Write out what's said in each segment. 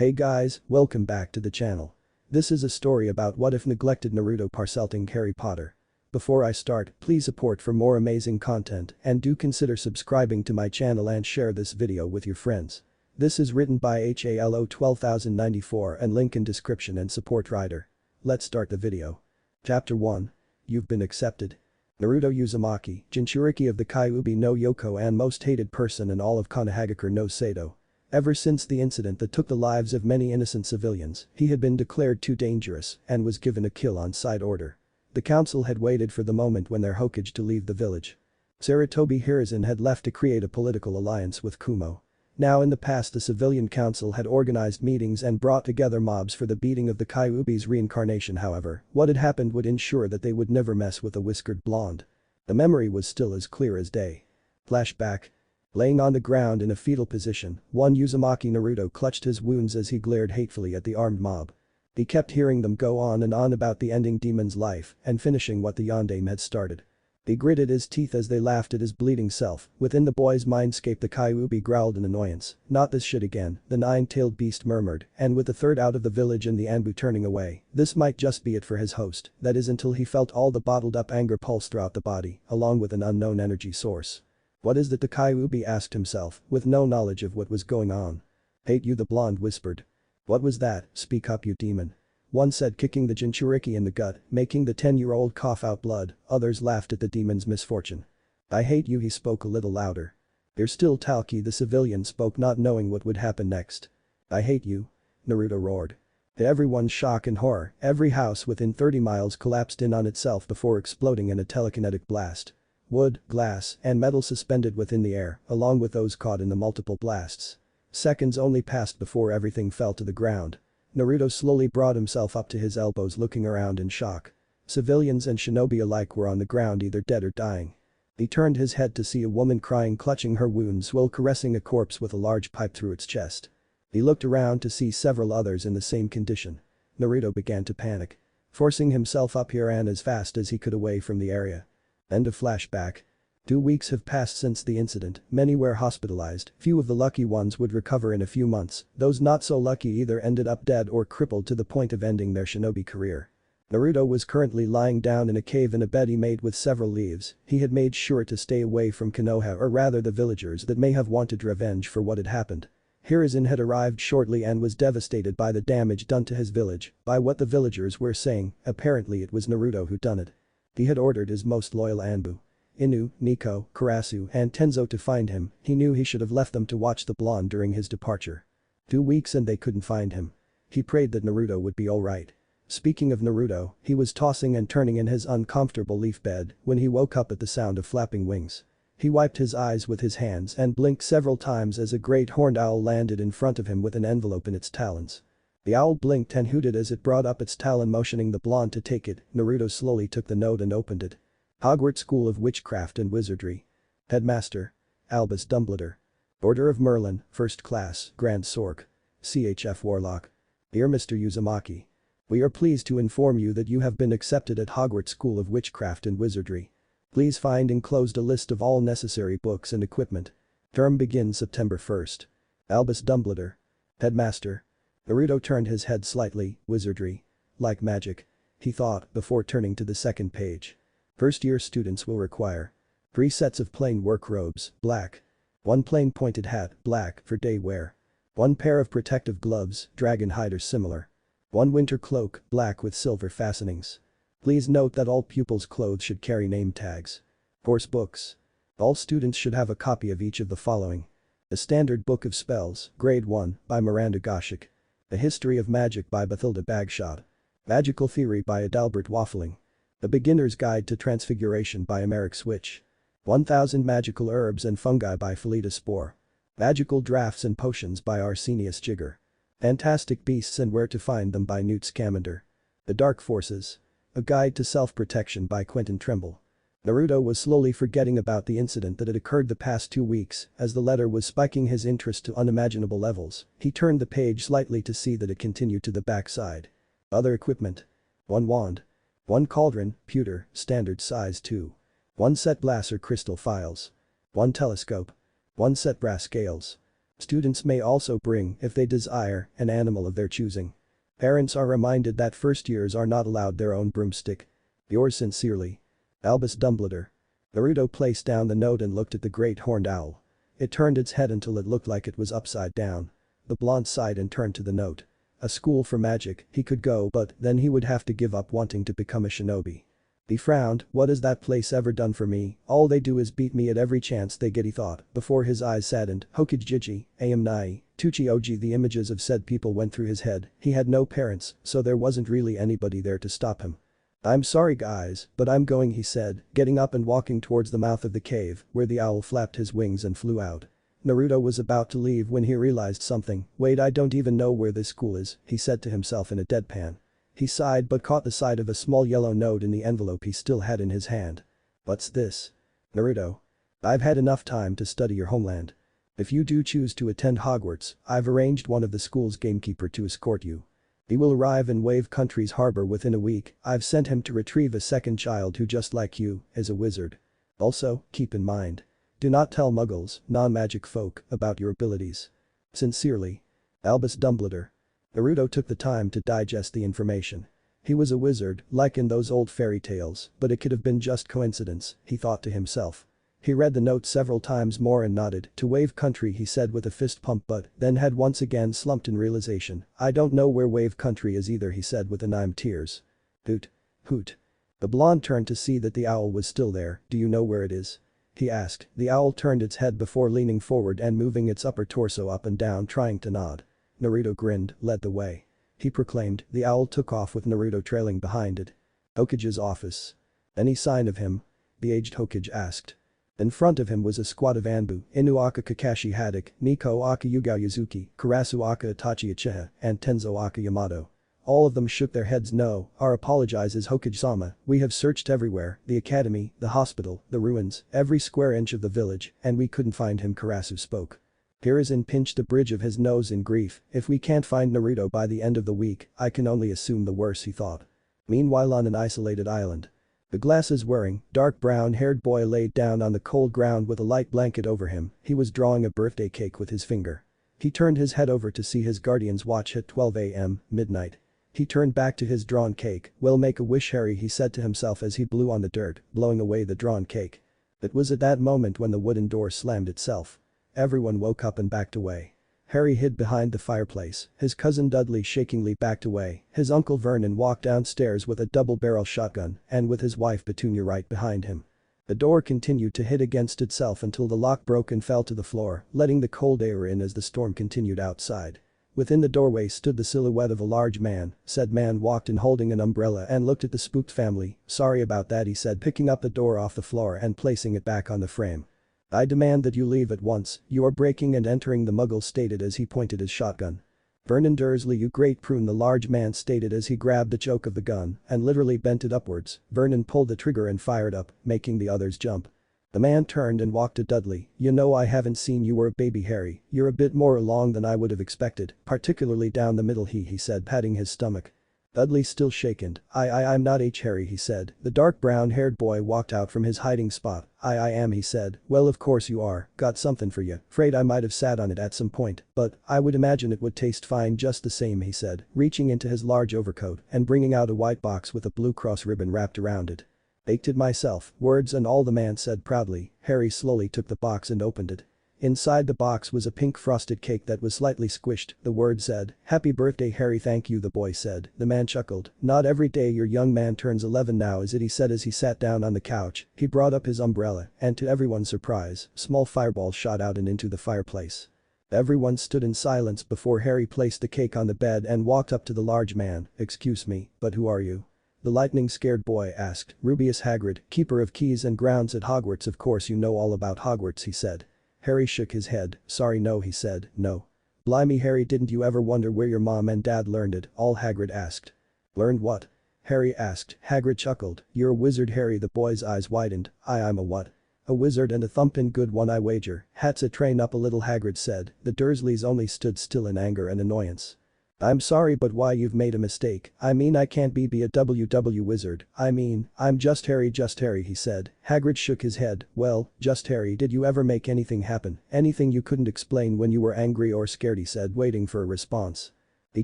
Hey guys, welcome back to the channel. This is a story about what if neglected Naruto parseltongue Harry Potter. Before I start, please support for more amazing content and do consider subscribing to my channel and share this video with your friends. This is written by HALO 12094 and link in description and support writer. Let's start the video. Chapter 1. You've been accepted. Naruto Uzumaki, Jinchuriki of the Kyuubi no Yoko and most hated person in all of Konohagakure no Sado. Ever since the incident that took the lives of many innocent civilians, he had been declared too dangerous and was given a kill-on-sight order. The council had waited for the moment when their Hokage to leave the village. Sarutobi Hiruzen had left to create a political alliance with Kumo. Now in the past the civilian council had organized meetings and brought together mobs for the beating of the Kyuubi's reincarnation. However, what had happened would ensure that they would never mess with a whiskered blonde. The memory was still as clear as day. Flashback. Laying on the ground in a fetal position, one Uzumaki Naruto clutched his wounds as he glared hatefully at the armed mob. He kept hearing them go on and on about the ending demon's life and finishing what the Yondaime had started. He gritted his teeth as they laughed at his bleeding self. Within the boy's mindscape the Kyuubi growled in annoyance. Not this shit again, the nine-tailed beast murmured, and with the third out of the village and the Anbu turning away, this might just be it for his host, that is until he felt all the bottled-up anger pulse throughout the body, along with an unknown energy source. What is that, the Kyuubi asked himself, with no knowledge of what was going on. Hate you, the blonde whispered. What was that? Speak up, you demon. One said, kicking the Jinchuriki in the gut, making the 10-year-old cough out blood. Others laughed at the demon's misfortune. I hate you, he spoke a little louder. You're still Talki, the civilian spoke, not knowing what would happen next. I hate you. Naruto roared. To everyone's shock and horror, every house within 30 miles collapsed in on itself before exploding in a telekinetic blast. Wood, glass, and metal suspended within the air, along with those caught in the multiple blasts. Seconds only passed before everything fell to the ground. Naruto slowly brought himself up to his elbows, looking around in shock. Civilians and shinobi alike were on the ground, either dead or dying. He turned his head to see a woman crying, clutching her wounds while caressing a corpse with a large pipe through its chest. He looked around to see several others in the same condition. Naruto began to panic. Forcing himself up, he ran as fast as he could away from the area. End of flashback. 2 weeks have passed since the incident, many were hospitalized, few of the lucky ones would recover in a few months, those not so lucky either ended up dead or crippled to the point of ending their shinobi career. Naruto was currently lying down in a cave in a bed he made with several leaves. He had made sure to stay away from Konoha, or rather the villagers that may have wanted revenge for what had happened. Hiruzen had arrived shortly and was devastated by the damage done to his village. By what the villagers were saying, apparently it was Naruto who done it. He had ordered his most loyal Anbu, Inu, Nico, Karasu, and Tenzo to find him. He knew he should have left them to watch the blonde during his departure. 2 weeks and they couldn't find him. He prayed that Naruto would be alright. Speaking of Naruto, he was tossing and turning in his uncomfortable leaf bed when he woke up at the sound of flapping wings. He wiped his eyes with his hands and blinked several times as a great horned owl landed in front of him with an envelope in its talons. The owl blinked and hooted as it brought up its talon, motioning the blonde to take it. Naruto slowly took the note and opened it. Hogwarts School of Witchcraft and Wizardry. Headmaster. Albus Dumbledore. Order of Merlin, First Class, Grand Sork. CHF Warlock. Dear Mr. Uzumaki. We are pleased to inform you that you have been accepted at Hogwarts School of Witchcraft and Wizardry. Please find enclosed a list of all necessary books and equipment. Term begins September 1st. Albus Dumbledore. Headmaster. Naruto turned his head slightly. Wizardry. Like magic. He thought before turning to the second page. First-year students will require 3 sets of plain work robes, black. 1 plain pointed hat, black, for day wear. 1 pair of protective gloves, dragon hide or similar. 1 winter cloak, black with silver fastenings. Please note that all pupils' clothes should carry name tags. Course books. All students should have a copy of each of the following. A Standard Book of Spells, Grade 1, by Miranda Goshik. A History of Magic by Bathilda Bagshot. Magical Theory by Adalbert Waffling. A Beginner's Guide to Transfiguration by Americ Switch. 1000 Magical Herbs and Fungi by Felita Spore. Magical Drafts and Potions by Arsenius Jigger. Fantastic Beasts and Where to Find Them by Newt Scamander. The Dark Forces. A Guide to Self-Protection by Quentin Trimble. Naruto was slowly forgetting about the incident that had occurred the past 2 weeks as the letter was spiking his interest to unimaginable levels. He turned the page slightly to see that it continued to the back side. Other equipment. 1 wand. 1 cauldron, pewter, standard size 2. 1 set glass or crystal files. 1 telescope. 1 set brass scales. Students may also bring, if they desire, an animal of their choosing. Parents are reminded that first years are not allowed their own broomstick. Yours sincerely, Albus Dumbledore. Naruto placed down the note and looked at the great horned owl. It turned its head until it looked like it was upside down. The blonde sighed and turned to the note. A school for magic, he could go, but then he would have to give up wanting to become a shinobi. He frowned. What has that place ever done for me? All they do is beat me at every chance they get, he thought, before his eyes saddened. Hokage am nai, Tuchi Oji. The images of said people went through his head. He had no parents, so there wasn't really anybody there to stop him. I'm sorry guys, but I'm going, he said, getting up and walking towards the mouth of the cave, where the owl flapped his wings and flew out. Naruto was about to leave when he realized something. Wait, I don't even know where this school is, he said to himself in a deadpan. He sighed but caught the sight of a small yellow note in the envelope he still had in his hand. What's this? Naruto. I've had enough time to study your homeland. If you do choose to attend Hogwarts, I've arranged one of the school's gamekeeper to escort you. He will arrive in Wave Country's harbor within a week. I've sent him to retrieve a second child who, just like you, is a wizard. Also, keep in mind. Do not tell muggles, non-magic folk, about your abilities. Sincerely, Albus Dumbledore. Naruto took the time to digest the information. He was a wizard, like in those old fairy tales, but it could have been just coincidence, he thought to himself. He read the note several times more and nodded. To Wave Country, he said with a fist pump, but then had once again slumped in realization. I don't know where Wave Country is either, he said with anime tears. Hoot. Hoot. The blonde turned to see that the owl was still there. Do you know where it is? He asked. The owl turned its head before leaning forward and moving its upper torso up and down, trying to nod. Naruto grinned, led the way. He proclaimed. The owl took off with Naruto trailing behind it. Hokage's office. Any sign of him? The aged Hokage asked. In front of him was a squad of Anbu, Inu aka Kakashi Haddock, Nico aka Yugao Yuzuki, Karasu aka Itachi Uchiha, and Tenzo aka Yamato. All of them shook their heads. No, our apologizes, Hokage-sama, we have searched everywhere, the academy, the hospital, the ruins, every square inch of the village, and we couldn't find him, Karasu spoke. Hiruzen pinched the bridge of his nose in grief. If we can't find Naruto by the end of the week, I can only assume the worst, he thought. Meanwhile, on an isolated island. The glasses-wearing, dark brown-haired boy laid down on the cold ground with a light blanket over him. He was drawing a birthday cake with his finger. He turned his head over to see his guardian's watch hit 12 a.m., midnight. He turned back to his drawn cake. Well, make a wish, Harry, he said to himself as he blew on the dirt, blowing away the drawn cake. It was at that moment when the wooden door slammed itself. Everyone woke up and backed away. Harry hid behind the fireplace, his cousin Dudley shakingly backed away, his uncle Vernon walked downstairs with a double-barrel shotgun and with his wife Petunia right behind him. The door continued to hit against itself until the lock broke and fell to the floor, letting the cold air in as the storm continued outside. Within the doorway stood the silhouette of a large man. Said man walked in holding an umbrella and looked at the spooked family. Sorry about that, he said, picking up the door off the floor and placing it back on the frame. I demand that you leave at once, you are breaking and entering, the muggle stated as he pointed his shotgun. Vernon Dursley, you great prune, the large man stated as he grabbed the choke of the gun and literally bent it upwards. Vernon pulled the trigger and fired up, making the others jump. The man turned and walked to Dudley. You know, I haven't seen you were a baby, Harry. You're a bit more along than I would have expected, particularly down the middle, he said, patting his stomach. Dudley still shaken. I'm not Harry, he said. The dark brown-haired boy walked out from his hiding spot. I am, he said. Well, of course you are. Got something for you. Afraid I might have sat on it at some point, but I would imagine it would taste fine just the same, he said, reaching into his large overcoat and bringing out a white box with a blue cross ribbon wrapped around it. Baked it myself, words and all, the man said proudly. Harry slowly took the box and opened it. Inside the box was a pink frosted cake that was slightly squished. The word said, "Happy birthday, Harry." "Thank you," the boy said. The man chuckled. "Not every day your young man turns 11 now, is it?" he said as he sat down on the couch. He brought up his umbrella, and to everyone's surprise, small fireballs shot out and into the fireplace. Everyone stood in silence before Harry placed the cake on the bed and walked up to the large man. "Excuse me, but who are you?" the lightning-scared boy asked. "Rubius Hagrid, keeper of keys and grounds at Hogwarts." "Of course you know all about Hogwarts," he said. Harry shook his head. "Sorry, no," he said, "no." "Blimey, Harry, didn't you ever wonder where your mom and dad learned it all?" Hagrid asked. "Learned what?" Harry asked. Hagrid chuckled. "You're a wizard, Harry." The boy's eyes widened. I'm a what?" "A wizard, and a thumpin' good one, I wager." "Hats a train up a little," Hagrid said. The Dursleys only stood still in anger and annoyance. I'm sorry, but why, you've made a mistake. I mean, I can't be a WW wizard. I mean, I'm just Harry, he said. Hagrid shook his head. Well, just Harry, did you ever make anything happen? Anything you couldn't explain when you were angry or scared, he said, waiting for a response. He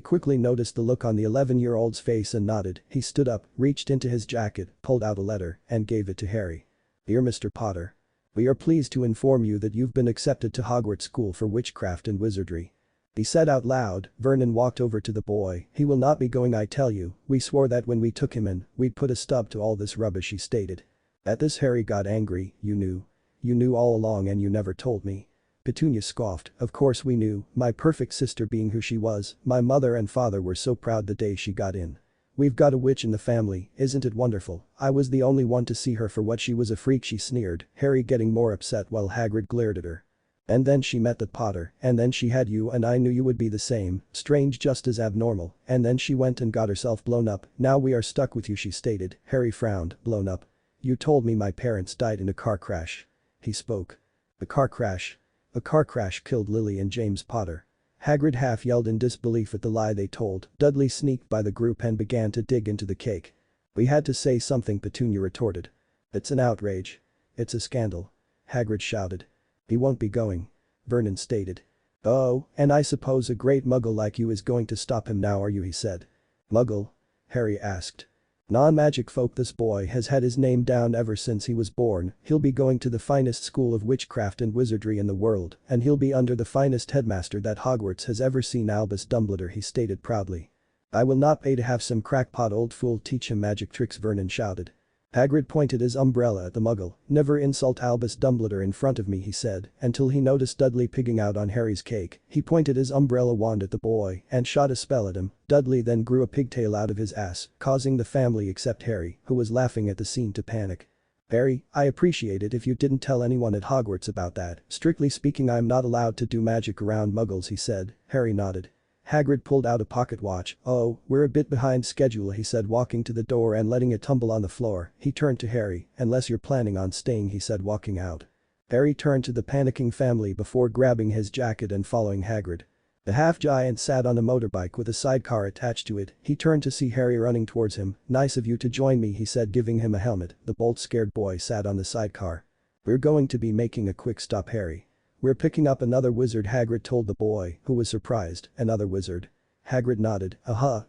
quickly noticed the look on the 11-year-old's face and nodded. He stood up, reached into his jacket, pulled out a letter, and gave it to Harry. Dear Mr. Potter. We are pleased to inform you that you've been accepted to Hogwarts School for Witchcraft and Wizardry. He said out loud. Vernon walked over to the boy. He will not be going, I tell you. We swore that when we took him in, we'd put a stop to all this rubbish, he stated. At this, Harry got angry. You knew. You knew all along and you never told me. Petunia scoffed. Of course we knew, my perfect sister being who she was. My mother and father were so proud the day she got in. We've got a witch in the family, isn't it wonderful? I was the only one to see her for what she was, a freak, she sneered, Harry getting more upset while Hagrid glared at her. And then she met that Potter, and then she had you, and I knew you would be the same, strange, just as abnormal, and then she went and got herself blown up. Now we are stuck with you, she stated. Harry frowned. Blown up? You told me my parents died in a car crash. He spoke. A car crash? A car crash killed Lily and James Potter. Hagrid half yelled in disbelief at the lie they told. Dudley sneaked by the group and began to dig into the cake. We had to say something, Petunia retorted. It's an outrage. It's a scandal. Hagrid shouted. He won't be going. Vernon stated. Oh, and I suppose a great muggle like you is going to stop him now, are you, he said. Muggle? Harry asked. Non-magic folk. This boy has had his name down ever since he was born. He'll be going to the finest school of witchcraft and wizardry in the world, and he'll be under the finest headmaster that Hogwarts has ever seen, Albus Dumbledore, he stated proudly. I will not pay to have some crackpot old fool teach him magic tricks, Vernon shouted. Hagrid pointed his umbrella at the muggle. Never insult Albus Dumbledore in front of me, he said, until he noticed Dudley pigging out on Harry's cake. He pointed his umbrella wand at the boy and shot a spell at him. Dudley then grew a pigtail out of his ass, causing the family except Harry, who was laughing at the scene, to panic. Harry, I appreciate it if you didn't tell anyone at Hogwarts about that. Strictly speaking, I'm not allowed to do magic around muggles, he said. Harry nodded. Hagrid pulled out a pocket watch. Oh, we're a bit behind schedule, he said, walking to the door and letting it tumble on the floor. He turned to Harry. Unless you're planning on staying, he said, walking out. Harry turned to the panicking family before grabbing his jacket and following Hagrid. The half-giant sat on a motorbike with a sidecar attached to it. He turned to see Harry running towards him. Nice of you to join me, he said, giving him a helmet. The bolt-scared boy sat on the sidecar. We're going to be making a quick stop, Harry. We're picking up another wizard, Hagrid told the boy, who was surprised. Another wizard? Hagrid nodded.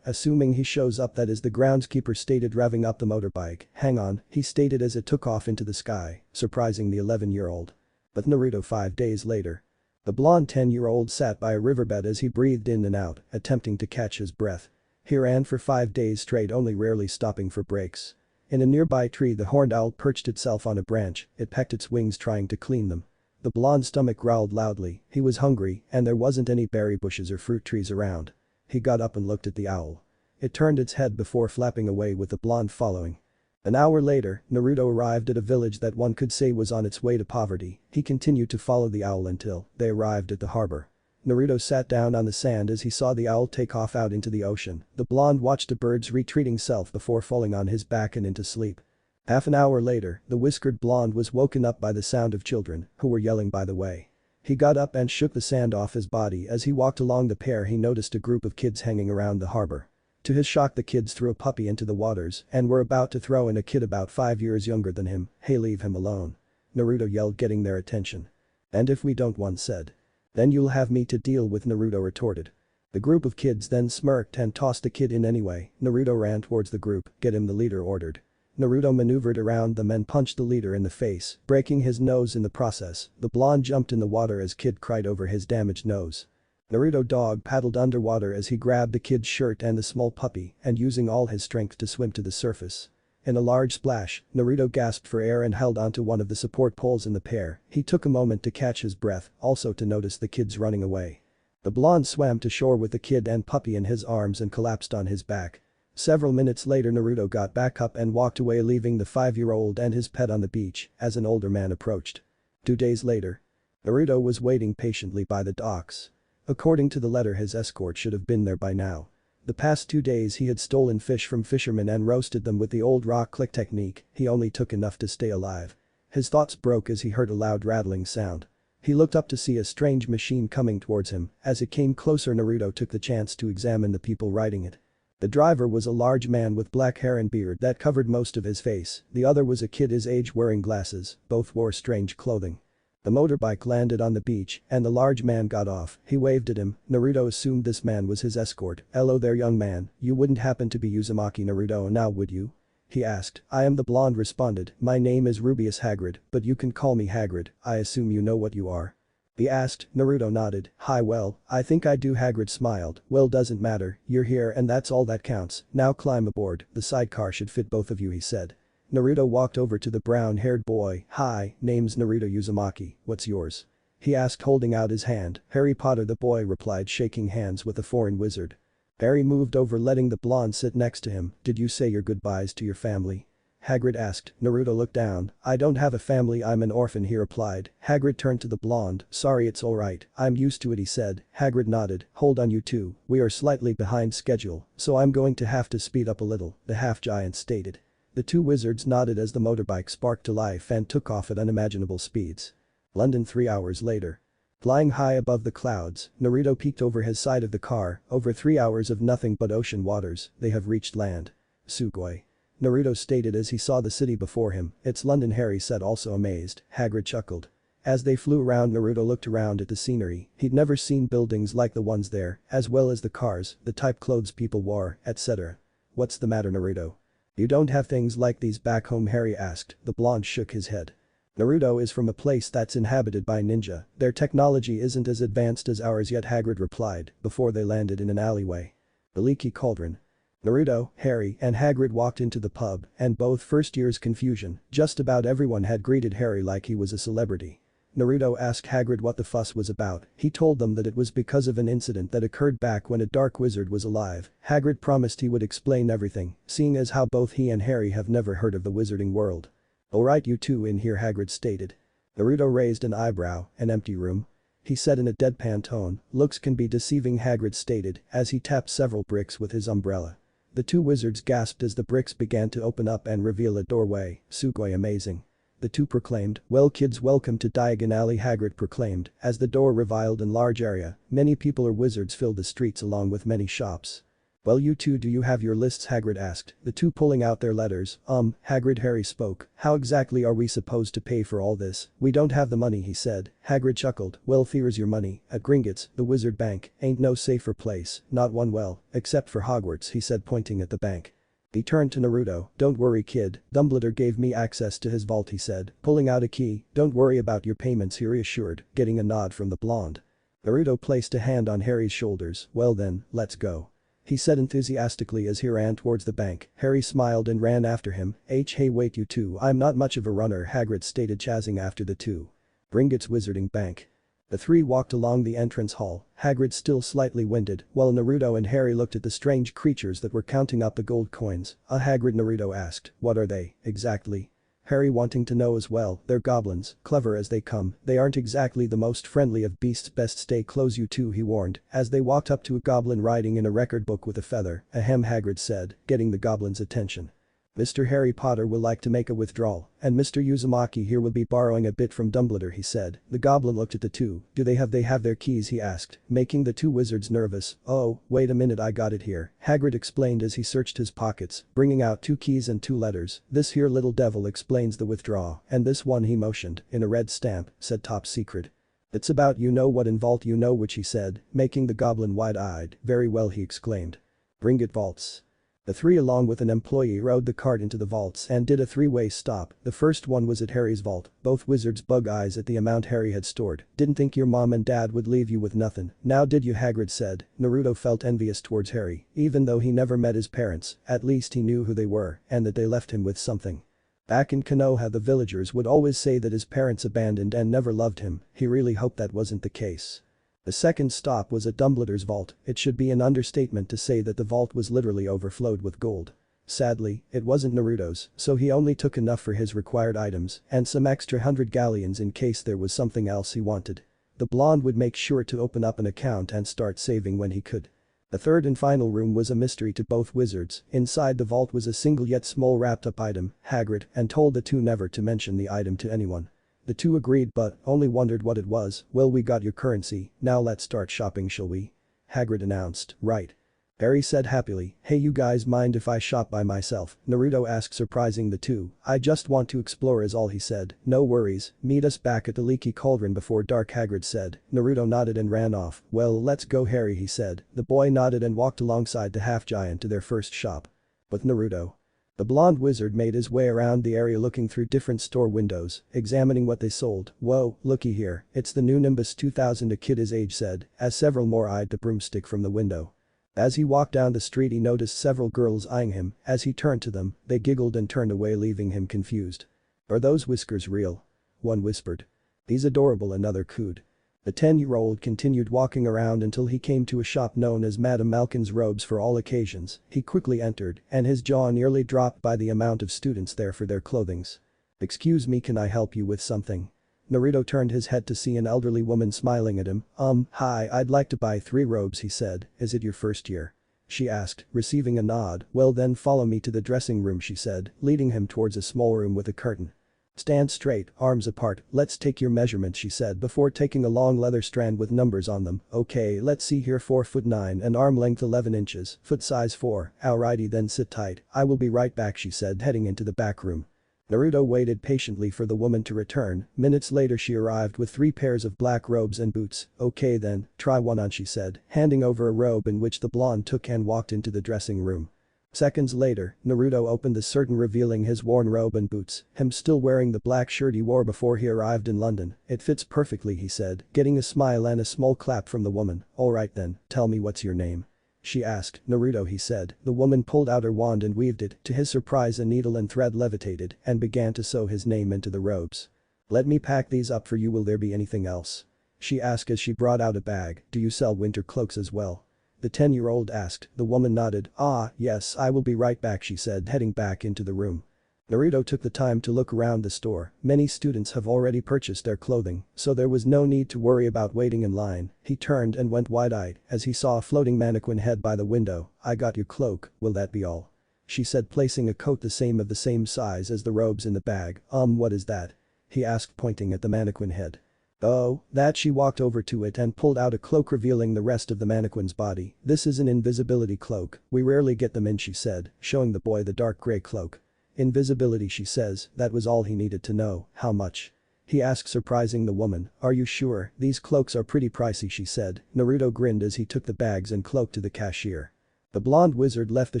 Assuming he shows up, that is, the groundskeeper stated, revving up the motorbike. Hang on, he stated as it took off into the sky, surprising the 11-year-old. But Naruto 5 days later. The blonde 10-year-old sat by a riverbed as he breathed in and out, attempting to catch his breath. He ran for 5 days straight, only rarely stopping for breaks. In a nearby tree, the horned owl perched itself on a branch. It pecked its wings trying to clean them. The blonde's stomach growled loudly. He was hungry, and there wasn't any berry bushes or fruit trees around. He got up and looked at the owl. It turned its head before flapping away with the blonde following. An hour later, Naruto arrived at a village that one could say was on its way to poverty. He continued to follow the owl until they arrived at the harbor. Naruto sat down on the sand as he saw the owl take off out into the ocean. The blonde watched the bird's retreating self before falling on his back and into sleep. Half an hour later, the whiskered blonde was woken up by the sound of children, who were yelling by the way. He got up and shook the sand off his body. As he walked along the pier, he noticed a group of kids hanging around the harbor. To his shock, the kids threw a puppy into the waters and were about to throw in a kid about 5 years younger than him. Hey, leave him alone. Naruto yelled, getting their attention. And if we don't, one said. Then you'll have me to deal with, Naruto retorted. The group of kids then smirked and tossed the kid in anyway. Naruto ran towards the group. Get him, the leader ordered. Naruto maneuvered around them and punched the leader in the face, breaking his nose in the process. The blonde jumped in the water as kid cried over his damaged nose. Naruto dog paddled underwater as he grabbed the kid's shirt and the small puppy and using all his strength to swim to the surface. In a large splash, Naruto gasped for air and held onto one of the support poles in the pair. He took a moment to catch his breath, also to notice the kids running away. The blonde swam to shore with the kid and puppy in his arms and collapsed on his back. Several minutes later, Naruto got back up and walked away, leaving the 5-year-old and his pet on the beach as an older man approached. 2 days later. Naruto was waiting patiently by the docks. According to the letter, his escort should have been there by now. The past 2 days he had stolen fish from fishermen and roasted them with the old rock click technique. He only took enough to stay alive. His thoughts broke as he heard a loud rattling sound. He looked up to see a strange machine coming towards him. As it came closer, Naruto took the chance to examine the people riding it. The driver was a large man with black hair and beard that covered most of his face. The other was a kid his age wearing glasses. Both wore strange clothing. The motorbike landed on the beach and the large man got off. He waved at him. Naruto assumed this man was his escort. "Hello there, young man, you wouldn't happen to be Uzumaki Naruto now, would you?" he asked. "I am," the blonde responded. "My name is Rubius Hagrid, but you can call me Hagrid. I assume you know what you are?" he asked. Naruto nodded. "Hi, well, I think I do." Hagrid smiled. "Well, doesn't matter, you're here and that's all that counts. Now climb aboard, the sidecar should fit both of you," he said. Naruto walked over to the brown-haired boy. "Hi, name's Naruto Uzumaki, what's yours?" he asked, holding out his hand. "Harry Potter," the boy replied, shaking hands with a foreign wizard. Harry moved over, letting the blonde sit next to him. "Did you say your goodbyes to your family?" Hagrid asked. Naruto looked down. "I don't have a family, I'm an orphan," he replied. Hagrid turned to the blonde. "Sorry, it's alright, I'm used to it," he said. Hagrid nodded. "Hold on, you two, we are slightly behind schedule, so I'm going to have to speed up a little," the half-giant stated. The two wizards nodded as the motorbike sparked to life and took off at unimaginable speeds. London 3 hours later. Flying high above the clouds, Naruto peeked over his side of the car. Over 3 hours of nothing but ocean waters, they have reached land. Sugoi. Naruto stated as he saw the city before him. "It's London," Harry said, also amazed. Hagrid chuckled. As they flew around, Naruto looked around at the scenery. He'd never seen buildings like the ones there, as well as the cars, the type clothes people wore, etc. "What's the matter, Naruto? You don't have things like these back home?" Harry asked. The blonde shook his head. "Naruto is from a place that's inhabited by ninja. Their technology isn't as advanced as ours yet," Hagrid replied, before they landed in an alleyway. The Leaky Cauldron. Naruto, Harry, and Hagrid walked into the pub, and both first years confusion. Just about everyone had greeted Harry like he was a celebrity. Naruto asked Hagrid what the fuss was about. He told them that it was because of an incident that occurred back when a dark wizard was alive. Hagrid promised he would explain everything, seeing as how both he and Harry have never heard of the wizarding world. "Alright, you two in here," Hagrid stated. Naruto raised an eyebrow. "An empty room?" he said in a deadpan tone. "Looks can be deceiving," Hagrid stated as he tapped several bricks with his umbrella. The two wizards gasped as the bricks began to open up and reveal a doorway. "Sugoi, amazing." The two proclaimed. "Well kids, welcome to Diagon Alley," Hagrid proclaimed as the door revealed a large area. Many people or wizards filled the streets along with many shops. "Well, you two, do you have your lists?" Hagrid asked, the two pulling out their letters. Hagrid, Harry spoke. "How exactly are we supposed to pay for all this? We don't have the money," he said. Hagrid chuckled. "Well, here's your money. At Gringotts, the wizard bank, ain't no safer place, not one, well, except for Hogwarts," he said, pointing at the bank. He turned to Naruto. "Don't worry, kid, Dumbledore gave me access to his vault," he said, pulling out a key. "Don't worry about your payments," he reassured, getting a nod from the blonde. Naruto placed a hand on Harry's shoulders. "Well then, let's go," he said enthusiastically as he ran towards the bank. Harry smiled and ran after him. Hey wait, you two, I'm not much of a runner," Hagrid stated, chasing after the two. Gringotts Wizarding Bank. The three walked along the entrance hall, Hagrid still slightly winded, while Naruto and Harry looked at the strange creatures that were counting up the gold coins. Hagrid, Naruto asked. "What are they, exactly?" Harry wanting to know as well. "They're goblins, clever as they come. They aren't exactly the most friendly of beasts, best stay close, you two," he warned, as they walked up to a goblin riding in a record book with a feather. "Ahem," Hagrid said, getting the goblin's attention. "Mr. Harry Potter will like to make a withdrawal, and Mr. Uzumaki here will be borrowing a bit from Dumbledore," he said. The goblin looked at the two. "Do they have their keys?" he asked, making the two wizards nervous. "Oh, wait a minute, I got it here," Hagrid explained as he searched his pockets, bringing out 2 keys and 2 letters. "This here little devil explains the withdrawal, and this one," he motioned, in a red stamp, said top secret. "It's about you know what in vault you know which," he said, making the goblin wide-eyed. "Very well," he exclaimed. "Bring it vaults." The three along with an employee rode the cart into the vaults and did a 3-way stop. The first one was at Harry's vault. Both wizards bug eyes at the amount Harry had stored. "Didn't think your mom and dad would leave you with nothing, now did you?" Hagrid said. Naruto felt envious towards Harry. Even though he never met his parents, at least he knew who they were and that they left him with something. Back in Konoha, the villagers would always say that his parents abandoned and never loved him. He really hoped that wasn't the case. The second stop was at Dumbledore's vault. It should be an understatement to say that the vault was literally overflowed with gold. Sadly, it wasn't Naruto's, so he only took enough for his required items and some extra 100 galleons in case there was something else he wanted. The blonde would make sure to open up an account and start saving when he could. The third and final room was a mystery to both wizards. Inside the vault was a single yet small wrapped up item. Hagrid and told the two never to mention the item to anyone. The two agreed but only wondered what it was. Well, we got your currency, now let's start shopping, shall we? Hagrid announced. Right. Harry said happily. Hey, you guys mind if I shop by myself? Naruto asked, surprising the two. I just want to explore is all, he said. No worries, meet us back at the leaky cauldron before dark, Hagrid said. Naruto nodded and ran off. Well, let's go, Harry, he said. The boy nodded and walked alongside the half-giant to their first shop. With Naruto. The blonde wizard made his way around the area looking through different store windows, examining what they sold. Whoa, looky here, it's the new Nimbus 2000, a kid his age said, as several more eyed the broomstick from the window. As he walked down the street he noticed several girls eyeing him. As he turned to them, they giggled and turned away, leaving him confused. Are those whiskers real? One whispered. These adorable, another cooed. The 10-year-old continued walking around until he came to a shop known as Madame Malkin's Robes for all occasions. He quickly entered, and his jaw nearly dropped by the amount of students there for their clothings. Excuse me, can I help you with something? Naruto turned his head to see an elderly woman smiling at him. Hi, I'd like to buy 3 robes, he said. Is it your first year? She asked, receiving a nod. Well then follow me to the dressing room, she said, leading him towards a small room with a curtain. Stand straight, arms apart, let's take your measurements, she said before taking a long leather strand with numbers on them. Okay, let's see here, 4'9" and arm length 11 inches, foot size 4, alrighty then sit tight, I will be right back, she said, heading into the back room. Naruto waited patiently for the woman to return. Minutes later she arrived with 3 pairs of black robes and boots. Okay then, try one on, she said, handing over a robe in which the blonde took and walked into the dressing room. Seconds later, Naruto opened the curtain revealing his worn robe and boots, him still wearing the black shirt he wore before he arrived in London. It fits perfectly, he said, getting a smile and a small clap from the woman. Alright then, tell me what's your name? She asked. Naruto, he said. The woman pulled out her wand and weaved it. To his surprise, a needle and thread levitated and began to sew his name into the robes. Let me pack these up for you, will there be anything else? She asked as she brought out a bag. Do you sell winter cloaks as well? The 10-year-old asked. The woman nodded. Ah, yes, I will be right back, she said, heading back into the room. Naruto took the time to look around the store. Many students have already purchased their clothing, so there was no need to worry about waiting in line. He turned and went wide-eyed as he saw a floating mannequin head by the window. I got your cloak, will that be all? She said, placing a coat the same size as the robes in the bag. What is that? He asked, pointing at the mannequin head. Oh, that. She walked over to it and pulled out a cloak revealing the rest of the mannequin's body. This is an invisibility cloak, we rarely get them in, she said, showing the boy the dark gray cloak. Invisibility, she says, that was all he needed to know. How much? He asked, surprising the woman. Are you sure? These cloaks are pretty pricey, she said. Naruto grinned as he took the bags and cloak to the cashier. The blonde wizard left the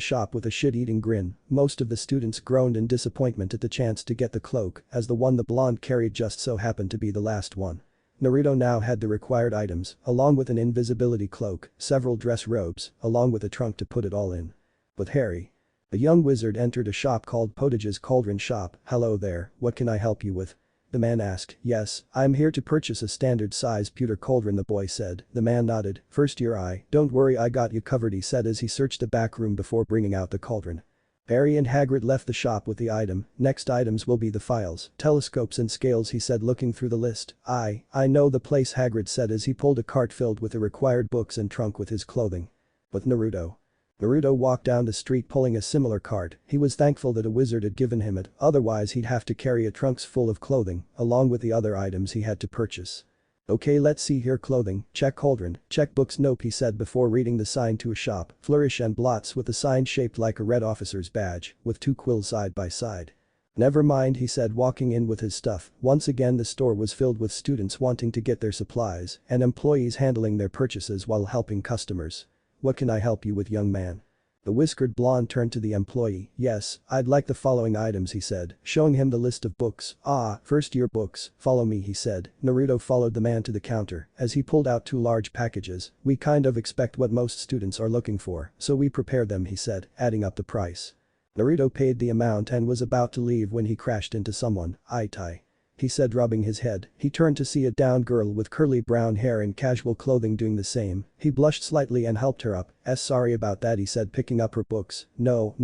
shop with a shit-eating grin. Most of the students groaned in disappointment at the chance to get the cloak, as the one the blonde carried just so happened to be the last one. Naruto now had the required items, along with an invisibility cloak, several dress robes, along with a trunk to put it all in. With Harry. The young wizard entered a shop called Potage's Cauldron Shop. Hello there, what can I help you with? The man asked. Yes, I'm here to purchase a standard-size pewter cauldron, the boy said. The man nodded. First year I. Don't worry, I got you covered, he said as he searched the back room before bringing out the cauldron. Harry and Hagrid left the shop with the item. Next items will be the files, telescopes and scales, he said, looking through the list. I know the place, Hagrid said as he pulled a cart filled with the required books and trunk with his clothing. With Naruto. Naruto walked down the street pulling a similar cart. He was thankful that a wizard had given him it, otherwise he'd have to carry a trunks full of clothing, along with the other items he had to purchase. Okay, let's see here, clothing, check, cauldron, check, books, nope, he said before reading the sign to a shop, flourish and blots, with a sign shaped like a red officer's badge, with 2 quills side by side. Never mind, he said, walking in with his stuff. Once again the store was filled with students wanting to get their supplies and employees handling their purchases while helping customers. What can I help you with, young man? The whiskered blonde turned to the employee. Yes, I'd like the following items, he said, showing him the list of books. First year books, follow me, he said. Naruto followed the man to the counter as he pulled out 2 large packages. We kind of expect what most students are looking for, so we prepared them, he said, adding up the price. Naruto paid the amount and was about to leave when he crashed into someone. Aitai. He said, rubbing his head. He turned to see a downed girl with curly brown hair and casual clothing doing the same. He blushed slightly and helped her up. Sorry about that, he said, picking up her books. No,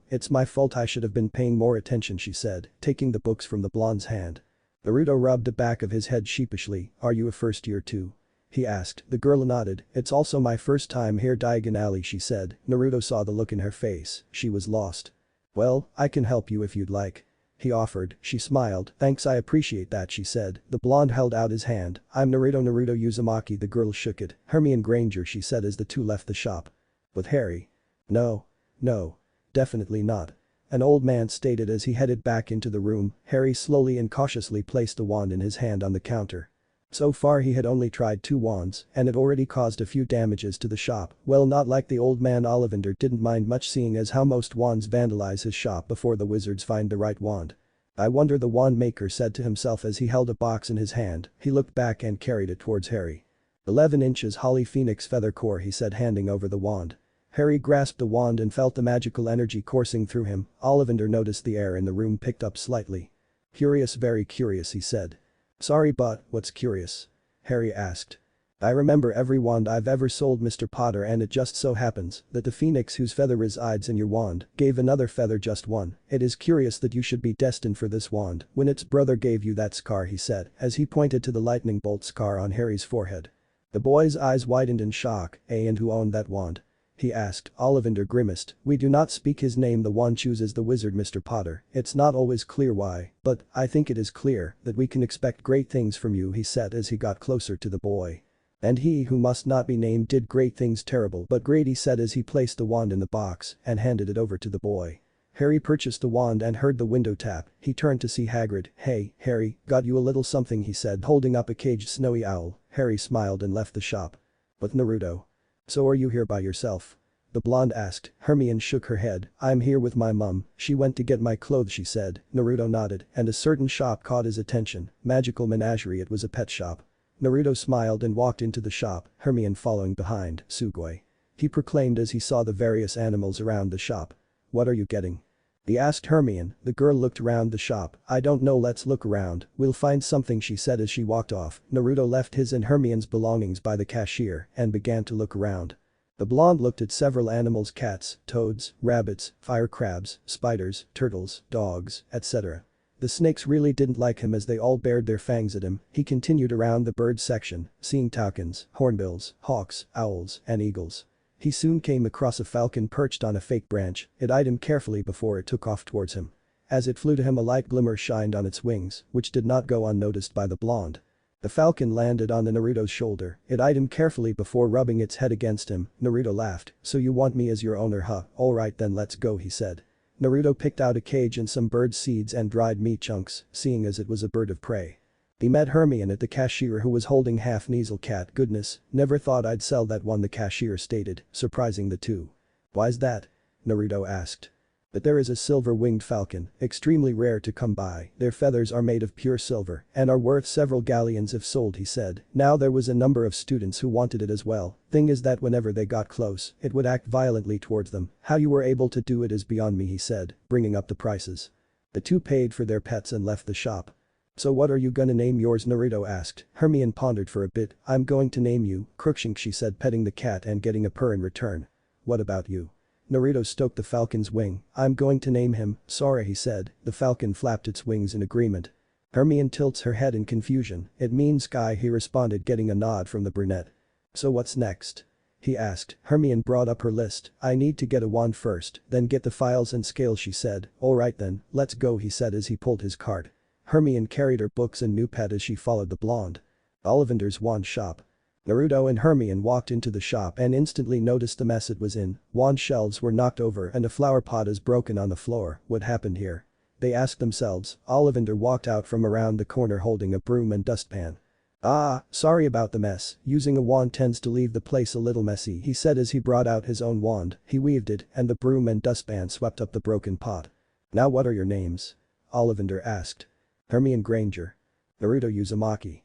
it's my fault, I should have been paying more attention, she said, taking the books from the blonde's hand. Naruto rubbed the back of his head sheepishly. Are you a first year too? He asked. The girl nodded. It's also my first time here, Diagon Alley, she said. Naruto saw the look in her face. She was lost. Well, I can help you if you'd like. he offered. She smiled. Thanks, I appreciate that, she said. The blonde held out his hand. I'm Naruto Uzumaki. The girl shook it. Hermione Granger, she said as the two left the shop. With Harry? No. No. Definitely not. An old man stated as he headed back into the room. Harry slowly and cautiously placed a wand in his hand on the counter. So far he had only tried 2 wands and had already caused a few damages to the shop. Well, not like the old man. Ollivander didn't mind much, seeing as how most wands vandalize his shop before the wizards find the right wand. I wonder, the wand maker said to himself as he held a box in his hand. He looked back and carried it towards Harry. 11 inches Holly Phoenix feather core, he said, handing over the wand. Harry grasped the wand and felt the magical energy coursing through him. Ollivander noticed the air in the room picked up slightly. Curious, very curious, he said. Sorry, but what's curious? Harry asked. I remember every wand I've ever sold, Mr. Potter, and it just so happens that the phoenix whose feather resides in your wand gave another feather just one. It is curious that you should be destined for this wand when its brother gave you that scar, he said as he pointed to the lightning bolt scar on Harry's forehead. The boy's eyes widened in shock. And who owned that wand? He asked. Ollivander grimaced. We do not speak his name. The wand chooses the wizard, Mr. Potter. It's not always clear why, but I think it is clear that we can expect great things from you, he said as he got closer to the boy. And he who must not be named did great things, terrible but great, he said as he placed the wand in the box and handed it over to the boy. Harry purchased the wand and heard the window tap. He turned to see Hagrid. Hey, Harry, got you a little something, he said, holding up a caged snowy owl. Harry smiled and left the shop. With Naruto. So are you here by yourself? The blonde asked. Hermione shook her head. I'm here with my mum. She went to get my clothes, she said. Naruto nodded, and a certain shop caught his attention. Magical Menagerie. It was a pet shop. Naruto smiled and walked into the shop, Hermione following behind. Sugoi. He proclaimed as he saw the various animals around the shop. What are you getting? He asked Hermione. The girl looked around the shop. I don't know, let's look around. We'll find something, she said as she walked off. Naruto left his and Hermione's belongings by the cashier and began to look around. The blonde looked at several animals: cats, toads, rabbits, fire crabs, spiders, turtles, dogs, etc. The snakes really didn't like him as they all bared their fangs at him. He continued around the bird section, seeing toucans, hornbills, hawks, owls, and eagles. He soon came across a falcon perched on a fake branch. It eyed him carefully before it took off towards him. As it flew to him, a light glimmer shined on its wings, which did not go unnoticed by the blonde. The falcon landed on the Naruto's shoulder. It eyed him carefully before rubbing its head against him. Naruto laughed. So you want me as your owner, huh? Alright then, let's go, he said. Naruto picked out a cage and some bird seeds and dried meat chunks, seeing as it was a bird of prey. He met Hermione at the cashier, who was holding half Kneasel cat. Goodness, never thought I'd sell that one, the cashier stated, surprising the two. Why's that? Naruto asked. But there is a silver-winged falcon, extremely rare to come by. Their feathers are made of pure silver and are worth several galleons if sold, he said. Now there was a number of students who wanted it as well. Thing is that whenever they got close, it would act violently towards them. How you were able to do it is beyond me, he said, bringing up the prices. The two paid for their pets and left the shop. So what are you gonna name yours? Naruto asked. Hermione pondered for a bit. I'm going to name you Crookshank, she said, petting the cat and getting a purr in return. What about you? Naruto stroked the falcon's wing. I'm going to name him Sora, he said. The falcon flapped its wings in agreement. Hermione tilts her head in confusion. It means Sky, he responded, getting a nod from the brunette. So what's next? He asked. Hermione brought up her list. I need to get a wand first, then get the files and scales, she said. Alright then, let's go, he said as he pulled his cart. Hermione carried her books and new pet as she followed the blonde. Ollivander's wand shop. Naruto and Hermione walked into the shop and instantly noticed the mess it was in. Wand shelves were knocked over and a flower pot is broken on the floor. What happened here? They asked themselves. Ollivander walked out from around the corner holding a broom and dustpan. Sorry about the mess. Using a wand tends to leave the place a little messy, he said as he brought out his own wand. He weaved it and the broom and dustpan swept up the broken pot. Now what are your names? Ollivander asked. Hermione Granger. Naruto Uzumaki.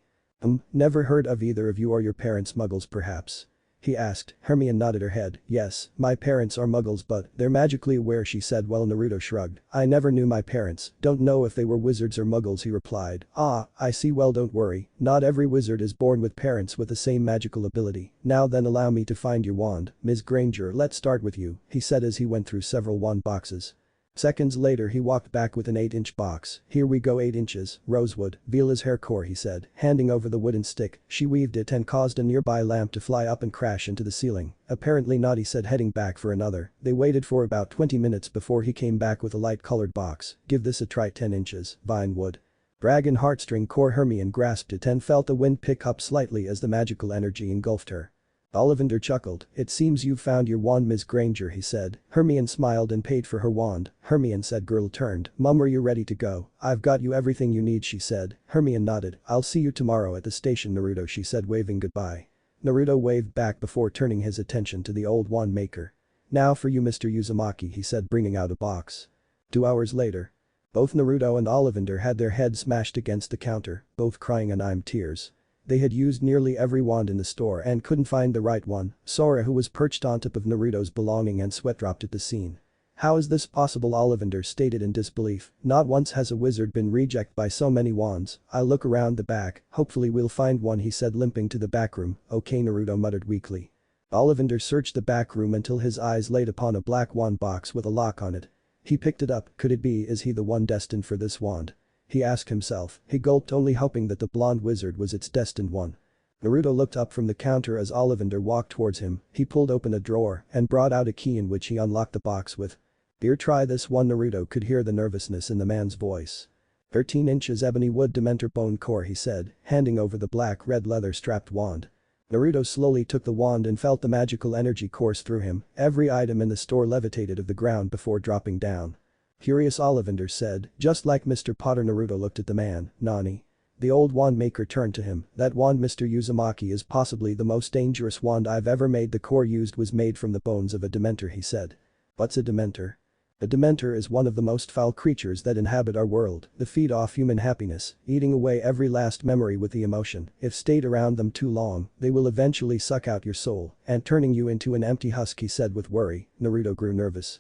Never heard of either of you. Are your parents muggles perhaps? He asked. Hermione nodded her head. Yes, my parents are muggles, but they're magically aware, she said while Naruto shrugged. I never knew my parents, don't know if they were wizards or muggles, he replied. I see, well don't worry, not every wizard is born with parents with the same magical ability. Now then allow me to find your wand, Ms. Granger, let's start with you, he said as he went through several wand boxes. Seconds later he walked back with an 8-inch box. "Here we go, 8 inches, rosewood, Vila's hair core," he said, handing over the wooden stick. She weaved it and caused a nearby lamp to fly up and crash into the ceiling. "Apparently not," he said, heading back for another. They waited for about 20 minutes before he came back with a light-colored box. "Give this a try, 10 inches, vine wood." Dragon heartstring core. Hermione grasped it and felt the wind pick up slightly as the magical energy engulfed her. Ollivander chuckled. "It seems you've found your wand, Miss Granger," he said. Hermione smiled and paid for her wand. Hermione said. Girl turned. "Mum, are you ready to go?" "I've got you everything you need," she said. Hermione nodded. "I'll see you tomorrow at the station, Naruto," she said, waving goodbye. Naruto waved back before turning his attention to the old wand maker. "Now for you, Mr. Uzumaki," he said, bringing out a box. 2 hours later. Both Naruto and Ollivander had their heads smashed against the counter, both crying anime tears. They had used nearly every wand in the store and couldn't find the right one. Sora, who was perched on top of Naruto's belonging and sweat dropped at the scene. "How is this possible?" Ollivander stated in disbelief. "Not once has a wizard been rejected by so many wands. I'll look around the back, hopefully we'll find one," he said, limping to the back room. "Okay," Naruto muttered weakly. Ollivander searched the back room until his eyes laid upon a black wand box with a lock on it. He picked it up. Could it be? Is he the one destined for this wand? He asked himself. He gulped, only hoping that the blonde wizard was its destined one. Naruto looked up from the counter as Ollivander walked towards him. He pulled open a drawer and brought out a key in which he unlocked the box with. "Here, try this one." Naruto could hear the nervousness in the man's voice. 13 inches ebony wood Dementor bone core, he said, handing over the black red leather strapped wand. Naruto slowly took the wand and felt the magical energy course through him. Every item in the store levitated of the ground before dropping down. Curious, Ollivander said, "just like Mr. Potter." Naruto looked at the man. "Nani?" The old wand maker turned to him. "That wand, Mr. Uzumaki, is possibly the most dangerous wand I've ever made. The core used was made from the bones of a Dementor," he said. "What's a Dementor?" A Dementor is one of the most foul creatures that inhabit our world. They feed off human happiness, eating away every last memory with the emotion. If stayed around them too long, they will eventually suck out your soul and turning you into an empty husk," he said with worry. Naruto grew nervous.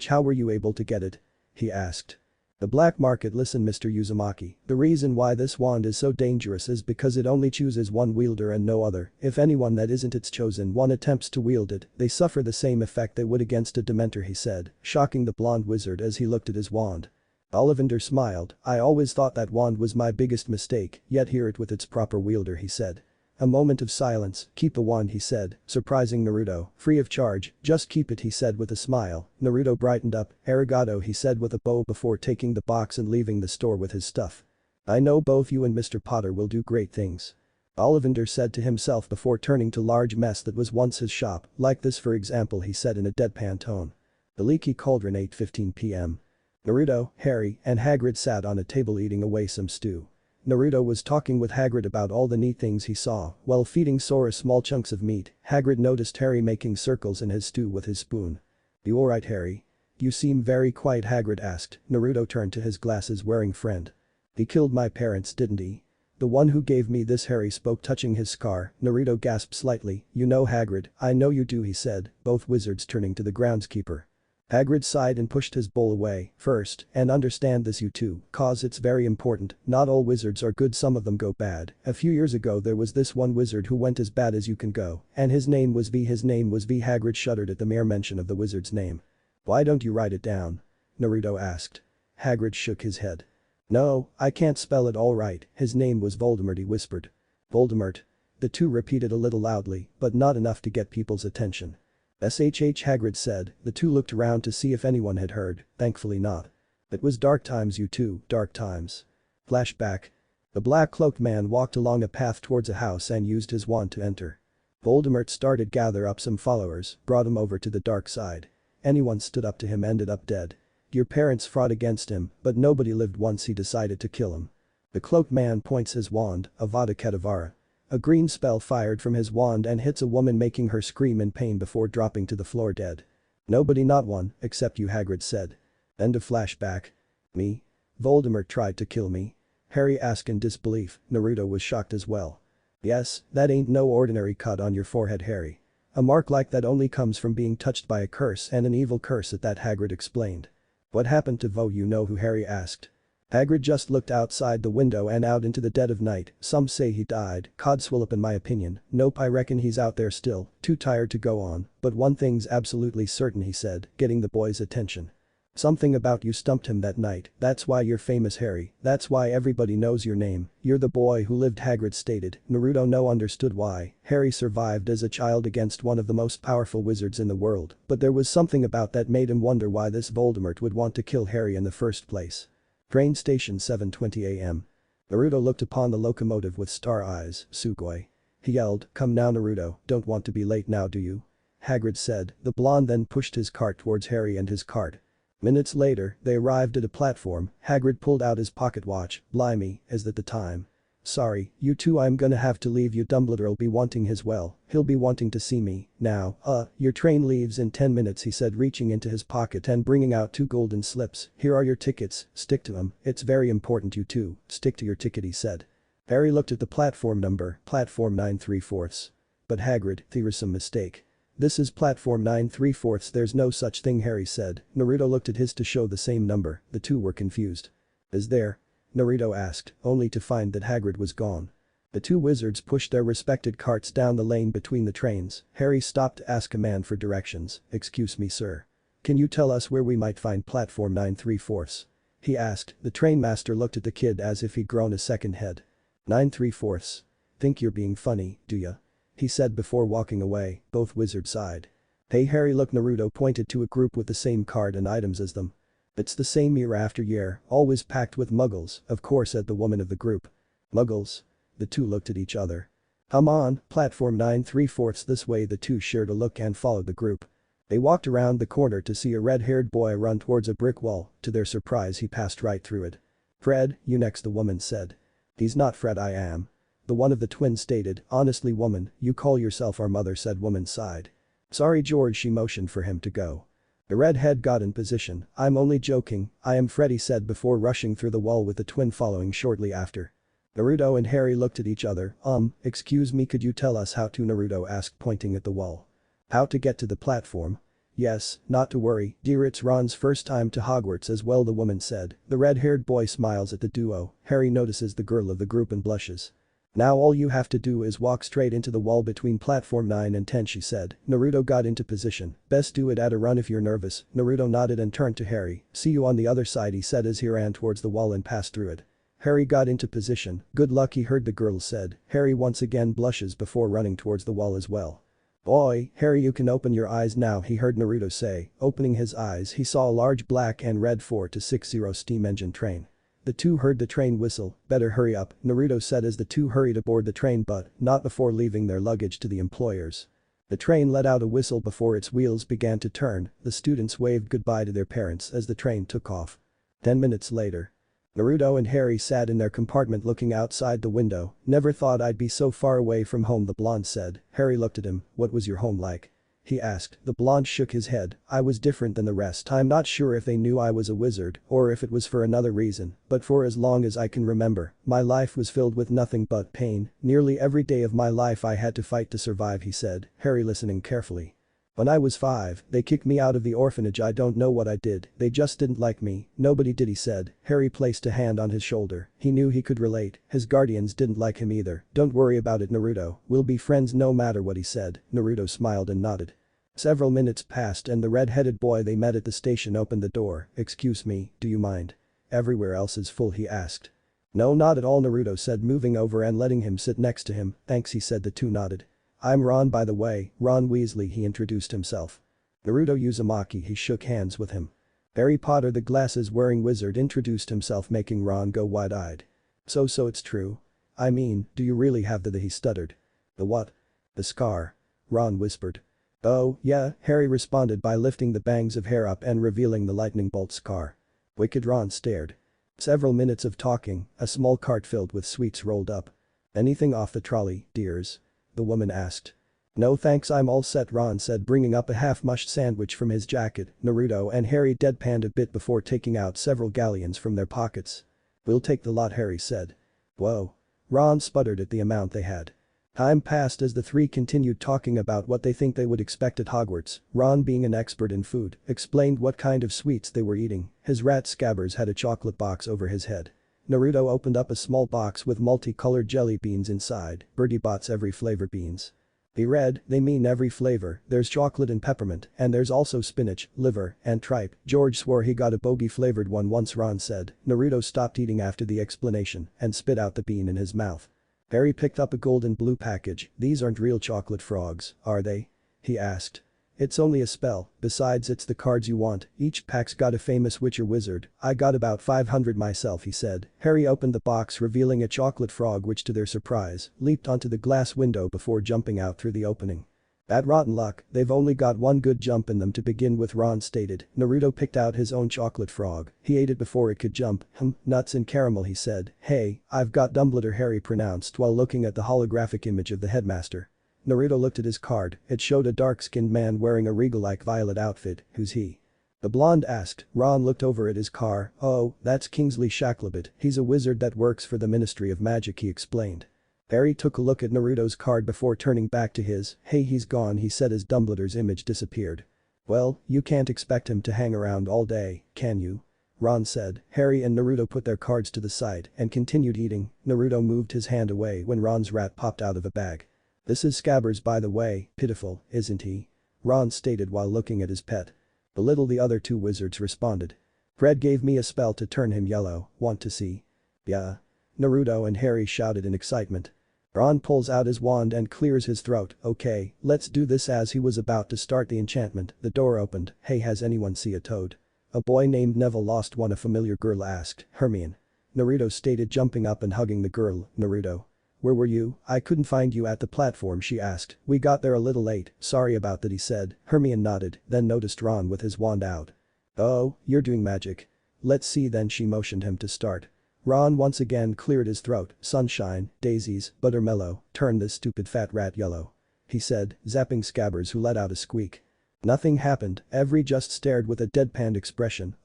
"How were you able to get it?" he asked. "The black market." "Listen, Mr. Uzumaki, the reason why this wand is so dangerous is because it only chooses one wielder and no other. If anyone that isn't its chosen one attempts to wield it, they suffer the same effect they would against a Dementor," he said, shocking the blonde wizard as he looked at his wand. Ollivander smiled. "I always thought that wand was my biggest mistake, yet hear it with its proper wielder," he said. A moment of silence. "Keep the wand," he said, surprising Naruto. "Free of charge, just keep it," he said with a smile. Naruto brightened up. "Arigato," he said with a bow before taking the box and leaving the store with his stuff. "I know both you and Mr. Potter will do great things," Ollivander said to himself before turning to large mess that was once his shop. "Like this, for example," he said in a deadpan tone. The Leaky Cauldron, 8:15 p.m. Naruto, Harry, and Hagrid sat on a table eating away some stew. Naruto was talking with Hagrid about all the neat things he saw. While feeding Sora small chunks of meat, Hagrid noticed Harry making circles in his stew with his spoon. "You alright, Harry? You seem very quiet," Hagrid asked. Naruto turned to his glasses-wearing friend. "He killed my parents, didn't he?" "The one who gave me this," Harry spoke, touching his scar. Naruto gasped slightly. "You know, Hagrid." "I know you do," he said, both wizards turning to the groundskeeper. Hagrid sighed and pushed his bowl away. "First, and understand this you two, cause it's very important, not all wizards are good, some of them go bad. A few years ago there was this one wizard who went as bad as you can go, and his name was V. Hagrid shuddered at the mere mention of the wizard's name. "Why don't you write it down?" Naruto asked. Hagrid shook his head. "No, I can't spell it all right. His name was Voldemort," he whispered. "Voldemort?" The two repeated a little loudly, but not enough to get people's attention. "SHH," Hagrid said. The two looked around to see if anyone had heard, thankfully not. "It was dark times, you two, dark times." Flashback. The black-cloaked man walked along a path towards a house and used his wand to enter. Voldemort started gather up some followers, brought him over to the dark side. Anyone stood up to him ended up dead. Your parents fought against him, but nobody lived once he decided to kill him. The cloaked man points his wand, Avada Kedavra. A green spell fired from his wand and hits a woman, making her scream in pain before dropping to the floor dead. "Nobody, not one, except you," Hagrid said. End of flashback. "Me? Voldemort tried to kill me?" Harry asked in disbelief. Naruto was shocked as well. "Yes, that ain't no ordinary cut on your forehead, Harry. A mark like that only comes from being touched by a curse, and an evil curse at that," Hagrid explained. "What happened to Vo, you know who?" Harry asked. Hagrid just looked outside the window and out into the dead of night. "Some say he died, codswallop in my opinion. Nope, I reckon he's out there still, too tired to go on, but one thing's absolutely certain," he said, getting the boys' attention. Something about you stumped him that night, that's why you're famous Harry, that's why everybody knows your name, you're the boy who lived Hagrid stated. Naruto no understood why Harry survived as a child against one of the most powerful wizards in the world, but there was something about that made him wonder why this Voldemort would want to kill Harry in the first place. Train station 7:20 a.m. Naruto looked upon the locomotive with star eyes, Sugoi. He yelled, "Come now Naruto, don't want to be late now do you?" Hagrid said. The blonde then pushed his cart towards Harry and his cart. Minutes later, they arrived at a platform. Hagrid pulled out his pocket watch. Blimey, is that the time? Sorry, you two, I'm gonna have to leave you. Dumbledore'll be wanting his he'll be wanting to see me, now, your train leaves in 10 minutes he said reaching into his pocket and bringing out 2 golden slips. Here are your tickets, stick to them, it's very important you two, stick to your ticket he said. Harry looked at the platform number, platform 9 3/4. But Hagrid, there was some mistake. This is platform 9 3/4 there's no such thing Harry said. Naruto looked at his to show the same number, the two were confused. Is there? Naruto asked, only to find that Hagrid was gone. The two wizards pushed their respected carts down the lane between the trains. Harry stopped to ask a man for directions. Excuse me sir. Can you tell us where we might find platform 9 3/4? He asked. The trainmaster looked at the kid as if he'd grown a second head. 9 3/4. Think you're being funny, do ya? He said before walking away. Both wizards sighed. Hey Harry look Naruto pointed to a group with the same card and items as them. It's the same year after year, always packed with muggles, of course said the woman of the group. Muggles? The two looked at each other. Come on, platform 9 3/4 this way the two shared a look and followed the group. They walked around the corner to see a red-haired boy run towards a brick wall, to their surprise he passed right through it. Fred, you next the woman said. He's not Fred I am. The one of the twins stated, honestly woman, you call yourself our mother said woman sighed. Sorry George she motioned for him to go. The redhead got in position, I'm only joking, I am Freddy said before rushing through the wall with the twin following shortly after. Naruto and Harry looked at each other, excuse me could you tell us how to Naruto asked pointing at the wall. How to get to the platform? Yes, not to worry, dear it's Ron's first time to Hogwarts as well the woman said. The red-haired boy smiles at the duo, Harry notices the girl of the group and blushes. Now all you have to do is walk straight into the wall between platform 9 and 10 she said. Naruto got into position, best do it at a run if you're nervous. Naruto nodded and turned to Harry, see you on the other side he said as he ran towards the wall and passed through it. Harry got into position, good luck he heard the girl said. Harry once again blushes before running towards the wall as well. Boy, Harry you can open your eyes now he heard Naruto say. Opening his eyes he saw a large black and red 4-60 steam engine train. The two heard the train whistle, better hurry up, Naruto said as the two hurried aboard the train but not before leaving their luggage to the employers. The train let out a whistle before its wheels began to turn, the students waved goodbye to their parents as the train took off. 10 minutes later. Naruto and Harry sat in their compartment looking outside the window, never thought I'd be so far away from home the blonde said. Harry looked at him, what was your home like? He asked. The blonde shook his head, I was different than the rest I'm not sure if they knew I was a wizard or if it was for another reason, but for as long as I can remember, my life was filled with nothing but pain, nearly every day of my life I had to fight to survive he said, Harry listening carefully. When I was 5, they kicked me out of the orphanage I don't know what I did, they just didn't like me, nobody did he said. Harry placed a hand on his shoulder, he knew he could relate, his guardians didn't like him either, don't worry about it Naruto, we'll be friends no matter what he said. Naruto smiled and nodded. Several minutes passed and the red-headed boy they met at the station opened the door, excuse me, do you mind? Everywhere else is full he asked. No not at all Naruto said moving over and letting him sit next to him, thanks he said the two nodded. I'm Ron by the way, Ron Weasley he introduced himself. Naruto Uzumaki he shook hands with him. Harry Potter the glasses-wearing wizard introduced himself making Ron go wide-eyed. So it's true? I mean, do you really have the he stuttered. The what? The scar. Ron whispered. Oh, yeah, Harry responded by lifting the bangs of hair up and revealing the lightning bolt scar. Wicked Ron stared. Several minutes of talking, a small cart filled with sweets rolled up. Anything off the trolley, dears? The woman asked. No thanks I'm all set Ron said bringing up a half-mushed sandwich from his jacket. Naruto and Harry deadpanned a bit before taking out several galleons from their pockets. We'll take the lot Harry said. Whoa. Ron sputtered at the amount they had. Time passed as the three continued talking about what they think they would expect at Hogwarts. Ron being an expert in food, explained what kind of sweets they were eating. His rat Scabbers had a chocolate box over his head. Naruto opened up a small box with multicolored jelly beans inside. Birdie Bot's every flavor beans. He read, they mean every flavor, there's chocolate and peppermint, and there's also spinach, liver, and tripe. George swore he got a bogey flavored one once, Ron said. Naruto stopped eating after the explanation and spit out the bean in his mouth. Harry picked up a golden blue package. These aren't real chocolate frogs, are they? He asked. It's only a spell, besides it's the cards you want, each pack's got a famous witch or wizard, I got about 500 myself, he said. Harry opened the box revealing a chocolate frog which to their surprise, leaped onto the glass window before jumping out through the opening. Bad rotten luck, they've only got one good jump in them to begin with, Ron stated. Naruto picked out his own chocolate frog, he ate it before it could jump. Nuts and caramel, he said. Hey, I've got Dumbledore, Harry pronounced while looking at the holographic image of the headmaster. Naruto looked at his card, it showed a dark-skinned man wearing a regal-like violet outfit. Who's he? The blonde asked. Ron looked over at his car. Oh, that's Kingsley Shacklebot, he's a wizard that works for the Ministry of Magic, he explained. Harry took a look at Naruto's card before turning back to his. Hey, he's gone, he said as Dumbledore's image disappeared. Well, you can't expect him to hang around all day, can you? Ron said. Harry and Naruto put their cards to the side and continued eating. Naruto moved his hand away when Ron's rat popped out of a bag. This is Scabbers, by the way, pitiful, isn't he? Ron stated while looking at his pet. Belittle, the other two wizards responded. Fred gave me a spell to turn him yellow, want to see? Yeah. Naruto and Harry shouted in excitement. Ron pulls out his wand and clears his throat. Okay, let's do this. As he was about to start the enchantment, the door opened. Hey, has anyone see a toad? A boy named Neville lost one, a familiar girl asked. Hermione. Naruto stated, jumping up and hugging the girl. Naruto. Where were you? I couldn't find you at the platform, she asked. We got there a little late, sorry about that, he said. Hermione nodded, then noticed Ron with his wand out. Oh, you're doing magic. Let's see then, she motioned him to start. Ron once again cleared his throat. Sunshine, daisies, buttermellow, turn this stupid fat rat yellow. He said, zapping Scabbers, who let out a squeak. Nothing happened, Every just stared with a deadpan expression.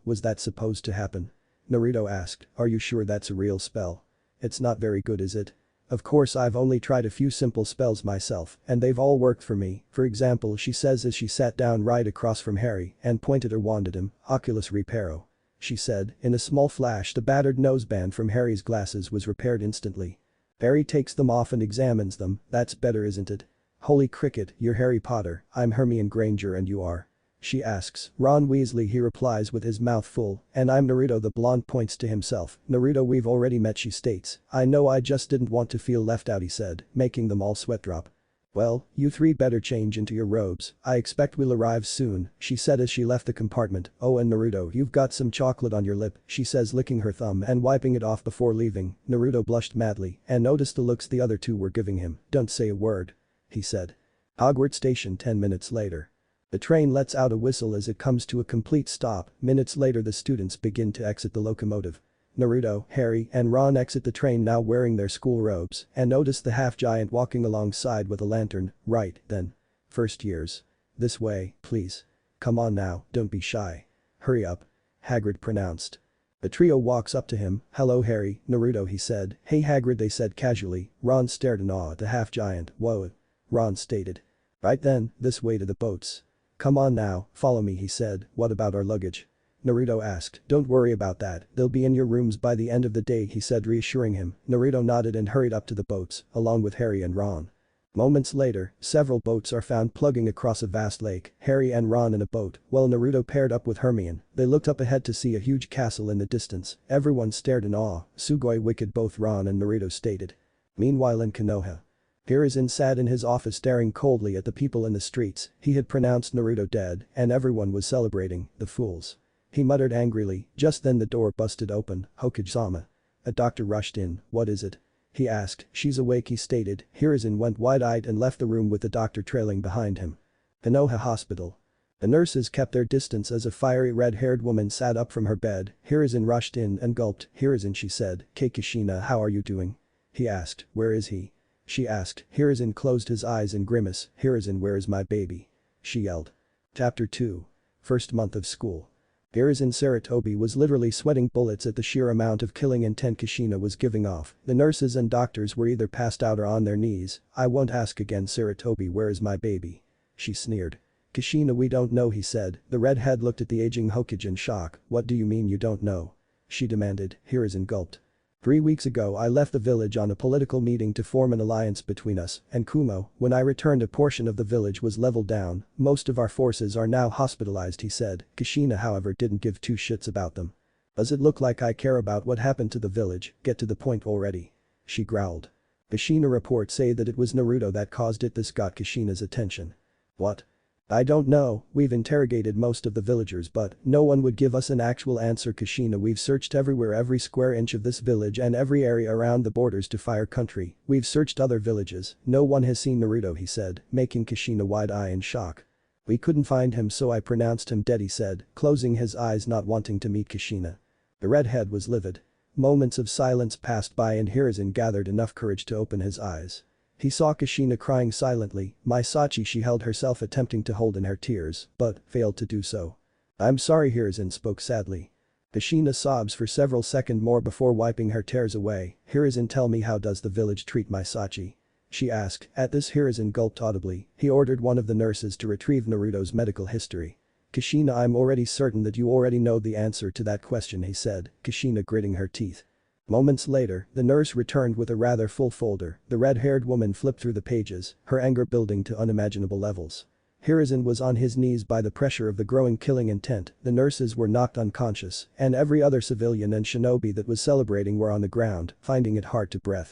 Was that supposed to happen? Naruto asked, are you sure that's a real spell? It's not very good, is it? Of course, I've only tried a few simple spells myself, and they've all worked for me. For example, she says as she sat down right across from Harry and pointed her wand at him, Oculus Reparo. She said, in a small flash the battered noseband from Harry's glasses was repaired instantly. Harry takes them off and examines them. That's better, isn't it? Holy cricket, you're Harry Potter, I'm Hermione Granger and you are? She asks. Ron Weasley, he replies with his mouth full, and I'm Naruto, the blonde points to himself. Naruto, we've already met, she states. I know, I just didn't want to feel left out, he said, making them all sweat drop. Well, you three better change into your robes, I expect we'll arrive soon, she said as she left the compartment. Oh, and Naruto, you've got some chocolate on your lip, she says, licking her thumb and wiping it off before leaving. Naruto blushed madly and noticed the looks the other two were giving him. Don't say a word, he said. Hogwarts Station 10 minutes later. The train lets out a whistle as it comes to a complete stop. Minutes later the students begin to exit the locomotive. Naruto, Harry, and Ron exit the train now wearing their school robes and notice the half-giant walking alongside with a lantern. Right, then. First years. This way, please. Come on now, don't be shy. Hurry up. Hagrid pronounced. The trio walks up to him. Hello Harry, Naruto, he said. Hey Hagrid, they said casually. Ron stared in awe at the half-giant. Whoa. Ron stated. Right then, this way to the boats. Come on now, follow me, he said. What about our luggage? Naruto asked. Don't worry about that, they'll be in your rooms by the end of the day, he said, reassuring him. Naruto nodded and hurried up to the boats, along with Harry and Ron. Moments later, several boats are found plugging across a vast lake. Harry and Ron in a boat, while Naruto paired up with Hermione. They looked up ahead to see a huge castle in the distance. Everyone stared in awe. Sugoi wicked, both Ron and Naruto stated. Meanwhile in Konoha. Hiruzen sat in his office staring coldly at the people in the streets. He had pronounced Naruto dead and everyone was celebrating, the fools. He muttered angrily. Just then the door busted open. Hokage-sama. A doctor rushed in. What is it? He asked. She's awake, he stated. Hiruzen went wide-eyed and left the room with the doctor trailing behind him. Konoha Hospital. The nurses kept their distance as a fiery red-haired woman sat up from her bed. Hiruzen rushed in and gulped. Hiruzen, she said. Kikishina, how are you doing? He asked. Where is he? She asked. Hiruzen closed his eyes and grimaced. Hiruzen, where is my baby? She yelled. Chapter 2. First month of school. Hiruzen Sarutobi was literally sweating bullets at the sheer amount of killing intent Kishina was giving off. The nurses and doctors were either passed out or on their knees. I won't ask again, Sarutobi, where is my baby? She sneered. Kishina, we don't know, he said. The redhead looked at the aging Hokage in shock. What do you mean you don't know? She demanded. Hiruzen gulped. 3 weeks ago I left the village on a political meeting to form an alliance between us and Kumo. When I returned a portion of the village was leveled down, most of our forces are now hospitalized, he said. Kushina however didn't give two shits about them. Does it look like I care about what happened to the village? Get to the point already. She growled. Kushina reports say that it was Naruto that caused it. This got Kushina's attention. What? I don't know, we've interrogated most of the villagers but no one would give us an actual answer. Kushina, we've searched everywhere, every square inch of this village and every area around the borders to Fire Country. We've searched other villages, no one has seen Naruto, he said, making Kushina wide-eye in shock. We couldn't find him so I pronounced him dead, he said, closing his eyes not wanting to meet Kushina. The redhead was livid. Moments of silence passed by and Hiruzen gathered enough courage to open his eyes. He saw Kushina crying silently. Misachi, she held herself attempting to hold in her tears, but failed to do so. I'm sorry, Hiruzen spoke sadly. Kushina sobs for several seconds more before wiping her tears away. Hiruzen, tell me, how does the village treat Misachi? She asked. At this Hiruzen gulped audibly. He ordered one of the nurses to retrieve Naruto's medical history. Kushina, I'm already certain that you already know the answer to that question, he said, Kushina gritting her teeth. Moments later, the nurse returned with a rather full folder. The red-haired woman flipped through the pages, her anger building to unimaginable levels. Hiruzen was on his knees by the pressure of the growing killing intent. The nurses were knocked unconscious, and every other civilian and shinobi that was celebrating were on the ground, finding it hard to breathe.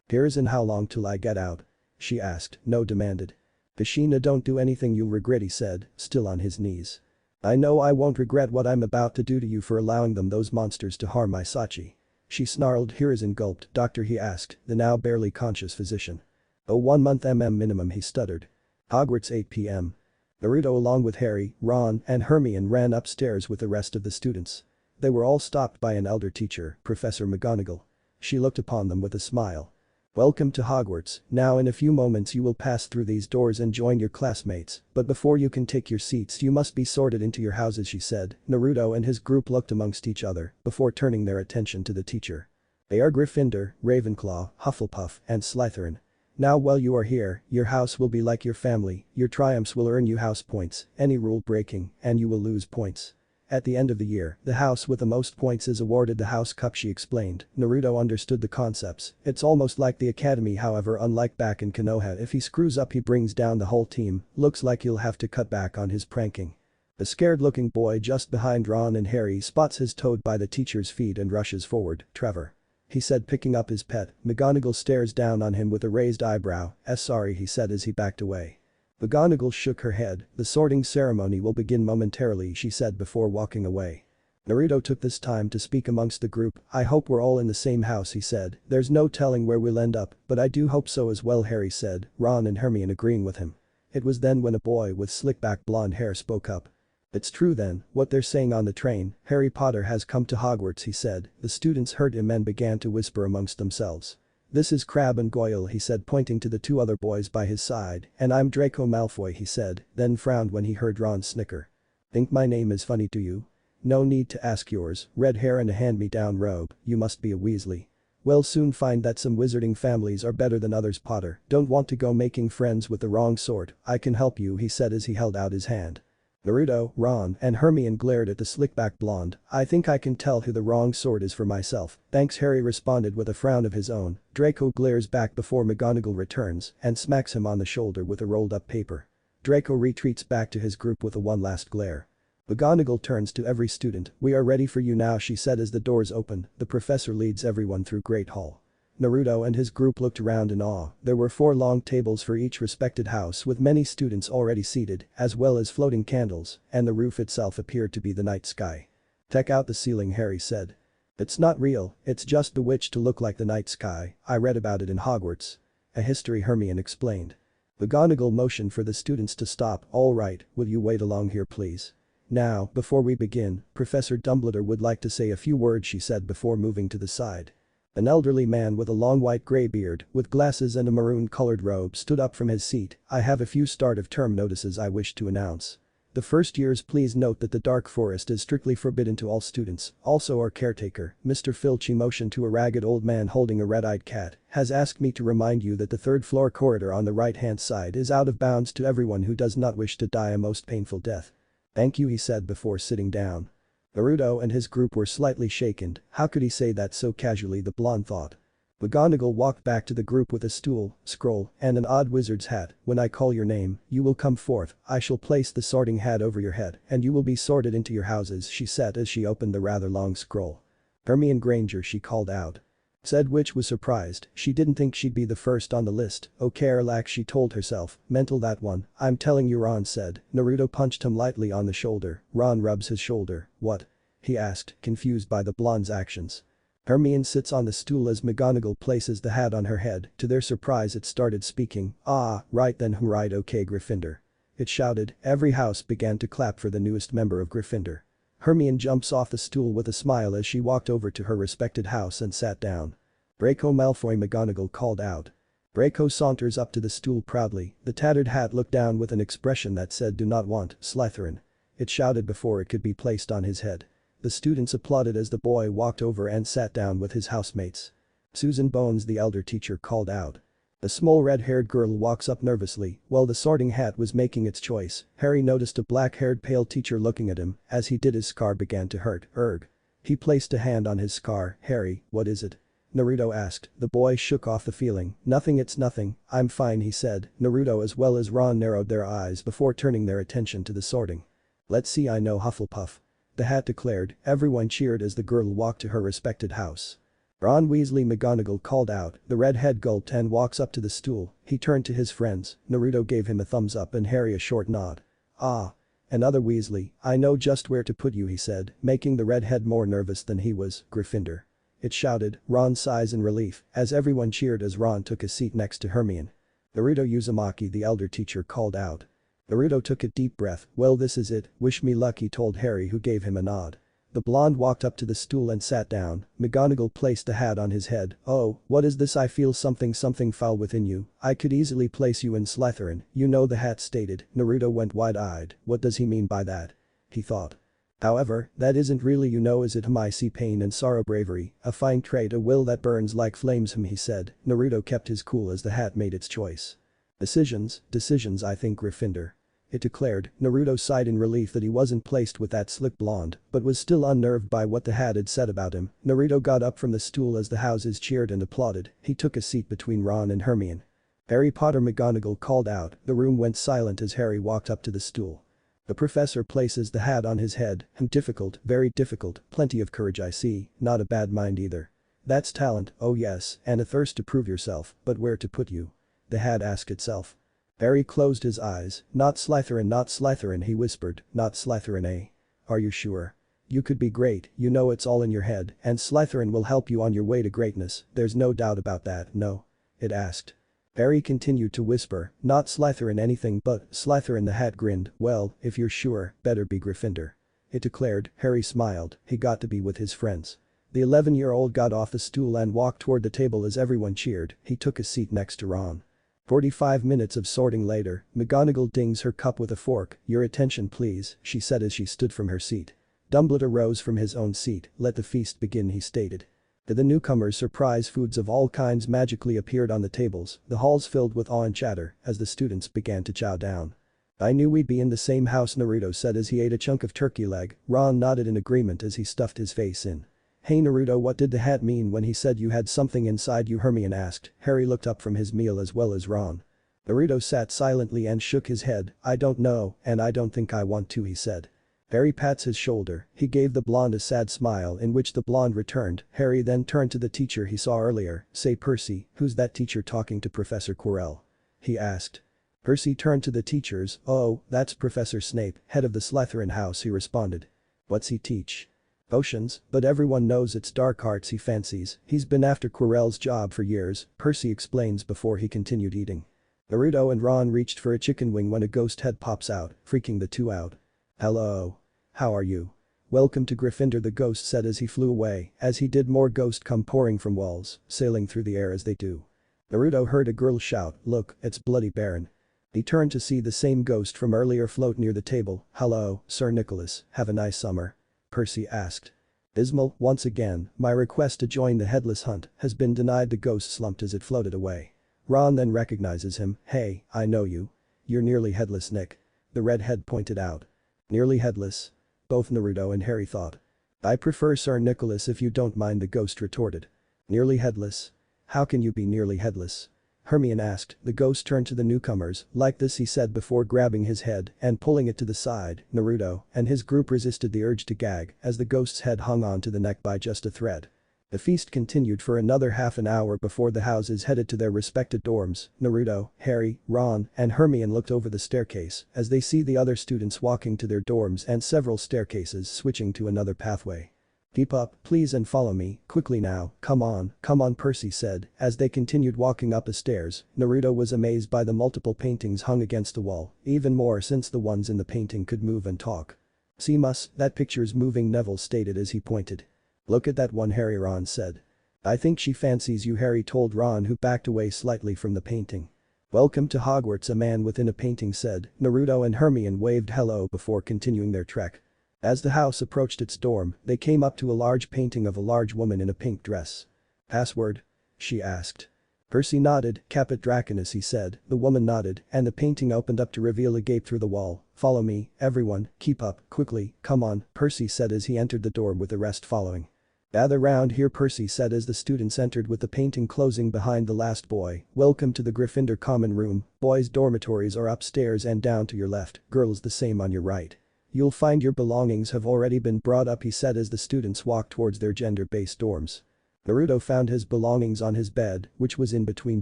Hiruzen, how long till I get out? She asked. No, demanded. Kushina, don't do anything you'll regret, he said, still on his knees. I know I won't regret what I'm about to do to you for allowing those monsters to harm Misachi. She snarled. Hiruzen gulped. Doctor, he asked, the now barely conscious physician. Oh, 1 month minimum, he stuttered. Hogwarts, 8 p.m. Naruto along with Harry, Ron, and Hermione ran upstairs with the rest of the students. They were all stopped by an elder teacher, Professor McGonagall. She looked upon them with a smile. Welcome to Hogwarts. Now in a few moments you will pass through these doors and join your classmates, but before you can take your seats you must be sorted into your houses, she said. Naruto and his group looked amongst each other before turning their attention to the teacher. They are Gryffindor, Ravenclaw, Hufflepuff, and Slytherin. Now while you are here, your house will be like your family, your triumphs will earn you house points, any rule breaking, and you will lose points. At the end of the year, the house with the most points is awarded the House Cup, she explained. Naruto understood the concepts. It's almost like the academy, however, unlike back in Konoha, if he screws up he brings down the whole team. Looks like he'll have to cut back on his pranking. The scared-looking boy just behind Ron and Harry spots his toad by the teacher's feet and rushes forward. Trevor, he said, picking up his pet. McGonagall stares down on him with a raised eyebrow. Sorry, he said as he backed away. McGonagall shook her head. The sorting ceremony will begin momentarily, she said before walking away. Naruto took this time to speak amongst the group. I hope we're all in the same house, he said. There's no telling where we'll end up, but I do hope so as well, Harry said, Ron and Hermione agreeing with him. It was then when a boy with slick-back blonde hair spoke up. It's true then, what they're saying on the train, Harry Potter has come to Hogwarts, he said. The students heard him and began to whisper amongst themselves. This is Crabbe and Goyle, he said, pointing to the two other boys by his side, and I'm Draco Malfoy, he said, then frowned when he heard Ron snicker. Think my name is funny to you? No need to ask yours, red hair and a hand-me-down robe, you must be a Weasley. We'll soon find that some wizarding families are better than others, Potter. Don't want to go making friends with the wrong sort, I can help you, he said as he held out his hand. Naruto, Ron, and Hermione glared at the slick-back blonde. I think I can tell who the wrong sort is for myself. Thanks, Harry responded with a frown of his own. Draco glares back before McGonagall returns and smacks him on the shoulder with a rolled-up paper. Draco retreats back to his group with a one last glare. McGonagall turns to every student. We are ready for you now, she said as the doors open. The professor leads everyone through Great Hall. Naruto and his group looked around in awe. There were 4 long tables for each respected house with many students already seated, as well as floating candles, and the roof itself appeared to be the night sky. Check out the ceiling, Harry said. It's not real, it's just bewitched to look like the night sky, I read about it in Hogwarts. A history, Hermione explained. McGonagall motioned for the students to stop. All right, will you wait along here please? Now, before we begin, Professor Dumbledore would like to say a few words, she said before moving to the side. An elderly man with a long white gray beard, with glasses and a maroon-colored robe stood up from his seat. I have a few start-of-term notices I wish to announce. The first years, please note that the Dark Forest is strictly forbidden to all students. Also our caretaker, Mr. Filch, motioned to a ragged old man holding a red-eyed cat, has asked me to remind you that the 3rd floor corridor on the right-hand side is out of bounds to everyone who does not wish to die a most painful death. Thank you, he said before sitting down. Naruto and his group were slightly shaken. How could he say that so casually, the blonde thought. McGonagall walked back to the group with a stool, scroll, and an odd wizard's hat. When I call your name, you will come forth. I shall place the sorting hat over your head and you will be sorted into your houses, she said as she opened the rather long scroll. Hermione Granger, she called out. Said Witch was surprised. She didn't think she'd be the first on the list. Okay, relax, she told herself. Mental that one. I'm telling you, Ron said. Naruto punched him lightly on the shoulder. Ron rubs his shoulder. What? He asked, confused by the blonde's actions. Hermione sits on the stool as McGonagall places the hat on her head. To their surprise, it started speaking. Ah, right then, who right, okay, Gryffindor. It shouted. Every house began to clap for the newest member of Gryffindor. Hermione jumps off the stool with a smile as she walked over to her respected house and sat down. Draco Malfoy, McGonagall called out. Draco saunters up to the stool proudly. The tattered hat looked down with an expression that said do not want, Slytherin. It shouted before it could be placed on his head. The students applauded as the boy walked over and sat down with his housemates. Susan Bones, the elder teacher, called out. A small red-haired girl walks up nervously. While the sorting hat was making its choice, Harry noticed a black-haired pale teacher looking at him. As he did, his scar began to hurt. Erg. He placed a hand on his scar. Harry, what is it? Naruto asked. The boy shook off the feeling. Nothing, it's nothing, I'm fine, he said. Naruto as well as Ron narrowed their eyes before turning their attention to the sorting. Let's see, I know, Hufflepuff. The hat declared. Everyone cheered as the girl walked to her respected house. Ron Weasley, McGonagall called out. The redhead gulped and walks up to the stool. He turned to his friends. Naruto gave him a thumbs up and Harry a short nod. Ah. Another Weasley, I know just where to put you, he said, making the redhead more nervous than he was. Gryffindor. It shouted. Ron sighs in relief as everyone cheered as Ron took a seat next to Hermione. Naruto Uzumaki, the elder teacher, called out. Naruto took a deep breath. Well, this is it, wish me luck, he told Harry, who gave him a nod. The blonde walked up to the stool and sat down. McGonagall placed the hat on his head. Oh, what is this? I feel something foul within you. I could easily place you in Slytherin, you know, the hat stated. Naruto went wide-eyed. What does he mean by that? He thought. However, that isn't really, you know, is it? I see pain and sorrow, bravery, a fine trait, a will that burns like flames, he said. Naruto kept his cool as the hat made its choice. Decisions, I think Gryffindor. It declared. Naruto sighed in relief that he wasn't placed with that slick blonde, but was still unnerved by what the hat had said about him. Naruto got up from the stool as the houses cheered and applauded. He took a seat between Ron and Hermione. Harry Potter, McGonagall called out. The room went silent as Harry walked up to the stool. The professor places the hat on his head. Difficult, very difficult, plenty of courage, I see, not a bad mind either. That's talent, oh yes, and a thirst to prove yourself, but where to put you? The hat asked itself. Harry closed his eyes. Not Slytherin, he whispered, not Slytherin, eh? Are you sure? You could be great, you know, it's all in your head, and Slytherin will help you on your way to greatness, there's no doubt about that, no? It asked. Harry continued to whisper, not Slytherin anything but Slytherin. The hat grinned. Well, if you're sure, better be Gryffindor. It declared. Harry smiled, he got to be with his friends. The 11-year-old got off the stool and walked toward the table as everyone cheered. He took a seat next to Ron. 45 minutes of sorting later, McGonagall dings her cup with a fork. Your attention please, she said as she stood from her seat. Dumbledore rose from his own seat. Let the feast begin, he stated. To the newcomers, surprise foods of all kinds magically appeared on the tables, the halls filled with awe and chatter as the students began to chow down. I knew we'd be in the same house, Naruto said as he ate a chunk of turkey leg. Ron nodded in agreement as he stuffed his face in. Hey Naruto, what did the hat mean when he said you had something inside you? Hermione asked. Harry looked up from his meal as well as Ron. Naruto sat silently and shook his head. I don't know, and I don't think I want to, he said. Harry pats his shoulder. He gave the blonde a sad smile in which the blonde returned. Harry then turned to the teacher he saw earlier. Say Percy, who's that teacher talking to Professor Quirrell? He asked. Percy turned to the teachers. Oh, that's Professor Snape, head of the Slytherin house, he responded. What's he teach? Potions, but everyone knows it's dark arts he fancies. He's been after Quirrell's job for years, Percy explains before he continued eating. Naruto and Ron reached for a chicken wing when a ghost head pops out, freaking the two out. Hello. How are you? Welcome to Gryffindor, the ghost said as he flew away. As he did, more ghosts come pouring from walls, sailing through the air as they do. Naruto heard a girl shout, look, it's Bloody Baron. He turned to see the same ghost from earlier float near the table. Hello, Sir Nicholas, have a nice summer? Percy asked. Dismal, once again, my request to join the headless hunt has been denied, the ghost slumped as it floated away. Ron then recognizes him. Hey, I know you. You're nearly headless, Nick. The redhead pointed out. Nearly headless? Both Naruto and Harry thought. I prefer Sir Nicholas if you don't mind, the ghost retorted. Nearly headless? How can you be nearly headless? Hermione asked. The ghost turned to the newcomers. Like this, he said before grabbing his head and pulling it to the side. Naruto and his group resisted the urge to gag as the ghost's head hung on to the neck by just a thread. The feast continued for another half an hour before the houses headed to their respected dorms. Naruto, Harry, Ron, and Hermione looked over the staircase as they see the other students walking to their dorms and several staircases switching to another pathway. Keep up, please, and follow me, quickly now, come on, Percy said as they continued walking up the stairs. Naruto was amazed by the multiple paintings hung against the wall, even more since the ones in the painting could move and talk. See Mus, that picture's moving, Neville stated as he pointed. Look at that one, Harry, Ron said. I think she fancies you, Harry told Ron, who backed away slightly from the painting. Welcome to Hogwarts, a man within a painting said. Naruto and Hermione waved hello before continuing their trek. As the house approached its dorm, they came up to a large painting of a large woman in a pink dress. Password? She asked. Percy nodded. Caput Draconis, he said. The woman nodded, and the painting opened up to reveal a gate through the wall. Follow me, everyone, keep up, quickly, come on, Percy said as he entered the dorm with the rest following. Gather round here, Percy said as the students entered with the painting closing behind the last boy. Welcome to the Gryffindor common room. Boys' dormitories are upstairs and down to your left, girls the same on your right. You'll find your belongings have already been brought up, he said as the students walked towards their gender-based dorms. Naruto found his belongings on his bed, which was in between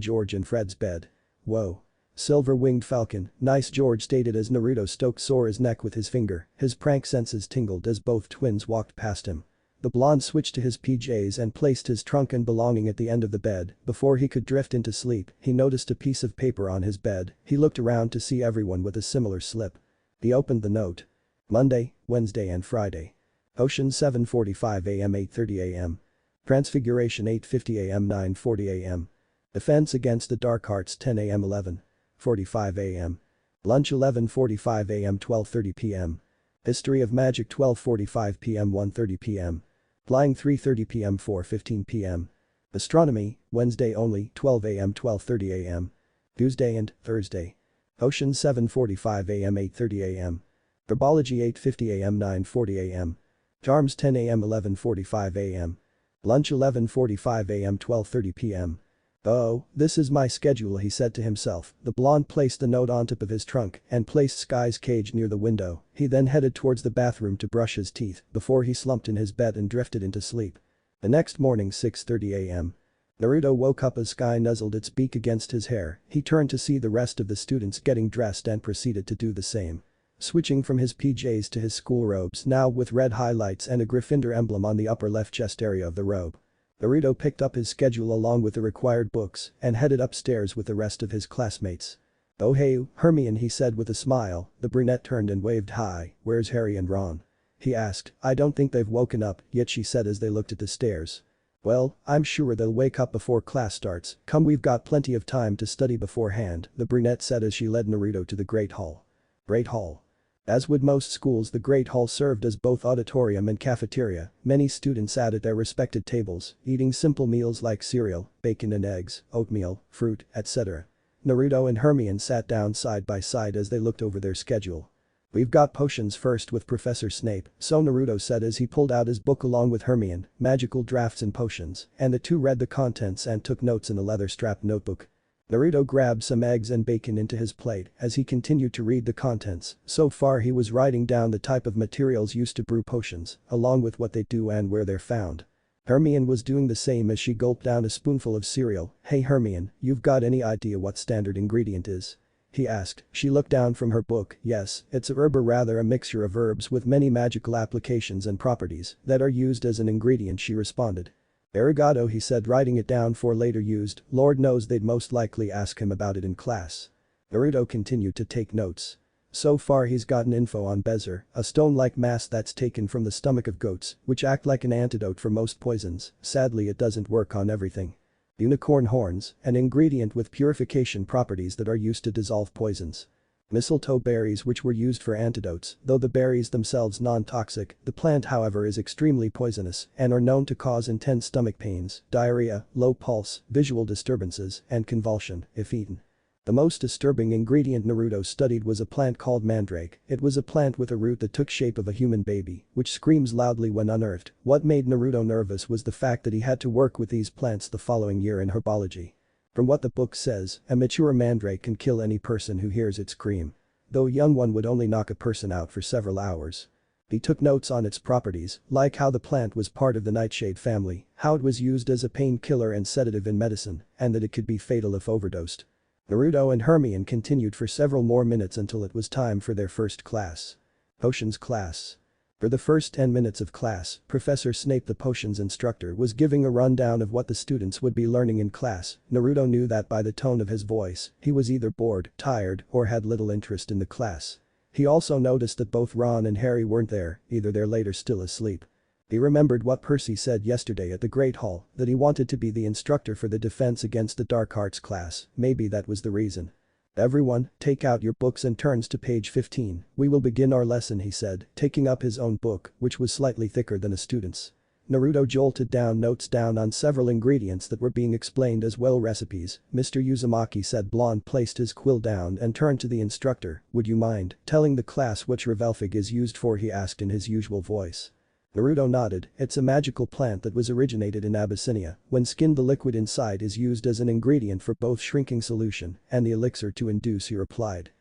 George and Fred's bed. Whoa. Silver-winged falcon, nice, George stated as Naruto stroked Sora's neck with his finger. His prank senses tingled as both twins walked past him. The blonde switched to his PJs and placed his trunk and belonging at the end of the bed. Before he could drift into sleep, he noticed a piece of paper on his bed. He looked around to see everyone with a similar slip. He opened the note. Monday, Wednesday and Friday. Ocean 7:45 am 8:30 am. Transfiguration 8:50 am 9:40 am. Defense against the Dark Arts 10 am 11:45 am. Lunch 11:45 am 12:30 pm. History of Magic 12:45 pm 1:30 pm. Flying 3:30 pm 4:15 pm. Astronomy, Wednesday only 12 am 12:30 am. Tuesday and Thursday. Ocean 7:45 am 8:30 am. Herbology 8:50 am 9:40 am. Charms 10 am 11:45 am. Lunch 11:45 am 12:30 pm. Oh, this is my schedule, he said to himself. The blonde placed the note on top of his trunk and placed Sky's cage near the window. He then headed towards the bathroom to brush his teeth before he slumped in his bed and drifted into sleep. The next morning 6:30 am. Naruto woke up as Sky nuzzled its beak against his hair. He turned to see the rest of the students getting dressed and proceeded to do the same. Switching from his PJs to his school robes, now with red highlights and a Gryffindor emblem on the upper left chest area of the robe. Naruto picked up his schedule along with the required books and headed upstairs with the rest of his classmates. Oh hey, Hermione, he said with a smile. The brunette turned and waved hi. Where's Harry and Ron? He asked. I don't think they've woken up yet, she said as they looked at the stairs. Well, I'm sure they'll wake up before class starts. Come, we've got plenty of time to study beforehand, the brunette said as she led Naruto to the Great Hall. Great Hall. As with most schools, the Great Hall served as both auditorium and cafeteria. Many students sat at their respected tables, eating simple meals like cereal, bacon and eggs, oatmeal, fruit, etc. Naruto and Hermione sat down side by side as they looked over their schedule. We've got potions first with Professor Snape, so Naruto said as he pulled out his book along with Hermione, Magical Drafts and Potions, and the two read the contents and took notes in a leather-strapped notebook. Naruto grabbed some eggs and bacon into his plate as he continued to read the contents. So far he was writing down the type of materials used to brew potions, along with what they do and where they're found. Hermione was doing the same as she gulped down a spoonful of cereal. Hey Hermione, you've got any idea what standard ingredient is? He asked. She looked down from her book. Yes, it's a herb, or rather a mixture of herbs with many magical applications and properties that are used as an ingredient, she responded. Arigato, he said, writing it down for later used. Lord knows they'd most likely ask him about it in class. Naruto continued to take notes. So far he's gotten info on Bezer, a stone-like mass that's taken from the stomach of goats, which act like an antidote for most poisons. Sadly, it doesn't work on everything. Unicorn horns, an ingredient with purification properties that are used to dissolve poisons. Mistletoe berries, which were used for antidotes, though the berries themselves non-toxic. The plant, however, is extremely poisonous and are known to cause intense stomach pains, diarrhea, low pulse, visual disturbances, and convulsion if eaten. The most disturbing ingredient Naruto studied was a plant called mandrake. It was a plant with a root that took shape of a human baby, which screams loudly when unearthed. What made Naruto nervous was the fact that he had to work with these plants the following year in herbology. From what the book says, a mature mandrake can kill any person who hears it scream. Though a young one would only knock a person out for several hours. He took notes on its properties, like how the plant was part of the nightshade family, how it was used as a painkiller and sedative in medicine, and that it could be fatal if overdosed. Naruto and Hermione continued for several more minutes until it was time for their first class. Potions class. For the first 10 minutes of class, Professor Snape, the potions instructor, was giving a rundown of what the students would be learning in class. Naruto knew that by the tone of his voice, he was either bored, tired, or had little interest in the class. He also noticed that both Ron and Harry weren't there, either they're late or still asleep. He remembered what Percy said yesterday at the Great Hall, that he wanted to be the instructor for the Defense Against the Dark Arts class. Maybe that was the reason. Everyone, take out your books and turns to page 15. We will begin our lesson, he said, taking up his own book, which was slightly thicker than a student's. Naruto jotted down notes on several ingredients that were being explained as well recipes. Mr. Uzumaki said. Blonde placed his quill down and turned to the instructor. Would you mind telling the class which revelfig is used for, he asked in his usual voice. Naruto nodded. It's a magical plant that was originated in Abyssinia. When skinned, the liquid inside is used as an ingredient for both shrinking solution and the elixir to induce, he replied.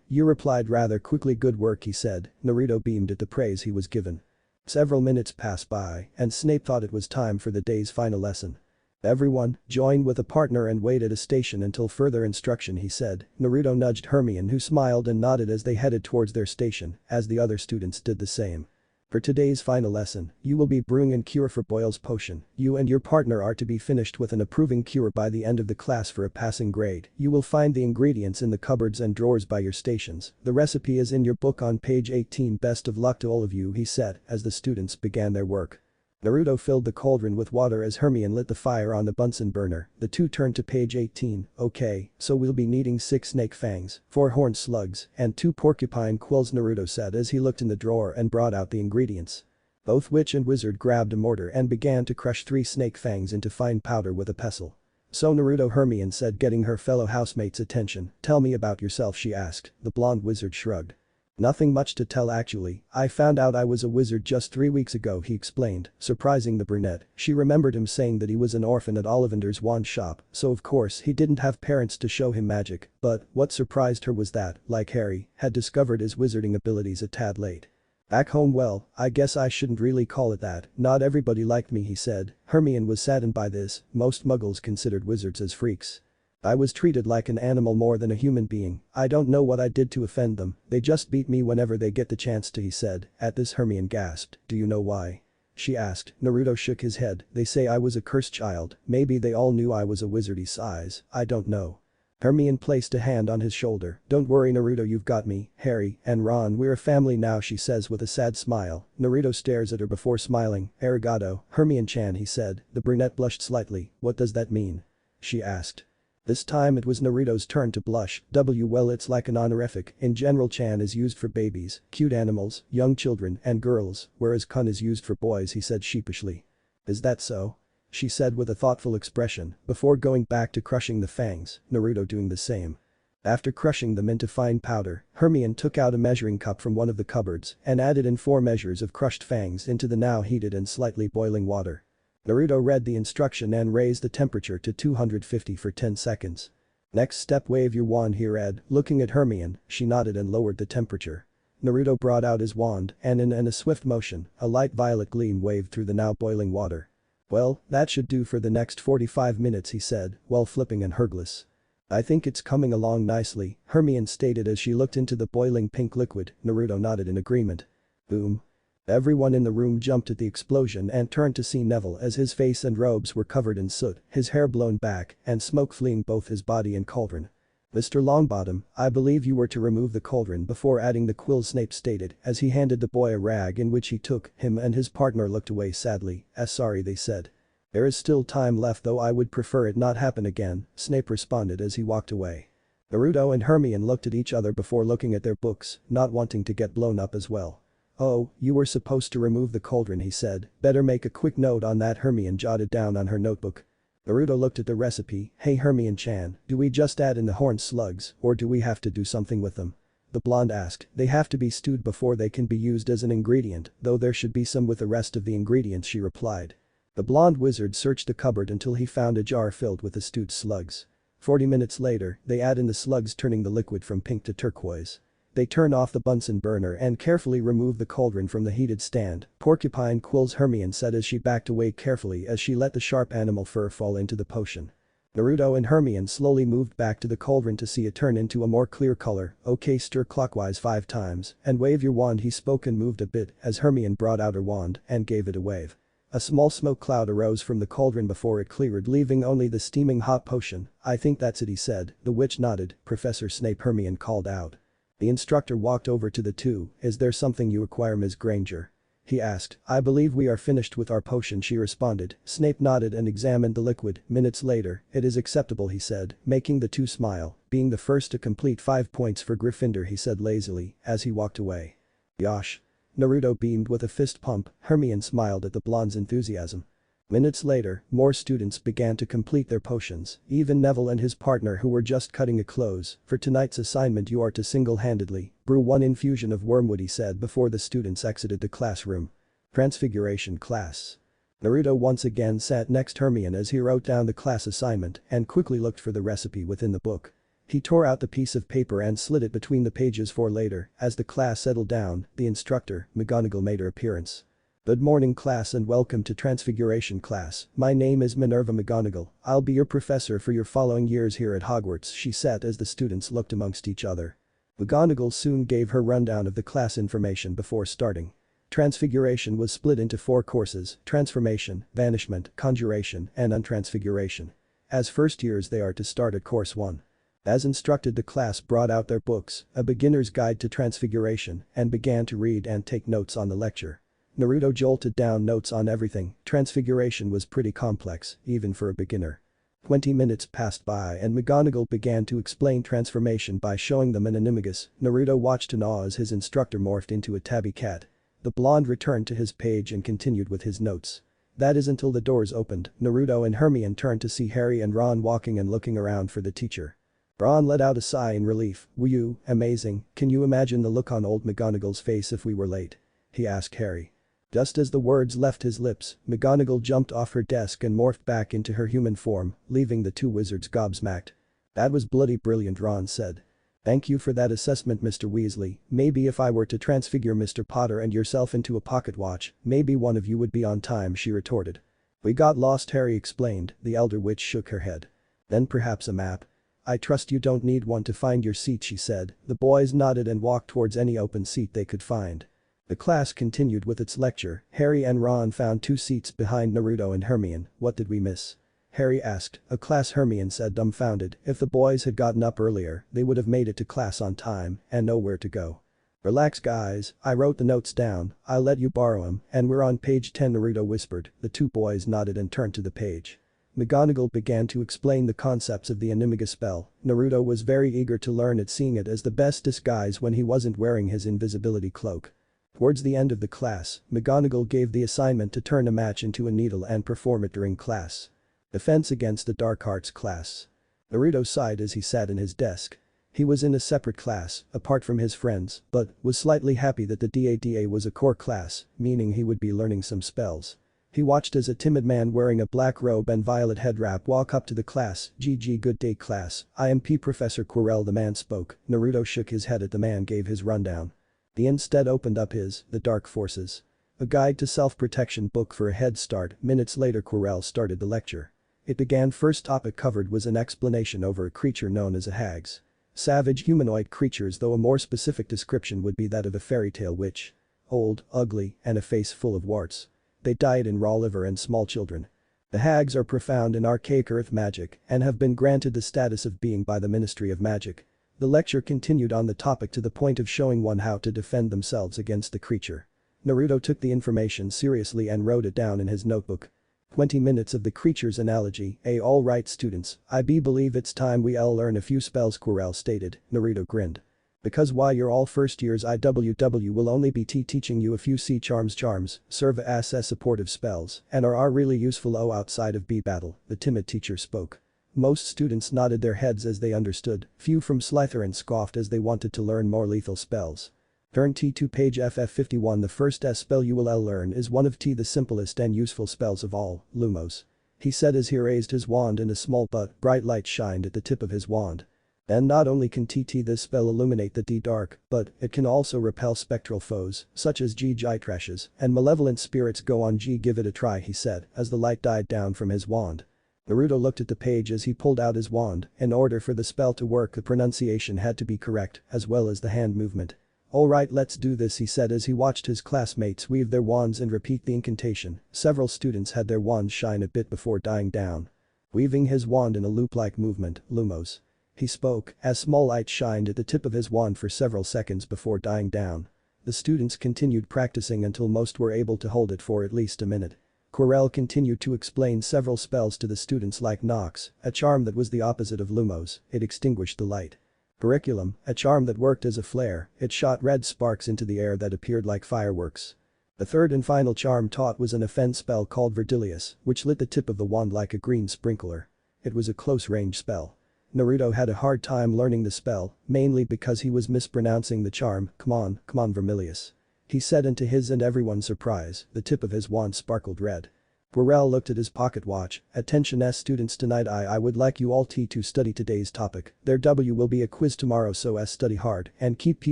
You replied rather quickly. Good work, he said. Naruto beamed at the praise he was given. Several minutes passed by and Snape thought it was time for the day's final lesson. Everyone, join with a partner and wait at a station until further instruction, he said. Naruto nudged Hermione, who smiled and nodded as they headed towards their station, as the other students did the same. For today's final lesson, you will be brewing a cure for Boyle's potion. You and your partner are to be finished with an approving cure by the end of the class for a passing grade. You will find the ingredients in the cupboards and drawers by your stations. The recipe is in your book on page 18. Best of luck to all of you, he said as the students began their work. Naruto filled the cauldron with water as Hermione lit the fire on the Bunsen burner. The two turned to page 18. Okay, so we'll be needing 6 snake fangs, 4 horned slugs, and 2 porcupine quills, Naruto said as he looked in the drawer and brought out the ingredients. Both witch and wizard grabbed a mortar and began to crush 3 snake fangs into fine powder with a pestle. So Naruto, Hermione said, getting her fellow housemates' attention. Tell me about yourself, she asked. The blonde wizard shrugged. Nothing much to tell actually. I found out I was a wizard just 3 weeks ago, he explained, surprising the brunette. She remembered him saying that he was an orphan at Ollivander's wand shop, so of course he didn't have parents to show him magic, but what surprised her was that, like Harry, had discovered his wizarding abilities a tad late. Back home, well, I guess I shouldn't really call it that. Not everybody liked me, he said. Hermione was saddened by this. Most muggles considered wizards as freaks. I was treated like an animal more than a human being. I don't know what I did to offend them. They just beat me whenever they get the chance to, he said. At this, Hermione gasped. Do you know why? She asked. Naruto shook his head. They say I was a cursed child. Maybe they all knew I was a wizardy size. I don't know. Hermione placed a hand on his shoulder. Don't worry, Naruto, you've got me, Harry, and Ron, we're a family now, she says with a sad smile. Naruto stares at her before smiling. Arigato, Hermione-chan, he said. The brunette blushed slightly. What does that mean? She asked. This time it was Naruto's turn to blush. Well, it's like an honorific. In general, chan is used for babies, cute animals, young children, and girls, whereas kun is used for boys, he said sheepishly. Is that so? She said with a thoughtful expression, before going back to crushing the fangs, Naruto doing the same. After crushing them into fine powder, Hermione took out a measuring cup from one of the cupboards and added in 4 measures of crushed fangs into the now heated and slightly boiling water. Naruto read the instruction and raised the temperature to 250 for 10 seconds. Next step, wave your wand here, Ed. Looking at Hermione, she nodded and lowered the temperature. Naruto brought out his wand and in a swift motion, a light violet gleam waved through the now boiling water. Well, that should do for the next 45 minutes, he said, while flipping an Hergless. I think it's coming along nicely, Hermione stated as she looked into the boiling pink liquid. Naruto nodded in agreement. Boom. Everyone in the room jumped at the explosion and turned to see Neville as his face and robes were covered in soot, his hair blown back, and smoke fleeing both his body and cauldron. Mr. Longbottom, I believe you were to remove the cauldron before adding the quills, Snape stated as he handed the boy a rag in which he took. Him and his partner looked away sadly. Sorry, they said. There is still time left, though I would prefer it not happen again, Snape responded as he walked away. Naruto and Hermione looked at each other before looking at their books, not wanting to get blown up as well. Oh, you were supposed to remove the cauldron, he said. Better make a quick note on that, Hermione jotted down on her notebook. Naruto looked at the recipe. Hey Hermione-chan, do we just add in the horned slugs or do we have to do something with them? The blonde asked. They have to be stewed before they can be used as an ingredient, though there should be some with the rest of the ingredients, she replied. The blonde wizard searched the cupboard until he found a jar filled with the stewed slugs. 40 minutes later, they add in the slugs, turning the liquid from pink to turquoise. They turn off the Bunsen burner and carefully remove the cauldron from the heated stand. Porcupine quills, Hermione said as she backed away carefully as she let the sharp animal fur fall into the potion. Naruto and Hermione slowly moved back to the cauldron to see it turn into a more clear color. Okay, stir clockwise 5 times and wave your wand, he spoke and moved a bit as Hermione brought out her wand and gave it a wave. A small smoke cloud arose from the cauldron before it cleared, leaving only the steaming hot potion. I think that's it, he said. The witch nodded. Professor Snape, Hermione called out. The instructor walked over to the two. Is there something you require, Ms. Granger? He asked. I believe we are finished with our potion, she responded. Snape nodded and examined the liquid. Minutes later, it is acceptable, he said, making the two smile. Being the first to complete 5 points for Gryffindor, he said lazily as he walked away. Yosh. Naruto beamed with a fist pump. Hermione smiled at the blonde's enthusiasm. Minutes later, more students began to complete their potions, even Neville and his partner who were just cutting a close. For tonight's assignment you are to single-handedly brew 1 infusion of wormwood, he said before the students exited the classroom. Transfiguration class. Naruto once again sat next Hermione as he wrote down the class assignment and quickly looked for the recipe within the book. He tore out the piece of paper and slid it between the pages for later. As the class settled down, the instructor, McGonagall, made her appearance. Good morning class and welcome to Transfiguration class. My name is Minerva McGonagall. I'll be your professor for your following years here at Hogwarts, she said as the students looked amongst each other. McGonagall soon gave her rundown of the class information before starting. Transfiguration was split into 4 courses: Transformation, Banishment, Conjuration, and Untransfiguration. As first years they are to start at course 1. As instructed, the class brought out their books, A Beginner's Guide to Transfiguration, and began to read and take notes on the lecture. Naruto jotted down notes on everything. Transfiguration was pretty complex, even for a beginner. 20 minutes passed by and McGonagall began to explain transformation by showing them an animagus. Naruto watched in awe as his instructor morphed into a tabby cat. The blonde returned to his page and continued with his notes. That is until the doors opened. Naruto and Hermione turned to see Harry and Ron walking and looking around for the teacher. Ron let out a sigh in relief. Whew, amazing. Can you imagine the look on old McGonagall's face if we were late? He asked Harry. Just as the words left his lips, McGonagall jumped off her desk and morphed back into her human form, leaving the two wizards gobsmacked. That was bloody brilliant, Ron said. Thank you for that assessment, Mr. Weasley. Maybe if I were to transfigure Mr. Potter and yourself into a pocket watch, maybe one of you would be on time, she retorted. We got lost, Harry explained. The elder witch shook her head. Then perhaps a map. I trust you don't need one to find your seat, she said. The boys nodded and walked towards any open seat they could find. The class continued with its lecture. Harry and Ron found 2 seats behind Naruto and Hermione. What did we miss? Harry asked. A class, Hermione said, dumbfounded. If the boys had gotten up earlier, they would have made it to class on time and know where to go. Relax guys, I wrote the notes down, I'll let you borrow them, and we're on page 10, Naruto whispered. The 2 boys nodded and turned to the page. McGonagall began to explain the concepts of the animagus spell. Naruto was very eager to learn it, seeing it as the best disguise when he wasn't wearing his invisibility cloak. Towards the end of the class, McGonagall gave the assignment to turn a match into a needle and perform it during class. Defense against the dark arts class. Naruto sighed as he sat in his desk. He was in a separate class, apart from his friends, but was slightly happy that the DADA was a core class, meaning he would be learning some spells. He watched as a timid man wearing a black robe and violet head wrap walk up to the class. GG, good day class, I am Professor Quirrell, the man spoke. Naruto shook his head at the man gave his rundown. He instead opened up The Dark Forces. A guide to self-protection book for a head start. Minutes later Quirrell started the lecture. It began. First topic covered was an explanation over a creature known as a hags. Savage humanoid creatures, though a more specific description would be that of a fairy tale witch. Old, ugly, and a face full of warts. They diet in raw liver and small children. The hags are profound in archaic earth magic and have been granted the status of being by the Ministry of Magic. The lecture continued on the topic to the point of showing one how to defend themselves against the creature. Naruto took the information seriously and wrote it down in his notebook. 20 minutes of the creature's analogy. Alright students, I believe it's time we all learn a few spells, Quirrell stated. Naruto grinned. Because while you're all first years IWW will only be teaching you a few C charms, serve as supportive spells, and are really useful outside of B battle, the timid teacher spoke. Most students nodded their heads as they understood, few from Slytherin scoffed as they wanted to learn more lethal spells. Turn T to page FF51. The first spell you will learn is one of the simplest and useful spells of all, Lumos. He said as he raised his wand and a small but bright light shined at the tip of his wand. And not only can this spell illuminate the dark, but it can also repel spectral foes, such as G-Trashes, and malevolent spirits. Go on G, give it a try, he said, as the light died down from his wand. Naruto looked at the page as he pulled out his wand. In order for the spell to work, the pronunciation had to be correct, as well as the hand movement. Alright, let's do this, he said as he watched his classmates weave their wands and repeat the incantation. Several students had their wands shine a bit before dying down. Weaving his wand in a loop-like movement, Lumos. He spoke, as small light shined at the tip of his wand for several seconds before dying down. The students continued practicing until most were able to hold it for at least a minute. Quirrell continued to explain several spells to the students like Nox, a charm that was the opposite of Lumos, it extinguished the light. Periculum, a charm that worked as a flare, it shot red sparks into the air that appeared like fireworks. The third and final charm taught was an offense spell called Verdilius, which lit the tip of the wand like a green sprinkler. It was a close-range spell. Naruto had a hard time learning the spell, mainly because he was mispronouncing the charm. Come on, Vermilius. He said, and to his and everyone's surprise, the tip of his wand sparkled red. Quirrell looked at his pocket watch. Attention students, tonight I would like you all to study today's topic. There will be a quiz tomorrow, so study hard and keep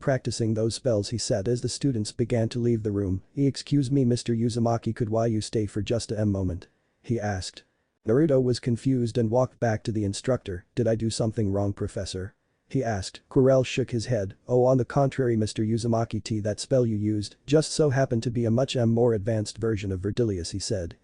practicing those spells, he said as the students began to leave the room. Excuse me Mr. Uzumaki, could you stay for just a moment? He asked. Naruto was confused and walked back to the instructor. Did I do something wrong, professor? He asked. Quirrell shook his head. Oh, on the contrary Mr. Uzumaki, that spell you used just so happened to be a much more advanced version of Verdilius, he said.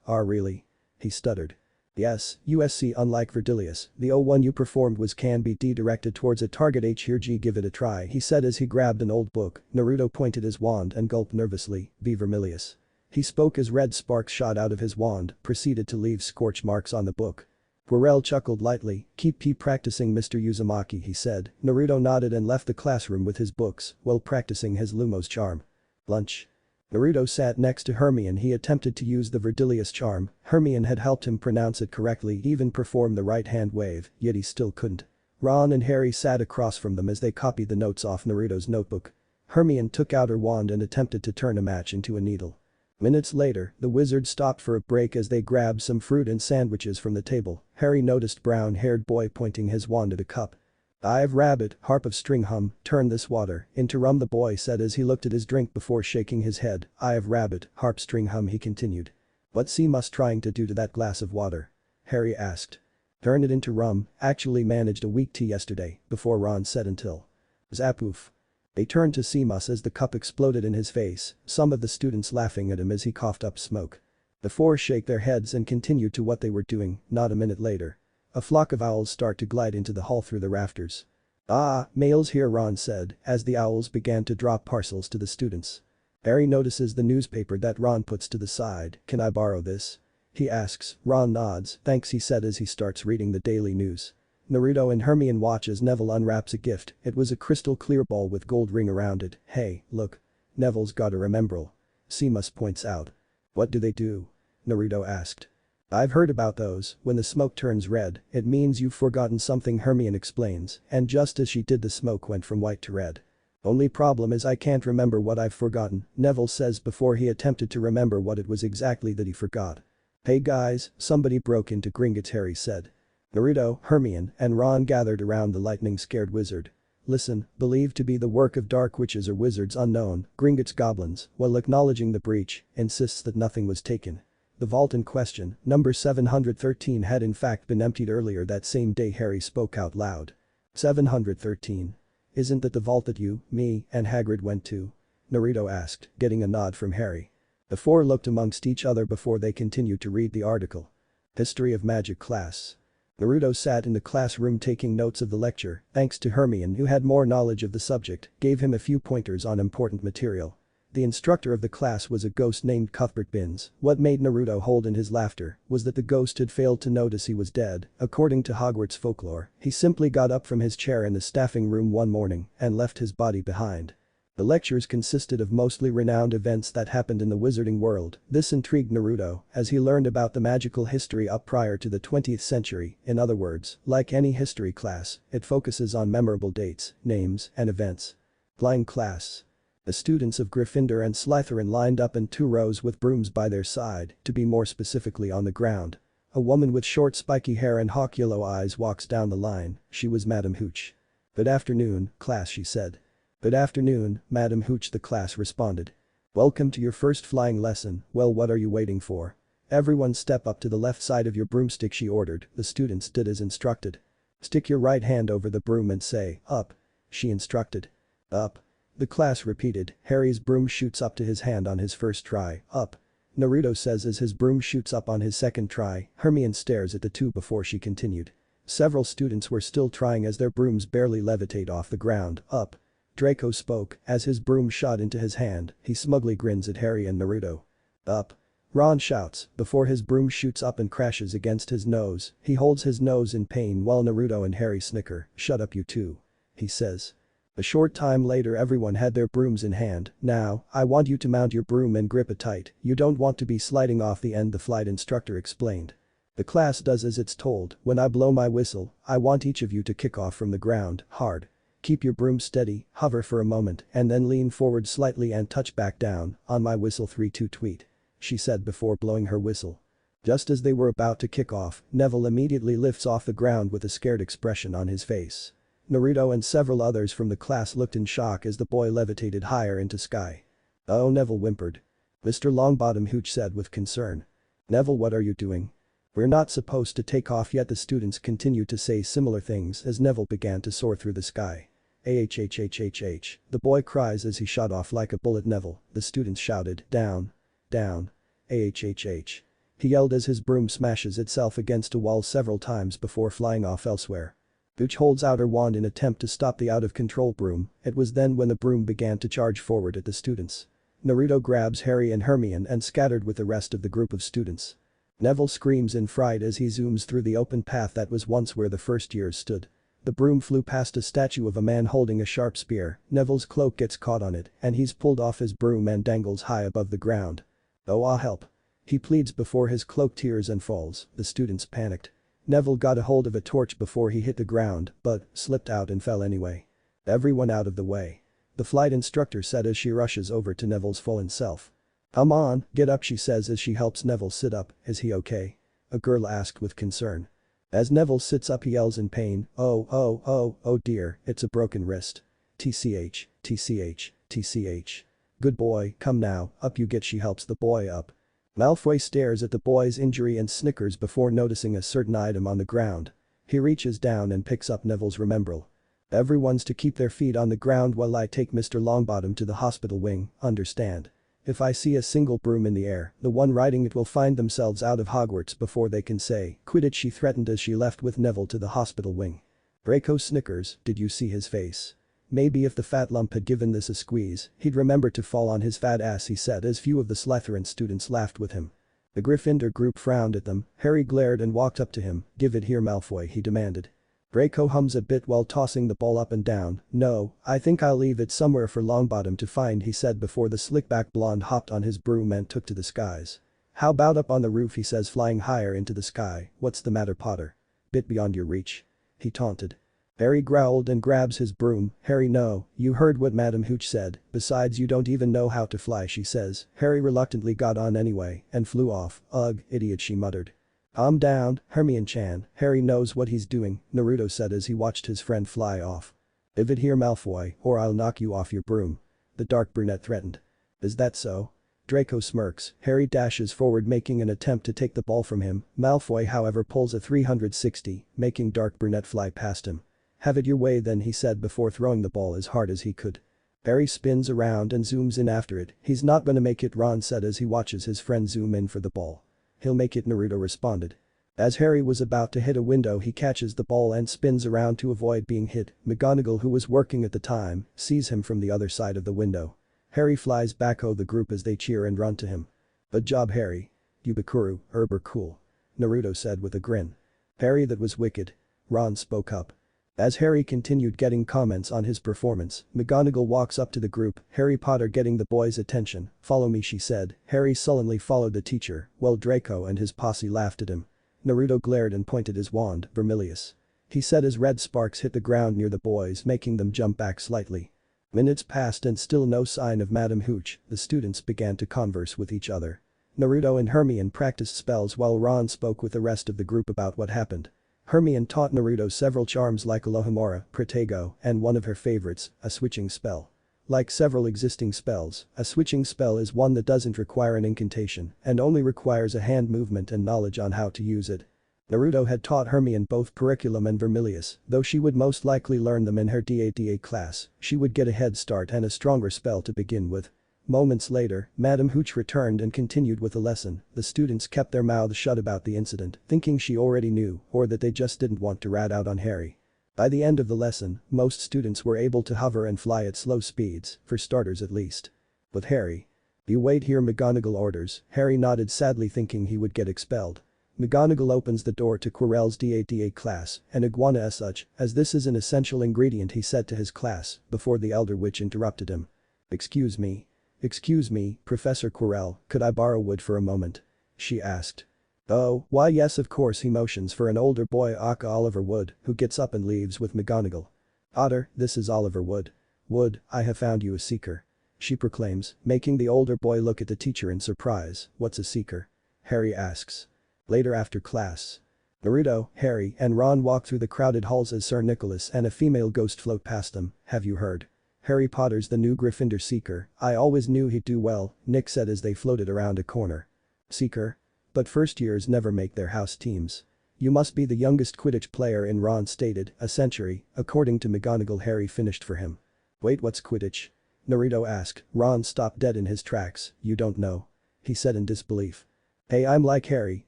Really? He stuttered. Yes, USC, unlike Verdilius, the one you performed can be directed towards a target. Here G, give it a try, he said as he grabbed an old book. Naruto pointed his wand and gulped nervously. Be Vermilius. He spoke as red sparks shot out of his wand, proceeded to leave scorch marks on the book. Quirrell chuckled lightly. Keep practicing Mr. Uzumaki, he said. Naruto nodded and left the classroom with his books, while practicing his Lumos charm. Lunch. Naruto sat next to Hermione. He attempted to use the Verdilius charm. Hermione had helped him pronounce it correctly, even perform the right hand wave, yet he still couldn't. Ron and Harry sat across from them as they copied the notes off Naruto's notebook. Hermione took out her wand and attempted to turn a match into a needle. Minutes later, the wizard stopped for a break as they grabbed some fruit and sandwiches from the table. Harry noticed brown-haired boy pointing his wand at a cup. "I have rabbit, harp of string hum, turn this water into rum," the boy said as he looked at his drink before shaking his head. "I have rabbit, harp string hum," he continued. "What's Seamus trying to do to that glass of water?" Harry asked. "Turn it into rum, actually managed a weak tea yesterday," before Ron said until. Zapoof. They turned to Seamus as the cup exploded in his face, some of the students laughing at him as he coughed up smoke. The four shake their heads and continued to what they were doing. Not a minute later. A flock of owls start to glide into the hall through the rafters. "Ah, mails here," Ron said, as the owls began to drop parcels to the students. Harry notices the newspaper that Ron puts to the side. "Can I borrow this?" he asks. Ron nods. "Thanks," he said as he starts reading the daily news. Naruto and Hermione watch as Neville unwraps a gift. It was a crystal clear ball with gold ring around it. "Hey, look. Neville's got a rememeral." Seamus points out. "What do they do?" Naruto asked. "I've heard about those. When the smoke turns red, it means you've forgotten something," Hermione explains, and just as she did the smoke went from white to red. "Only problem is I can't remember what I've forgotten," Neville says before he attempted to remember what it was exactly that he forgot. "Hey guys, somebody broke into Gringotts," Harry said. Naruto, Hermione, and Ron gathered around the lightning-scared wizard. "Listen, believed to be the work of dark witches or wizards unknown, Gringotts goblins, while acknowledging the breach, insists that nothing was taken. The vault in question, number 713, had in fact been emptied earlier that same day." Harry spoke out loud. 713. "Isn't that the vault that you, me, and Hagrid went to?" Naruto asked, getting a nod from Harry. The four looked amongst each other before they continued to read the article. History of Magic class. Naruto sat in the classroom taking notes of the lecture, thanks to Hermione who had more knowledge of the subject, gave him a few pointers on important material. The instructor of the class was a ghost named Cuthbert Binns. What made Naruto hold in his laughter was that the ghost had failed to notice he was dead. According to Hogwarts folklore, he simply got up from his chair in the staffing room one morning and left his body behind. The lectures consisted of mostly renowned events that happened in the wizarding world. This intrigued Naruto as he learned about the magical history up prior to the 20th century. In other words, like any history class, it focuses on memorable dates, names, and events. Flying class. The students of Gryffindor and Slytherin lined up in 2 rows with brooms by their side, to be more specifically on the ground. A woman with short spiky hair and hawk yellow eyes walks down the line. She was Madam Hooch. "Good afternoon, class," she said. "Good afternoon, Madam Hooch," the class responded. "Welcome to your first flying lesson. Well, what are you waiting for? Everyone step up to the left side of your broomstick," she ordered. The students did as instructed. "Stick your right hand over the broom and say, 'Up,'" she instructed. "Up." The class repeated. Harry's broom shoots up to his hand on his first try. "Up." Naruto says as his broom shoots up on his second try. Hermione stares at the two before she continued. Several students were still trying as their brooms barely levitate off the ground. "Up." Draco spoke as his broom shot into his hand. He smugly grins at Harry and Naruto. "Up." Ron shouts before his broom shoots up and crashes against his nose. He holds his nose in pain while Naruto and Harry snicker. "Shut up, you two," he says. A short time later everyone had their brooms in hand. "Now, I want you to mount your broom and grip it tight. You don't want to be sliding off the end," the flight instructor explained. The class does as it's told. "When I blow my whistle, I want each of you to kick off from the ground, hard. Keep your broom steady, hover for a moment, and then lean forward slightly and touch back down. On my whistle 3-2 tweet," she said before blowing her whistle. Just as they were about to kick off, Neville immediately lifts off the ground with a scared expression on his face. Naruto and several others from the class looked in shock as the boy levitated higher into sky. "Oh," Neville whimpered. "Mr. Longbottom," Hooch said with concern. "Neville, what are you doing? We're not supposed to take off yet." The students continued to say similar things as Neville began to soar through the sky. "Ahhhhhh," the boy cries as he shot off like a bullet. "Neville," the students shouted. "Down. Down. Ahhhhh." He yelled as his broom smashes itself against a wall several times before flying off elsewhere. Hooch holds out her wand in attempt to stop the out-of-control broom. It was then when the broom began to charge forward at the students. Naruto grabs Harry and Hermione and scattered with the rest of the group of students. Neville screams in fright as he zooms through the open path that was once where the first years stood. The broom flew past a statue of a man holding a sharp spear. Neville's cloak gets caught on it and he's pulled off his broom and dangles high above the ground. "Oh, help." He pleads before his cloak tears and falls. The students panicked. Neville got a hold of a torch before he hit the ground, but slipped out and fell anyway. "Everyone out of the way," the flight instructor said as she rushes over to Neville's fallen self. "Come on, get up," she says as she helps Neville sit up. "Is he okay?" a girl asked with concern. As Neville sits up he yells in pain, Oh dear, it's a broken wrist. TCH, TCH, TCH. "Good boy, come now, up you get," she helps the boy up. Malfoy stares at the boy's injury and snickers before noticing a certain item on the ground. He reaches down and picks up Neville's remembrall. "Everyone's to keep their feet on the ground while I take Mr. Longbottom to the hospital wing, understand? If I see a single broom in the air, the one riding it will find themselves out of Hogwarts before they can say Quidditch," she threatened as she left with Neville to the hospital wing. Draco snickers. Did you see his face? Maybe if the fat lump had given this a squeeze, he'd remember to fall on his fat ass, he said as few of the Slytherin students laughed with him. The Gryffindor group frowned at them. Harry glared and walked up to him. "Give it here, Malfoy," he demanded. Draco hums a bit while tossing the ball up and down. "No, I think I'll leave it somewhere for Longbottom to find," he said before the slick-back blonde hopped on his broom and took to the skies. "How about up on the roof," he says, flying higher into the sky. "What's the matter, Potter? Bit beyond your reach?" he taunted. Harry growled and grabs his broom. "Harry, no, you heard what Madam Hooch said, besides you don't even know how to fly," she says. Harry reluctantly got on anyway and flew off. "Ugh, idiot," she muttered. "Calm down, Hermione-chan, Harry knows what he's doing," Naruto said as he watched his friend fly off. "Leave it here, Malfoy, or I'll knock you off your broom," the dark brunette threatened. "Is that so?" Draco smirks. Harry dashes forward making an attempt to take the ball from him. Malfoy however pulls a 360, making dark brunette fly past him. "Have it your way then," he said before throwing the ball as hard as he could. Harry spins around and zooms in after it. "He's not gonna make it," Ron said as he watches his friend zoom in for the ball. "He'll make it," Naruto responded. As Harry was about to hit a window he catches the ball and spins around to avoid being hit. McGonagall, who was working at the time, sees him from the other side of the window. Harry flies back the group as they cheer and run to him. "Good job, Harry. Yubakuru, Herber cool," Naruto said with a grin. "Harry, that was wicked." Ron spoke up. As Harry continued getting comments on his performance, McGonagall walks up to the group, Harry Potter getting the boys' attention. "Follow me," she said. Harry sullenly followed the teacher, while Draco and his posse laughed at him. Naruto glared and pointed his wand, Vermilius. He said as red sparks hit the ground near the boys, making them jump back slightly. Minutes passed and still no sign of Madame Hooch. The students began to converse with each other. Naruto and Hermione practiced spells while Ron spoke with the rest of the group about what happened. Hermione taught Naruto several charms like Alohomora, Protego, and one of her favorites, a switching spell. Like several existing spells, a switching spell is one that doesn't require an incantation and only requires a hand movement and knowledge on how to use it. Naruto had taught Hermione both Periculum and Vermilius, though she would most likely learn them in her DADA class, she would get a head start and a stronger spell to begin with. Moments later, Madame Hooch returned and continued with the lesson. The students kept their mouths shut about the incident, thinking she already knew or that they just didn't want to rat out on Harry. By the end of the lesson, most students were able to hover and fly at slow speeds, for starters at least. With Harry. "You wait here," McGonagall orders. Harry nodded sadly, thinking he would get expelled. McGonagall opens the door to Quirrell's DADA class, and iguana as such, as this is an essential ingredient, he said to his class, before the elder witch interrupted him. "Excuse me. Excuse me, Professor Quirrell, could I borrow wood for a moment?" she asked. "Oh, why yes of course," he motions for an older boy, aka Oliver Wood, who gets up and leaves with McGonagall. "Otter, this is Oliver Wood. Wood, I have found you a seeker," she proclaims, making the older boy look at the teacher in surprise. "What's a seeker?" Harry asks. Later after class. Naruto, Harry, and Ron walk through the crowded halls as Sir Nicholas and a female ghost float past them. "Have you heard? Harry Potter's the new Gryffindor Seeker. I always knew he'd do well," Nick said as they floated around a corner. "Seeker? But first years never make their house teams. You must be the youngest Quidditch player in," Ron stated, "a century, according to McGonagall." Harry finished for him. "Wait, what's Quidditch?" Naruto asked. Ron stopped dead in his tracks. "You don't know?" he said in disbelief. "Hey, I'm like Harry,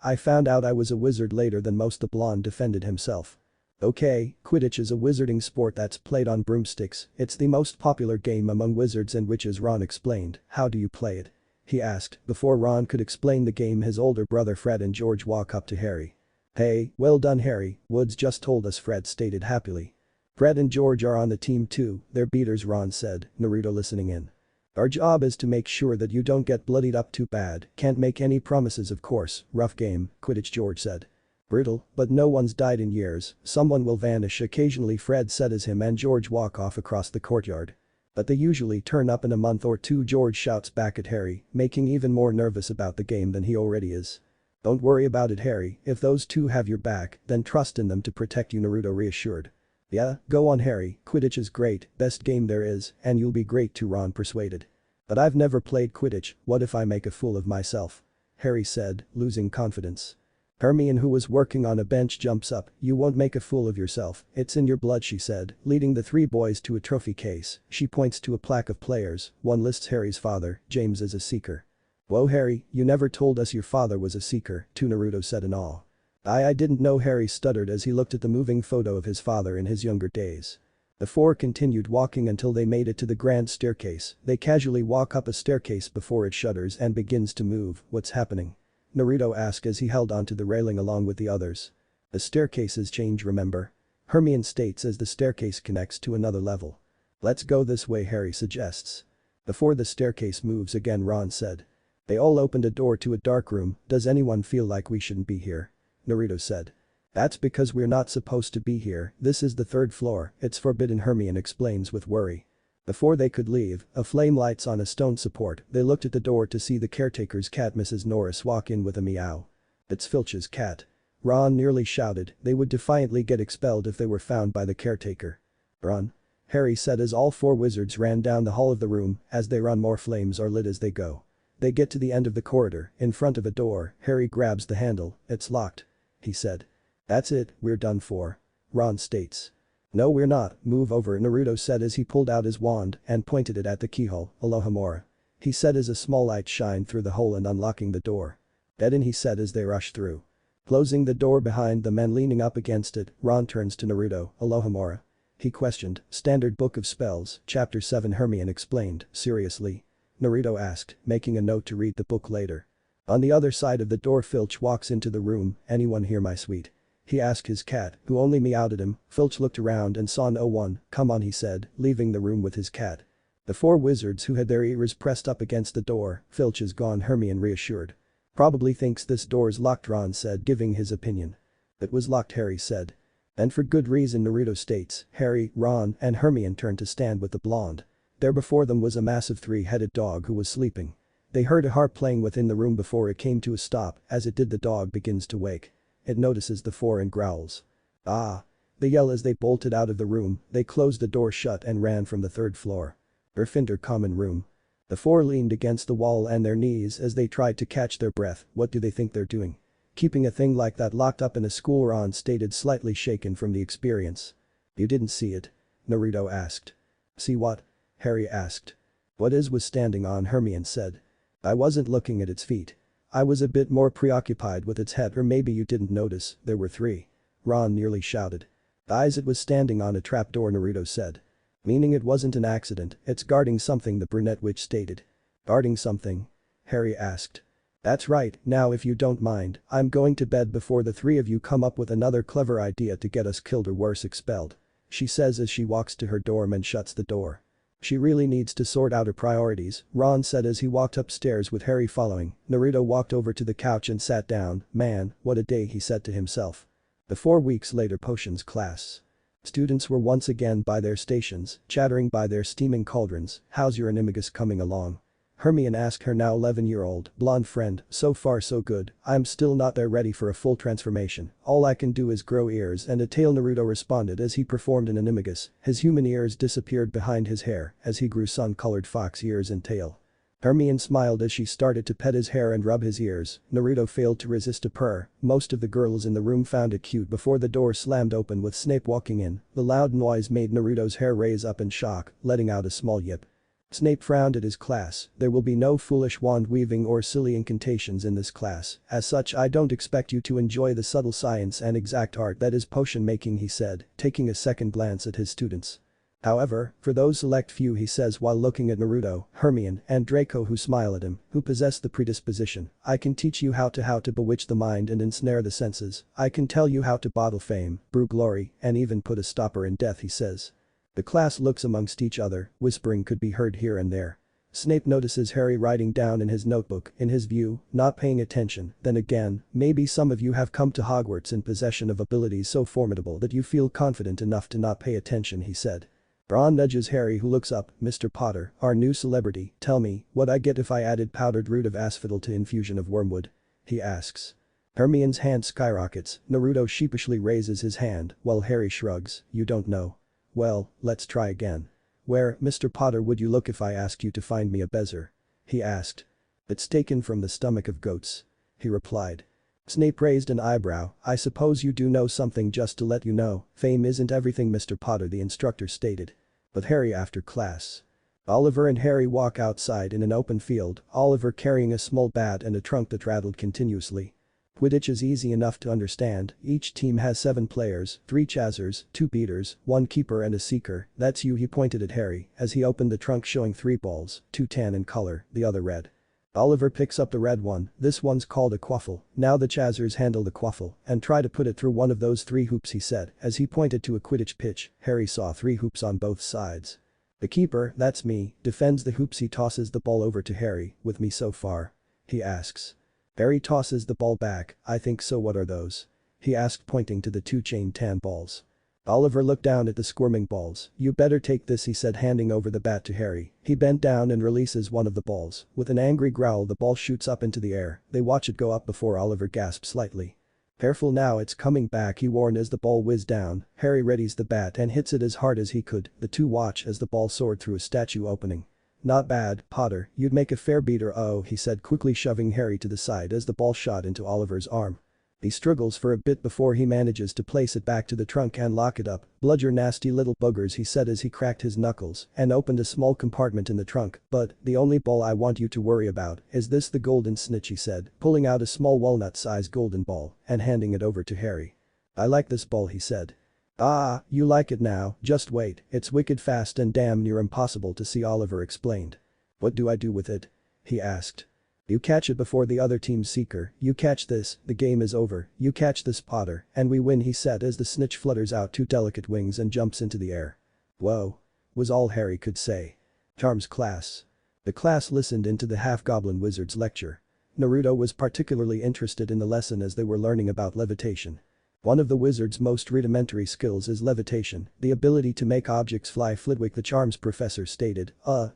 I found out I was a wizard later than most," the blonde defended himself. "Okay, Quidditch is a wizarding sport that's played on broomsticks. It's the most popular game among wizards and witches," Ron explained. "How do you play it?" he asked. Before Ron could explain the game, his older brother Fred and George walk up to Harry. "Hey, well done, Harry, Woods just told us," Fred stated happily. "Fred and George are on the team too, they're beaters," Ron said, Naruto listening in. "Our job is to make sure that you don't get bloodied up too bad, can't make any promises of course, rough game, Quidditch," George said. "Brutal, but no one's died in years, someone will vanish occasionally," Fred said as him and George walk off across the courtyard. "But they usually turn up in a month or two," George shouts back at Harry, making even more nervous about the game than he already is. "Don't worry about it, Harry, if those two have your back, then trust in them to protect you," Naruto reassured. "Yeah, go on, Harry, Quidditch is great, best game there is, and you'll be great too," Ron persuaded. "But I've never played Quidditch, what if I make a fool of myself?" Harry said, losing confidence. Hermione, who was working on a bench, jumps up. "You won't make a fool of yourself, it's in your blood," she said, leading the three boys to a trophy case. She points to a plaque of players, one lists Harry's father, James, as a seeker. "Whoa, Harry, you never told us your father was a seeker," too, Naruto said in awe. I didn't know," Harry stuttered as he looked at the moving photo of his father in his younger days. The four continued walking until they made it to the grand staircase. They casually walk up a staircase before it shudders and begins to move. "What's happening?" Naruto asked as he held onto the railing along with the others. "The staircases change, remember?" Hermione states as the staircase connects to another level. "Let's go this way," Harry suggests. "Before the staircase moves again," Ron said. They all opened a door to a dark room. "Does anyone feel like we shouldn't be here?" Naruto said. "That's because we're not supposed to be here, this is the third floor, it's forbidden," Hermione explains with worry. Before they could leave, a flame lights on a stone support. They looked at the door to see the caretaker's cat Mrs. Norris walk in with a meow. "It's Filch's cat." Ron nearly shouted. They would defiantly get expelled if they were found by the caretaker. "Run," Harry said as all four wizards ran down the hall of the room. As they run, more flames are lit as they go. They get to the end of the corridor, in front of a door. Harry grabs the handle. "It's locked," he said. "That's it, we're done for," Ron states. "No, we're not, move over," Naruto said as he pulled out his wand and pointed it at the keyhole. "Alohomora," he said as a small light shined through the hole and unlocking the door. "Get in," he said as they rushed through. Closing the door behind them and leaning up against it, Ron turns to Naruto. "Alohomora?" he questioned. "Standard Book of Spells, Chapter 7," Hermione explained, seriously. Naruto asked, making a note to read the book later. On the other side of the door Filch walks into the room. "Anyone here, my sweet?" He asked his cat, who only meowed at him. Filch looked around and saw no one. "Come on," he said, leaving the room with his cat. The four wizards who had their ears pressed up against the door. "Filch is gone," Hermione reassured. "Probably thinks this door's locked," Ron said, giving his opinion. "It was locked," Harry said. "And for good reason," Naruto states. Harry, Ron, and Hermione turned to stand with the blonde. There before them was a massive three-headed dog who was sleeping. They heard a harp playing within the room before it came to a stop. As it did, the dog begins to wake. It notices the four and growls. "Ah!" They yell as they bolted out of the room. They closed the door shut and ran from the third floor. Gryffindor common room. The four leaned against the wall and their knees as they tried to catch their breath. "What do they think they're doing? Keeping a thing like that locked up in a school?" Ron stated, slightly shaken from the experience. "You didn't see it?" Naruto asked. "See what?" Harry asked. "What is was standing on," Hermione said. "I wasn't looking at its feet. I was a bit more preoccupied with its head, or maybe you didn't notice, there were three." Ron nearly shouted. "Eyes, it was standing on a trapdoor," Naruto said. "Meaning it wasn't an accident, it's guarding something," the brunette witch stated. "Guarding something?" Harry asked. "That's right, now if you don't mind, I'm going to bed before the three of you come up with another clever idea to get us killed or worse expelled," she says as she walks to her dorm and shuts the door. "She really needs to sort out her priorities," Ron said as he walked upstairs with Harry following. Naruto walked over to the couch and sat down. "Man, what a day," he said to himself. The 4 weeks later potions class. Students were once again by their stations, chattering by their steaming cauldrons. "How's your animagus coming along?" Hermione asked her now 11-year-old blonde friend. "So far so good, I'm still not there ready for a full transformation. All I can do is grow ears and a tail," Naruto responded as he performed an animagus. His human ears disappeared behind his hair as he grew sun-colored fox ears and tail. Hermione smiled as she started to pet his hair and rub his ears. Naruto failed to resist a purr. Most of the girls in the room found it cute before the door slammed open with Snape walking in. The loud noise made Naruto's hair raise up in shock, letting out a small yip. Snape frowned at his class. "There will be no foolish wand weaving or silly incantations in this class. As such, I don't expect you to enjoy the subtle science and exact art that is potion making," he said, taking a second glance at his students. "However, for those select few," he says while looking at Naruto, Hermione, and Draco who smile at him, "who possess the predisposition, I can teach you how to bewitch the mind and ensnare the senses. I can tell you how to bottle fame, brew glory, and even put a stopper in death," he says. The class looks amongst each other, whispering could be heard here and there. Snape notices Harry writing down in his notebook, in his view, not paying attention. "Then again, maybe some of you have come to Hogwarts in possession of abilities so formidable that you feel confident enough to not pay attention," he said. Ron nudges Harry, who looks up. "Mr. Potter, our new celebrity, tell me, what I get if I added powdered root of asphodel to infusion of wormwood?" he asks. Hermione's hand skyrockets. Naruto sheepishly raises his hand, while Harry shrugs. "You don't know. Well, let's try again. Where, Mr. Potter, would you look if I asked you to find me a bezier?" he asked. "It's taken from the stomach of goats," he replied. Snape raised an eyebrow. "I suppose you do know something. Just to let you know, fame isn't everything, Mr. Potter," the instructor stated. But Harry after class. Oliver and Harry walk outside in an open field, Oliver carrying a small bat and a trunk that rattled continuously. Quidditch is easy enough to understand. Each team has 7 players, 3 chasers, 2 beaters, 1 keeper and a seeker. "That's you," he pointed at Harry as he opened the trunk showing 3 balls, 2 tan in color, the other red. Oliver picks up the red one. "This one's called a quaffle. Now the chasers handle the quaffle and try to put it through one of those 3 hoops," he said as he pointed to a Quidditch pitch. Harry saw 3 hoops on both sides. "The keeper, that's me, defends the hoops." He tosses the ball over to Harry. "With me so far?" he asks. Harry tosses the ball back. "I think so. What are those?" he asked, pointing to the 2 chain tan balls. Oliver looked down at the squirming balls. "You better take this," he said, handing over the bat to Harry. He bent down and releases one of the balls. With an angry growl, the ball shoots up into the air. They watch it go up before Oliver gasps slightly. "Careful now, it's coming back," he warned as the ball whizzed down. Harry readies the bat and hits it as hard as he could. The two watch as the ball soared through a statue opening. "Not bad, Potter, you'd make a fair beater." "Oh," he said, quickly shoving Harry to the side as the ball shot into Oliver's arm. He struggles for a bit before he manages to place it back to the trunk and lock it up. "Bludger nasty little buggers," he said as he cracked his knuckles and opened a small compartment in the trunk. "But, the only ball I want you to worry about is this, the golden snitch," he said, pulling out a small walnut-sized golden ball and handing it over to Harry. "I like this ball," he said. "Ah, you like it now, just wait, it's wicked fast and damn near impossible to see," Oliver explained. "What do I do with it?" he asked. "You catch it before the other team's seeker, you catch this, the game is over, you catch this Potter, and we win," he said as the snitch flutters out two delicate wings and jumps into the air. "Whoa," was all Harry could say. Charms class. The class listened into the half-goblin wizard's lecture. Naruto was particularly interested in the lesson as they were learning about levitation. One of the wizard's most rudimentary skills is levitation, the ability to make objects fly. Flitwick, the charms professor, stated,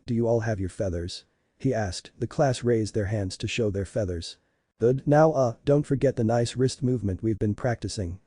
do you all have your feathers?" he asked. The class raised their hands to show their feathers. "Good, now don't forget the nice wrist movement we've been practicing,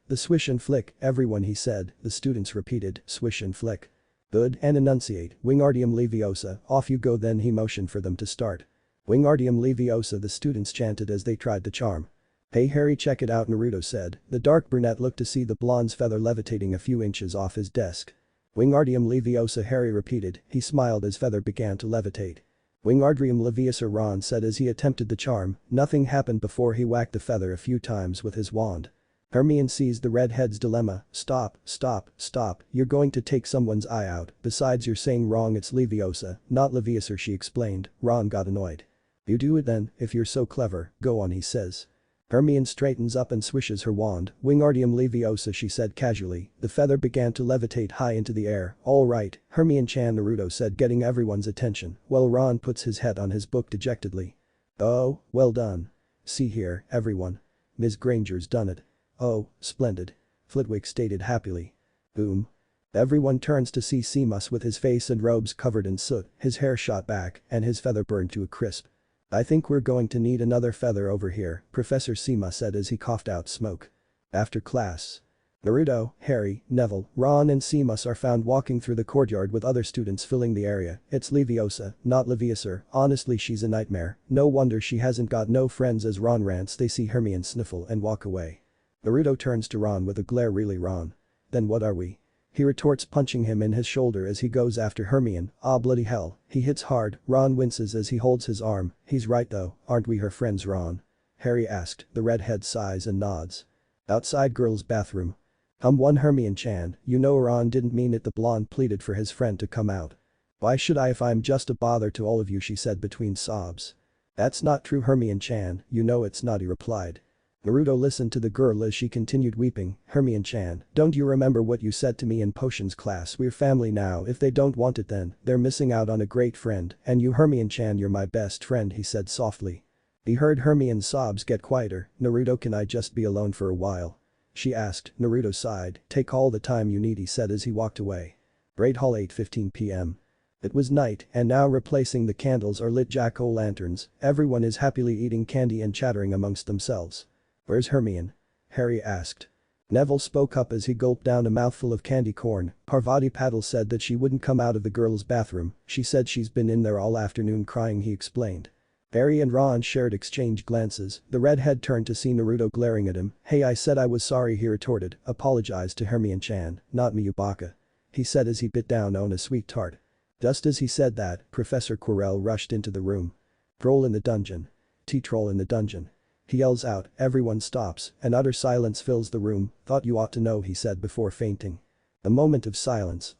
The swish and flick, everyone," he said. The students repeated, swish and flick. "Good, and enunciate, Wingardium Leviosa, off you go." Then he motioned for them to start. "Wingardium Leviosa," the students chanted as they tried the charm. "Hey Harry, check it out," Naruto said. The dark brunette looked to see the blonde's feather levitating a few inches off his desk. "Wingardium Leviosa," Harry repeated. He smiled as feather began to levitate. "Wingardium Leviosa," Ron said as he attempted the charm. Nothing happened before he whacked the feather a few times with his wand. Hermione seized the redhead's dilemma. Stop, stop, stop, you're going to take someone's eye out, besides you're saying wrong, it's Leviosa, not Leviosa," she explained. Ron got annoyed. "You do it then, if you're so clever, go on," he says. Hermione straightens up and swishes her wand. "Wingardium Leviosa," she said casually. The feather began to levitate high into the air. "All right, Hermione-chan," Naruto said, getting everyone's attention, while Ron puts his head on his book dejectedly. "Oh, well done. See here, everyone. Ms. Granger's done it." "Oh, splendid," Flitwick stated happily. "Boom." Everyone turns to see Seamus with his face and robes covered in soot, his hair shot back, and his feather burned to a crisp. "I think we're going to need another feather over here," Professor Seamus said as he coughed out smoke. After class. Naruto, Harry, Neville, Ron and Seamus are found walking through the courtyard with other students filling the area. "It's Leviosa, not Leviosa, honestly she's a nightmare, no wonder she hasn't got no friends," as Ron rants. They see Hermione sniffle and walk away. Naruto turns to Ron with a glare. "Really, Ron? Then what are we?" he retorts, punching him in his shoulder as he goes after Hermione. "Ah, bloody hell." He hits hard. Ron winces as he holds his arm. "He's right though, aren't we her friends, Ron?" Harry asked. The redhead sighs and nods. Outside girls' bathroom. One Hermione-chan, you know Ron didn't mean it," the blonde pleaded for his friend to come out. "Why should I if I'm just a bother to all of you," she said between sobs. "That's not true, Hermione-chan, you know it's not," he replied. Naruto listened to the girl as she continued weeping. "Hermione-chan, don't you remember what you said to me in potions class? We're family now. If they don't want it then, they're missing out on a great friend, and you Hermione-chan, you're my best friend," he said softly. He heard Hermione's sobs get quieter. "Naruto, can I just be alone for a while?" she asked. Naruto sighed. "Take all the time you need," he said as he walked away. Great Hall, 8:15 p.m. It was night, and now replacing the candles are lit jack-o'-lanterns. Everyone is happily eating candy and chattering amongst themselves. "Where's Hermione?" Harry asked. Neville spoke up as he gulped down a mouthful of candy corn. "Parvati Patil said that she wouldn't come out of the girls' bathroom. She said she's been in there all afternoon crying," he explained. Harry and Ron exchanged glances. The redhead turned to see Naruto glaring at him. "Hey, I said I was sorry," he retorted. "Apologize to Hermione-chan, not me, you baka," he said as he bit down on a sweet tart. Just as he said that, Professor Quirrell rushed into the room. "Troll in the dungeon. Troll in the dungeon." He yells out. Everyone stops, and utter silence fills the room. "Thought you ought to know," he said before fainting. A moment of silence.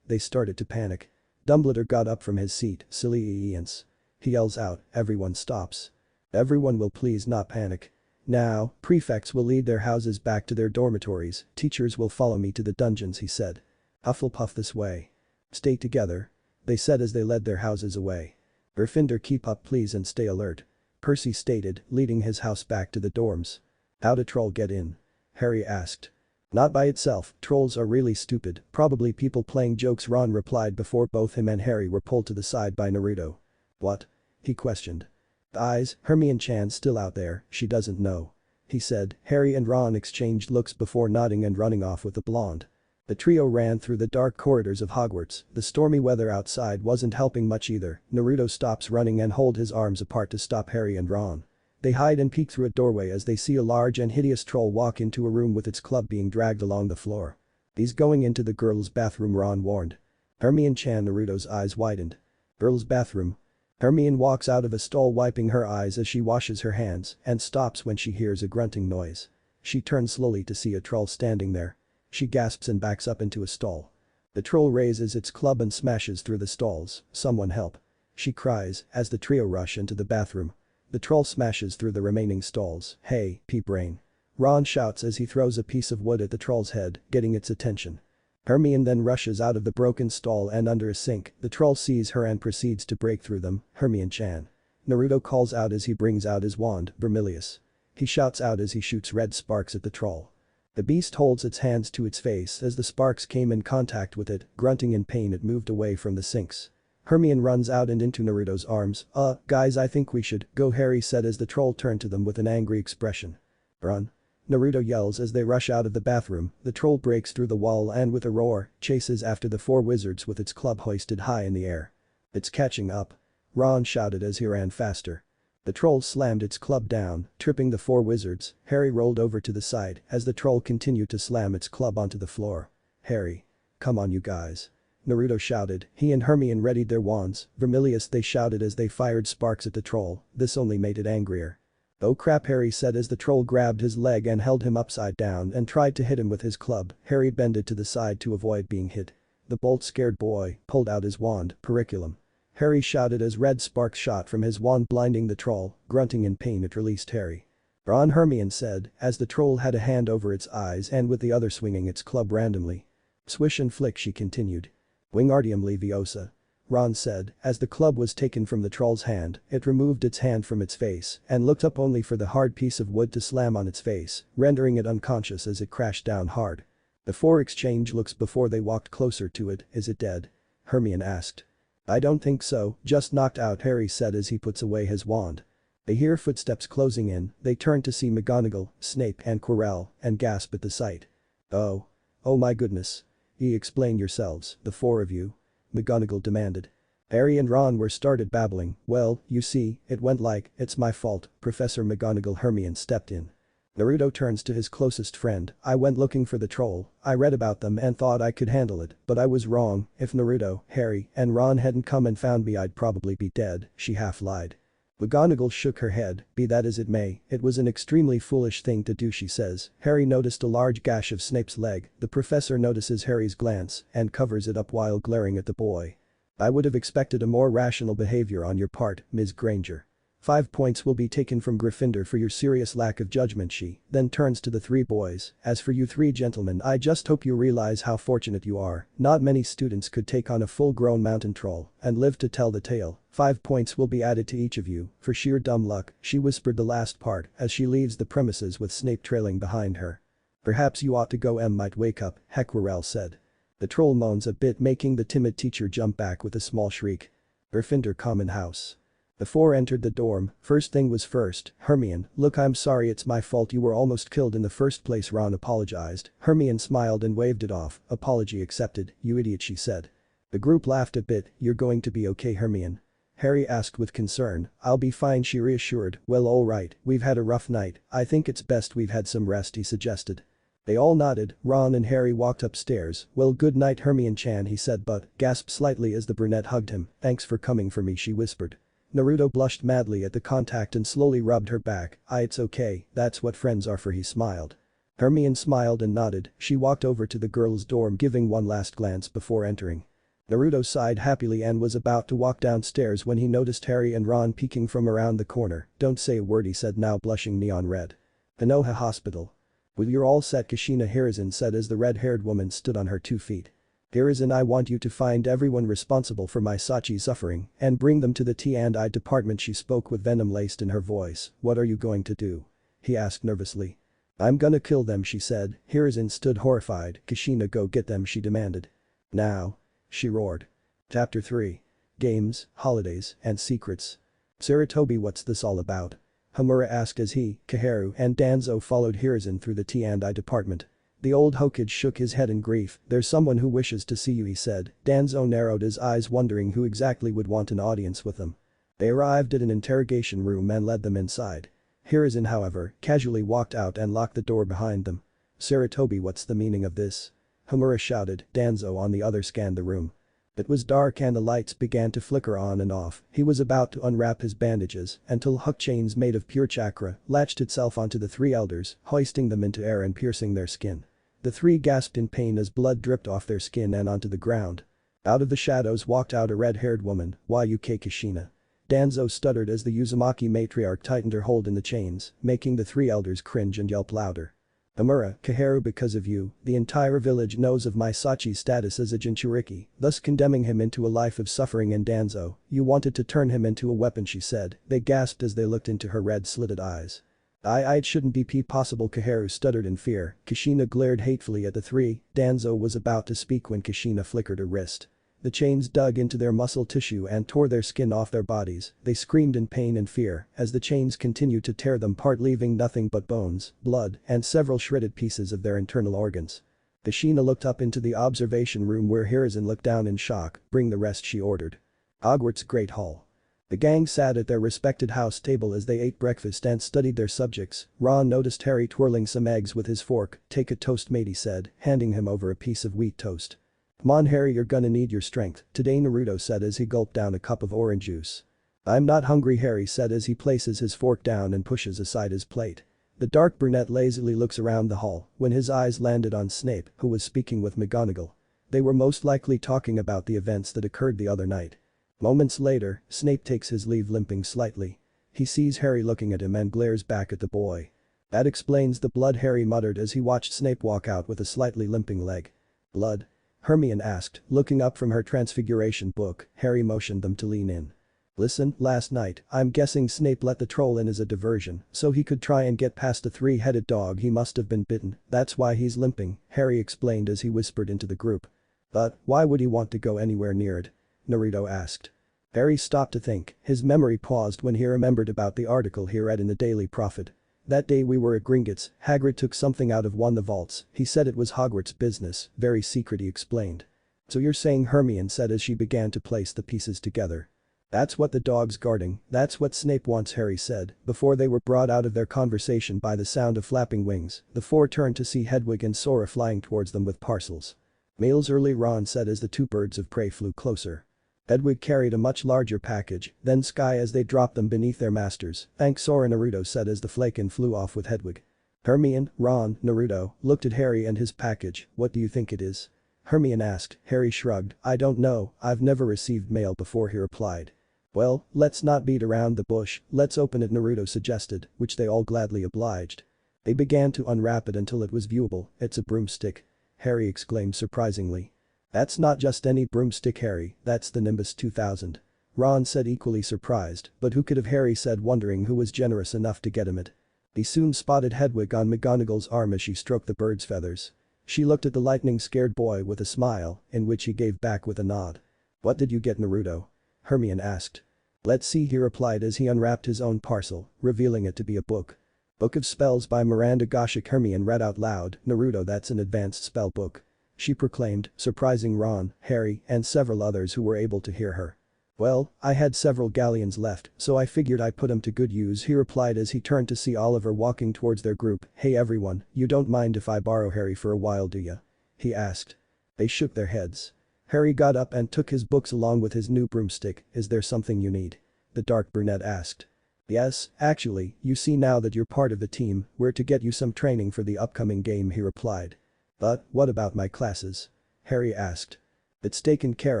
They started to panic. Dumbledore got up from his seat. "Silly Ians," he yells out. Everyone stops. "Everyone will please not panic. Now, prefects will lead their houses back to their dormitories. Teachers will follow me to the dungeons," he said. "Hufflepuff this way. Stay together," they said as they led their houses away. "Gryffindor, keep up please and stay alert," Percy stated, leading his house back to the dorms. "How'd a troll get in?" Harry asked. "Not by itself, trolls are really stupid, probably people playing jokes," Ron replied before both him and Harry were pulled to the side by Naruto. "What?" he questioned. "Eyes, Hermione-chan's still out there, she doesn't know," he said. Harry and Ron exchanged looks before nodding and running off with the blonde. The trio ran through the dark corridors of Hogwarts. The stormy weather outside wasn't helping much either. Naruto stops running and holds his arms apart to stop Harry and Ron. They hide and peek through a doorway as they see a large and hideous troll walk into a room with its club being dragged along the floor. "He's going into the girls' bathroom," Ron warned. Hermione-chan, Naruto's eyes widened. "Girls' bathroom?" Hermione walks out of a stall wiping her eyes as she washes her hands and stops when she hears a grunting noise. She turns slowly to see a troll standing there. She gasps and backs up into a stall. The troll raises its club and smashes through the stalls. "Someone help." she cries as the trio rush into the bathroom. The troll smashes through the remaining stalls. "Hey, pea-brain." Ron shouts as he throws a piece of wood at the troll's head, getting its attention. Hermione then rushes out of the broken stall and under a sink, the troll sees her and proceeds to break through them. "Hermione-chan." Naruto calls out as he brings out his wand, Vermilius. He shouts out as he shoots red sparks at the troll. The beast holds its hands to its face as the sparks came in contact with it, grunting in pain it moved away from the sinks. Hermione runs out and into Naruto's arms. Guys, I think we should go," Harry said as the troll turned to them with an angry expression. "Run." Naruto yells as they rush out of the bathroom. The troll breaks through the wall and with a roar, chases after the four wizards with its club hoisted high in the air. "It's catching up." Ron shouted as he ran faster. The troll slammed its club down, tripping the four wizards. Harry rolled over to the side as the troll continued to slam its club onto the floor. "Harry. Come on you guys." Naruto shouted. He and Hermione readied their wands. "Vermilius," they shouted as they fired sparks at the troll. This only made it angrier. "Oh crap," Harry said as the troll grabbed his leg and held him upside down and tried to hit him with his club. Harry bended to the side to avoid being hit. The bolt-scared boy pulled out his wand, Periculum. Harry shouted as red sparks shot from his wand blinding the troll. Grunting in pain it released Harry. "Ron," Hermione said, as the troll had a hand over its eyes and with the other swinging its club randomly. "Swish and flick," she continued. "Wingardium Leviosa." Ron said, as the club was taken from the troll's hand, it removed its hand from its face and looked up only for the hard piece of wood to slam on its face, rendering it unconscious as it crashed down hard. The four exchanged looks before they walked closer to it. "Is it dead?" Hermione asked. "I don't think so, just knocked out," Harry said as he puts away his wand. They hear footsteps closing in, they turn to see McGonagall, Snape and Quirrell and gasp at the sight. Oh my goodness. Explain yourselves, the four of you," McGonagall demanded. Harry and Ron were started babbling. "Well, you see, it went like, it's my fault, Professor McGonagall." Hermione stepped in. Naruto turns to his closest friend. "I went looking for the troll, I read about them and thought I could handle it, but I was wrong. If Naruto, Harry, and Ron hadn't come and found me I'd probably be dead," she half lied. McGonagall shook her head. "Be that as it may, it was an extremely foolish thing to do," she says. Harry noticed a large gash of Snape's leg. The professor notices Harry's glance and covers it up while glaring at the boy. "I would have expected a more rational behavior on your part, Ms. Granger. 5 points will be taken from Gryffindor for your serious lack of judgment." She then turns to the three boys. "As for you three gentlemen, I just hope you realize how fortunate you are. Not many students could take on a full-grown mountain troll and live to tell the tale. 5 points will be added to each of you for sheer dumb luck." She whispered the last part as she leaves the premises with Snape trailing behind her. "Perhaps you ought to go." Might wake up," Quirrell said. The troll moans a bit, making the timid teacher jump back with a small shriek. Gryffindor Common House. The four entered the dorm. First thing was first. "Hermione, look, I'm sorry, it's my fault, you were almost killed in the first place." Ron apologized. Hermione smiled and waved it off. "Apology accepted, you idiot," she said. The group laughed a bit. "You're going to be okay, Hermione?" Harry asked with concern. "I'll be fine," she reassured. "Well, all right, we've had a rough night, I think it's best we've had some rest," he suggested. They all nodded. Ron and Harry walked upstairs. "Well, good night, Hermione-chan," he said but gasped slightly as the brunette hugged him. "Thanks for coming for me," she whispered. Naruto blushed madly at the contact and slowly rubbed her back. It's okay, that's what friends are for," he smiled. Hermione smiled and nodded. She walked over to the girls' dorm, giving one last glance before entering. Naruto sighed happily and was about to walk downstairs when he noticed Harry and Ron peeking from around the corner. "Don't say a word," he said, now blushing neon red. "Konoha Hospital." "Well, you're all set," Kushina Hiruzen said as the red-haired woman stood on her 2 feet. "Hiruzen, I want you to find everyone responsible for my Sachi suffering and bring them to the T&I department." She spoke with venom laced in her voice. "What are you going to do?" he asked nervously. "I'm gonna kill them," she said. Hiruzen stood horrified. "Kushina, go get them," she demanded. "Now," she roared. Chapter 3. Games, Holidays, and Secrets. "Saratobi, what's this all about?" Homura asked as he, Kaharu, and Danzo followed Hiruzen through the T&I department. The old Hokage shook his head in grief. "There's someone who wishes to see you," he said. Danzo narrowed his eyes, wondering who exactly would want an audience with them. They arrived at an interrogation room and led them inside. Hiruzen, however, casually walked out and locked the door behind them. "Saratobi, what's the meaning of this?" Homura shouted. Danzo on the other scanned the room. It was dark and the lights began to flicker on and off. He was about to unwrap his bandages until hook chains made of pure chakra latched itself onto the three elders, hoisting them into air and piercing their skin. The three gasped in pain as blood dripped off their skin and onto the ground. Out of the shadows walked out a red-haired woman, Yuki Kushina. Danzo stuttered as the Uzumaki matriarch tightened her hold in the chains, making the three elders cringe and yelp louder. Amura, Kaharu, because of you, the entire village knows of my Sachi's status as a Jinchuriki, thus condemning him into a life of suffering. And Danzo, you wanted to turn him into a weapon, she said. They gasped as they looked into her red-slitted eyes. It shouldn't be possible, Kaharu stuttered in fear. Kushina glared hatefully at the three. Danzo was about to speak when Kushina flickered her wrist. The chains dug into their muscle tissue and tore their skin off their bodies. They screamed in pain and fear as the chains continued to tear them apart, leaving nothing but bones, blood, and several shredded pieces of their internal organs. Kushina looked up into the observation room where Hiruzen looked down in shock. Bring the rest, she ordered. Hogwarts Great Hall. The gang sat at their respected house table as they ate breakfast and studied their subjects. Ron noticed Harry twirling some eggs with his fork. Take a toast, mate, he said, handing him over a piece of wheat toast. Come on, Harry, you're gonna need your strength today, Naruto said as he gulped down a cup of orange juice. I'm not hungry, Harry said as he places his fork down and pushes aside his plate. The dark brunette lazily looks around the hall when his eyes landed on Snape, who was speaking with McGonagall. They were most likely talking about the events that occurred the other night. Moments later, Snape takes his leave limping slightly. He sees Harry looking at him and glares back at the boy. That explains the blood, Harry muttered as he watched Snape walk out with a slightly limping leg. Blood? Hermione asked, looking up from her transfiguration book. Harry motioned them to lean in. Listen, last night, I'm guessing Snape let the troll in as a diversion, so he could try and get past a three-headed dog. He must have been bitten, that's why he's limping, Harry explained as he whispered into the group. But, why would he want to go anywhere near it? Naruto asked. Harry stopped to think, his memory paused when he remembered about the article he read in the Daily Prophet. That day we were at Gringotts, Hagrid took something out of one of the vaults. He said it was Hogwarts business, very secret, he explained. So you're saying, Hermione said as she began to place the pieces together. That's what the dog's guarding, that's what Snape wants, Harry said. Before they were brought out of their conversation by the sound of flapping wings, the four turned to see Hedwig and Sora flying towards them with parcels. Mail's early, Ron said as the two birds of prey flew closer. Hedwig carried a much larger package, then Sky as they dropped them beneath their masters. Thanks, Sora, Naruto said as the Flaken flew off with Hedwig. Hermione, Ron, Naruto looked at Harry and his package. What do you think it is? Hermione asked. Harry shrugged. I don't know, I've never received mail before, he replied. Well, let's not beat around the bush, let's open it, Naruto suggested, which they all gladly obliged. They began to unwrap it until it was viewable. It's a broomstick. Harry exclaimed surprisingly. That's not just any broomstick, Harry, that's the Nimbus 2000. Ron said, equally surprised, but who could have, Harry said, wondering who was generous enough to get him it. He soon spotted Hedwig on McGonagall's arm as she stroked the bird's feathers. She looked at the lightning-scared boy with a smile, in which he gave back with a nod. What did you get, Naruto? Hermione asked. Let's see, he replied as he unwrapped his own parcel, revealing it to be a book. Book of Spells by Miranda Goshik, Hermione read out loud. Naruto, that's an advanced spell book. She proclaimed, surprising Ron, Harry, and several others who were able to hear her. Well, I had several galleons left, so I figured I put 'em to good use, he replied as he turned to see Oliver walking towards their group. Hey everyone, you don't mind if I borrow Harry for a while, do ya? He asked. They shook their heads. Harry got up and took his books along with his new broomstick. Is there something you need? The dark brunette asked. Yes, actually, you see, now that you're part of the team, we're to get you some training for the upcoming game, he replied. But, what about my classes? Harry asked. It's taken care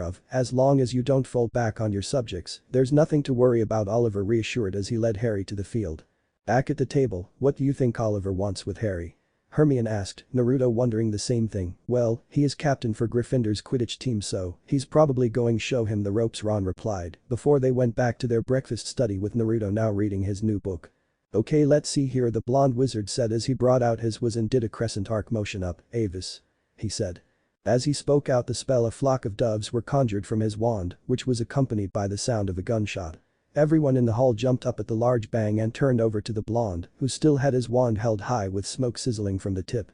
of, as long as you don't fall back on your subjects, there's nothing to worry about, Oliver reassured as he led Harry to the field. Back at the table, what do you think Oliver wants with Harry? Hermione asked, Naruto wondering the same thing. Well, he is captain for Gryffindor's Quidditch team, so he's probably going to show him the ropes, Ron replied, before they went back to their breakfast study with Naruto now reading his new book. Okay, let's see here, the blonde wizard said as he brought out his was and did a crescent arc motion up. Avis. He said. As he spoke out the spell, a flock of doves were conjured from his wand, which was accompanied by the sound of a gunshot. Everyone in the hall jumped up at the large bang and turned over to the blonde, who still had his wand held high with smoke sizzling from the tip.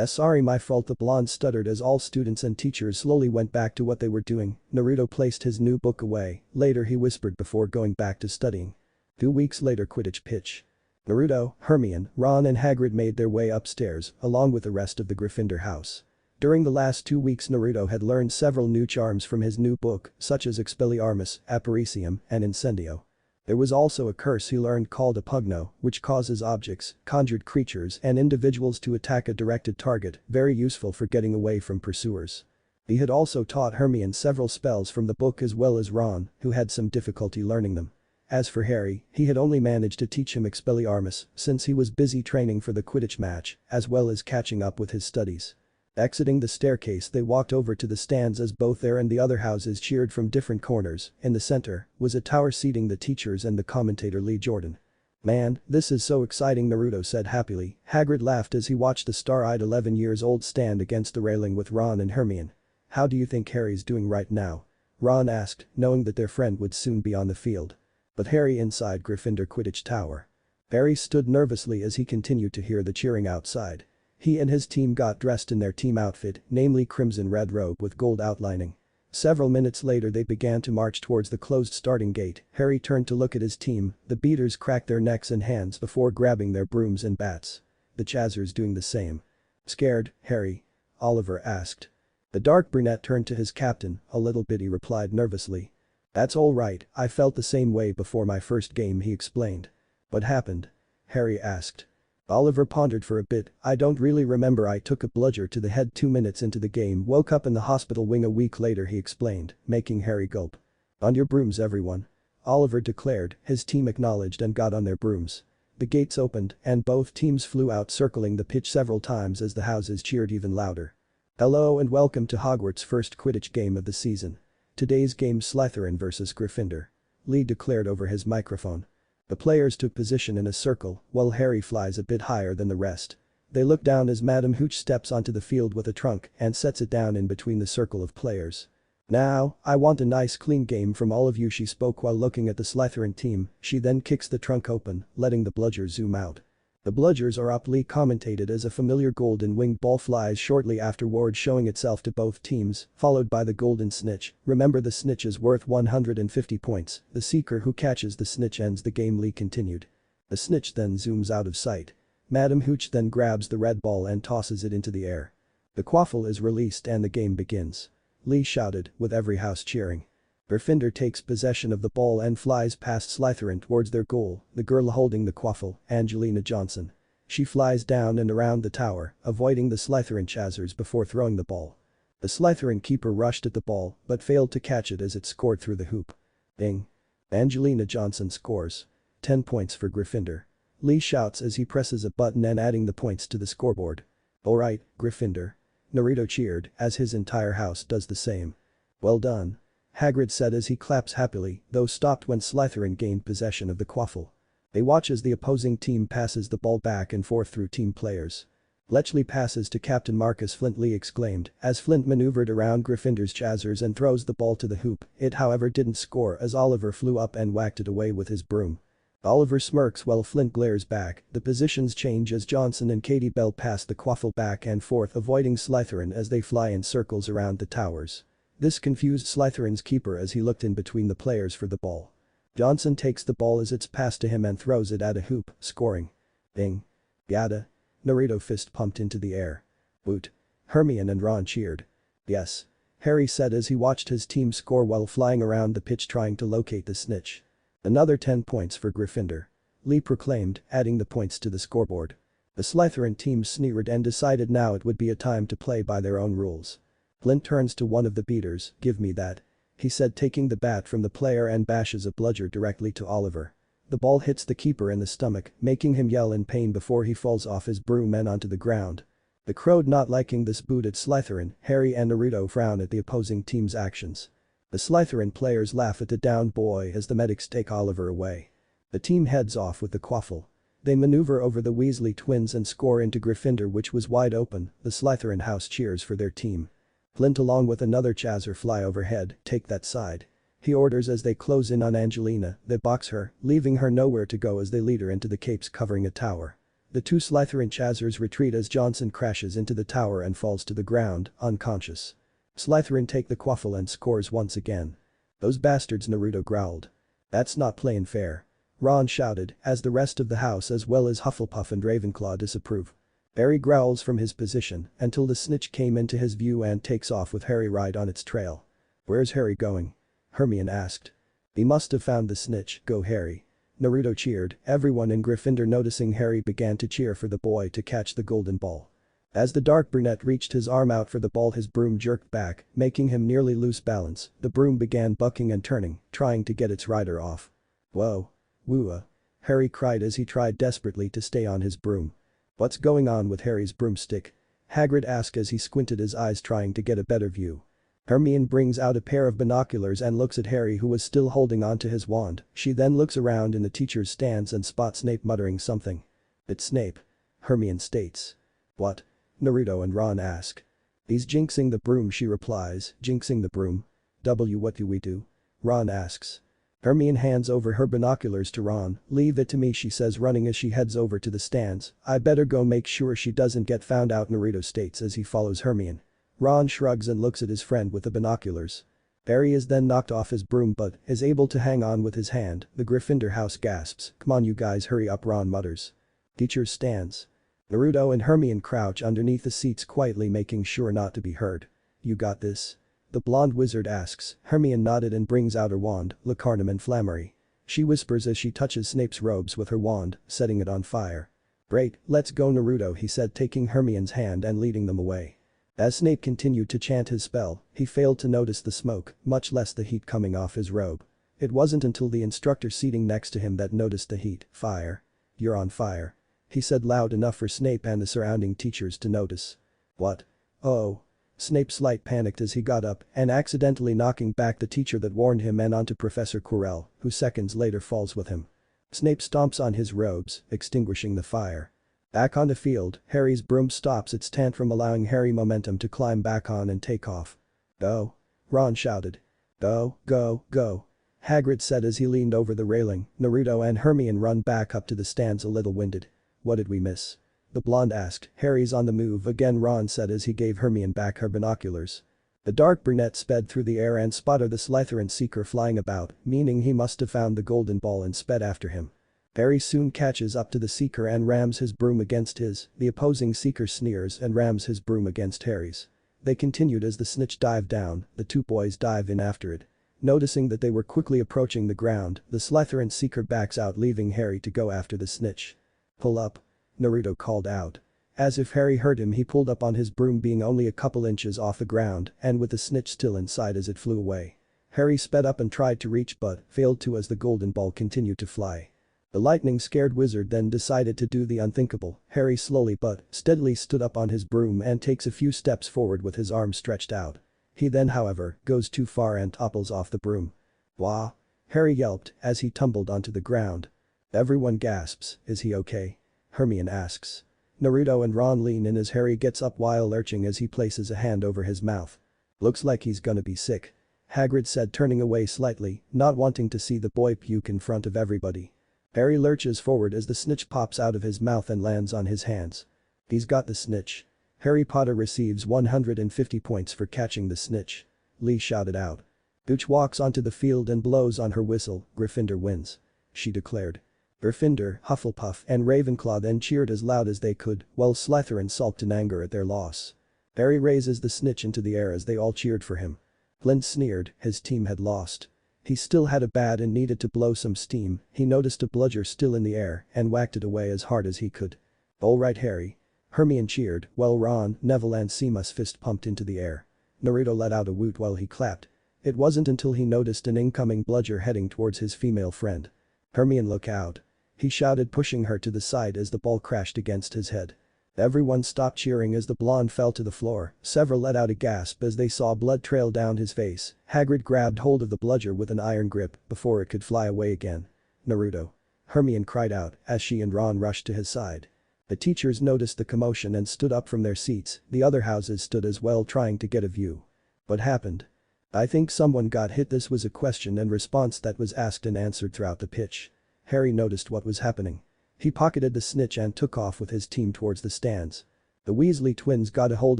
Sorry, my fault, the blonde stuttered as all students and teachers slowly went back to what they were doing. Naruto placed his new book away. Later he whispered before going back to studying. 2 weeks later, Quidditch pitch. Naruto, Hermione, Ron and Hagrid made their way upstairs, along with the rest of the Gryffindor house. During the last 2 weeks, Naruto had learned several new charms from his new book, such as Expelliarmus, Apparicium, and Incendio. There was also a curse he learned called Apugno, which causes objects, conjured creatures and individuals to attack a directed target, very useful for getting away from pursuers. He had also taught Hermione several spells from the book as well as Ron, who had some difficulty learning them. As for Harry, he had only managed to teach him Expelliarmus since he was busy training for the Quidditch match, as well as catching up with his studies. Exiting the staircase, they walked over to the stands as both their and the other houses cheered from different corners. In the center was a tower seating the teachers and the commentator Lee Jordan. "Man, this is so exciting," Naruto said happily. Hagrid laughed as he watched the star-eyed 11-years-old stand against the railing with Ron and Hermione. "How do you think Harry's doing right now?" Ron asked, knowing that their friend would soon be on the field. But Harry inside Gryffindor Quidditch Tower. Harry stood nervously as he continued to hear the cheering outside. He and his team got dressed in their team outfit, namely crimson red robe with gold outlining. Several minutes later they began to march towards the closed starting gate. Harry turned to look at his team, the beaters cracked their necks and hands before grabbing their brooms and bats. The Chazzers doing the same. "Scared, Harry?" Oliver asked. The dark brunette turned to his captain, a little bit, he replied nervously. "That's all right, I felt the same way before my first game," he explained. "What happened?" Harry asked. Oliver pondered for a bit. "I don't really remember, I took a bludger to the head 2 minutes into the game, woke up in the hospital wing a week later," he explained, making Harry gulp. "On your brooms everyone," Oliver declared. His team acknowledged and got on their brooms. The gates opened and both teams flew out, circling the pitch several times as the houses cheered even louder. "Hello and welcome to Hogwarts' first Quidditch game of the season. Today's game Slytherin vs Gryffindor," Lee declared over his microphone. The players took position in a circle while Harry flies a bit higher than the rest. They look down as Madam Hooch steps onto the field with a trunk and sets it down in between the circle of players. "Now, I want a nice clean game from all of you," she spoke while looking at the Slytherin team. She then kicks the trunk open, letting the bludger zoom out. "The bludgers are up," Lee commentated as a familiar golden winged ball flies shortly afterward, showing itself to both teams, followed by the golden snitch. "Remember, the snitch is worth 150 points. The seeker who catches the snitch ends the game," Lee continued. The snitch then zooms out of sight. Madam Hooch then grabs the red ball and tosses it into the air. The quaffle is released and the game begins. Lee shouted, with every house cheering. Gryffindor takes possession of the ball and flies past Slytherin towards their goal, the girl holding the quaffle, Angelina Johnson. She flies down and around the tower, avoiding the Slytherin Chazzers before throwing the ball. The Slytherin keeper rushed at the ball but failed to catch it as it scored through the hoop. Ding. Angelina Johnson scores. 10 points for Gryffindor. Lee shouts as he presses a button and adding the points to the scoreboard. "Alright, Gryffindor." Naruto cheered as his entire house does the same. "Well done," Hagrid said as he claps happily, though stopped when Slytherin gained possession of the quaffle. They watch as the opposing team passes the ball back and forth through team players. "Bletchley passes to Captain Marcus Flint," Lee exclaimed as Flint maneuvered around Gryffindor's Chazzers and throws the ball to the hoop. It however didn't score as Oliver flew up and whacked it away with his broom. Oliver smirks while Flint glares back. The positions change as Johnson and Katie Bell pass the quaffle back and forth, avoiding Slytherin as they fly in circles around the towers. This confused Slytherin's keeper as he looked in between the players for the ball. Johnson takes the ball as it's passed to him and throws it at a hoop, scoring. Ding. Yada. Naruto fist pumped into the air. Woot. Hermione and Ron cheered. "Yes," Harry said as he watched his team score while flying around the pitch trying to locate the snitch. "Another 10 points for Gryffindor," Lee proclaimed, adding the points to the scoreboard. The Slytherin team sneered and decided now it would be a time to play by their own rules. Flint turns to one of the beaters. "Give me that," he said, taking the bat from the player and bashes a bludger directly to Oliver. The ball hits the keeper in the stomach, making him yell in pain before he falls off his broom and onto the ground. The crowd not liking this boot at Slytherin, Harry and Naruto frown at the opposing team's actions. The Slytherin players laugh at the down boy as the medics take Oliver away. The team heads off with the quaffle. They maneuver over the Weasley twins and score into Gryffindor, which was wide open. The Slytherin house cheers for their team. Flint along with another Chazzer fly overhead. "Take that side," he orders as they close in on Angelina. They box her, leaving her nowhere to go as they lead her into the capes covering a tower. The two Slytherin Chazzers retreat as Johnson crashes into the tower and falls to the ground, unconscious. Slytherin take the quaffle and scores once again. "Those bastards," Naruto growled. "That's not playin' fair," Ron shouted as the rest of the house as well as Hufflepuff and Ravenclaw disapprove. Harry growls from his position until the snitch came into his view and takes off with Harry right on its trail. "Where's Harry going?" Hermione asked. "He must have found the snitch, go Harry," Naruto cheered. Everyone in Gryffindor noticing Harry began to cheer for the boy to catch the golden ball. As the dark brunette reached his arm out for the ball, his broom jerked back, making him nearly lose balance. The broom began bucking and turning, trying to get its rider off. "Whoa. Woo-ah," Harry cried as he tried desperately to stay on his broom. "What's going on with Harry's broomstick?" Hagrid asked as he squinted his eyes trying to get a better view. Hermione brings out a pair of binoculars and looks at Harry, who was still holding onto his wand. She then looks around in the teacher's stands and spots Snape muttering something. "It's Snape," Hermione states. "What?" Naruto and Ron ask. "He's jinxing the broom," she replies. "Jinxing the broom? What do we do?" Ron asks. Hermione hands over her binoculars to Ron. "Leave it to me," she says, running as she heads over to the stands. "I better go make sure she doesn't get found out," Naruto states as he follows Hermione. Ron shrugs and looks at his friend with the binoculars. Harry is then knocked off his broom but is able to hang on with his hand. The Gryffindor house gasps. "Come on you guys, hurry up," Ron mutters. Teacher stands. Naruto and Hermione crouch underneath the seats quietly, making sure not to be heard. "You got this?" the blonde wizard asks. Hermione nodded and brings out her wand, Lacarnum Inflammary. She whispers as she touches Snape's robes with her wand, setting it on fire. "Great, let's go Naruto," he said, taking Hermione's hand and leading them away. As Snape continued to chant his spell, he failed to notice the smoke, much less the heat coming off his robe. It wasn't until the instructor seating next to him that noticed the heat. "Fire. You're on fire," he said loud enough for Snape and the surrounding teachers to notice. "What? Oh." Snape slight panicked as he got up and accidentally knocking back the teacher that warned him and onto Professor Quirrell, who seconds later falls with him. Snape stomps on his robes, extinguishing the fire. Back on the field, Harry's broom stops its tantrum, allowing Harry momentum to climb back on and take off. "Go!" Ron shouted. "Go, go, go!" Hagrid said as he leaned over the railing. Naruto and Hermione run back up to the stands a little winded. "What did we miss?" the blonde asked. "Harry's on the move again," Ron said as he gave Hermione back her binoculars. The dark brunette sped through the air and spotted the Slytherin seeker flying about, meaning he must have found the golden ball and sped after him. Harry soon catches up to the seeker and rams his broom against his. The opposing seeker sneers and rams his broom against Harry's. They continued as the snitch dived down. The two boys dive in after it. Noticing that they were quickly approaching the ground, the Slytherin seeker backs out, leaving Harry to go after the snitch. "Pull up," Naruto called out. As if Harry heard him, he pulled up on his broom, being only a couple inches off the ground and with the snitch still inside as it flew away. Harry sped up and tried to reach but failed to as the golden ball continued to fly. The lightning-scared wizard then decided to do the unthinkable. Harry slowly but steadily stood up on his broom and takes a few steps forward with his arms stretched out. He then, however, goes too far and topples off the broom. "Wah!" Harry yelped as he tumbled onto the ground. Everyone gasps. "Is he okay?" Hermione asks. Naruto and Ron lean in as Harry gets up while lurching as he places a hand over his mouth. "Looks like he's gonna be sick," Hagrid said, turning away slightly, not wanting to see the boy puke in front of everybody. Harry lurches forward as the snitch pops out of his mouth and lands on his hands. "He's got the snitch." Harry Potter receives 150 points for catching the snitch. Lee shouted out. Gooch walks onto the field and blows on her whistle. "Gryffindor wins," she declared. Gryffindor, Hufflepuff and Ravenclaw then cheered as loud as they could, while Slytherin sulked in anger at their loss. Harry raises the snitch into the air as they all cheered for him. Flint sneered, his team had lost. He still had a bat and needed to blow some steam. He noticed a bludger still in the air and whacked it away as hard as he could. "All right, Harry," Hermione cheered, while Ron, Neville and Seamus fist pumped into the air. Naruto let out a woot while he clapped. It wasn't until he noticed an incoming bludger heading towards his female friend. "Hermione, look out," he shouted, pushing her to the side as the ball crashed against his head. Everyone stopped cheering as the blonde fell to the floor. Several let out a gasp as they saw blood trail down his face. Hagrid grabbed hold of the bludger with an iron grip before it could fly away again. "Naruto," Hermione cried out as she and Ron rushed to his side. The teachers noticed the commotion and stood up from their seats. The other houses stood as well, trying to get a view. "What happened?" "I think someone got hit." This was a question and response that was asked and answered throughout the pitch. Harry noticed what was happening. He pocketed the snitch and took off with his team towards the stands. The Weasley twins got a hold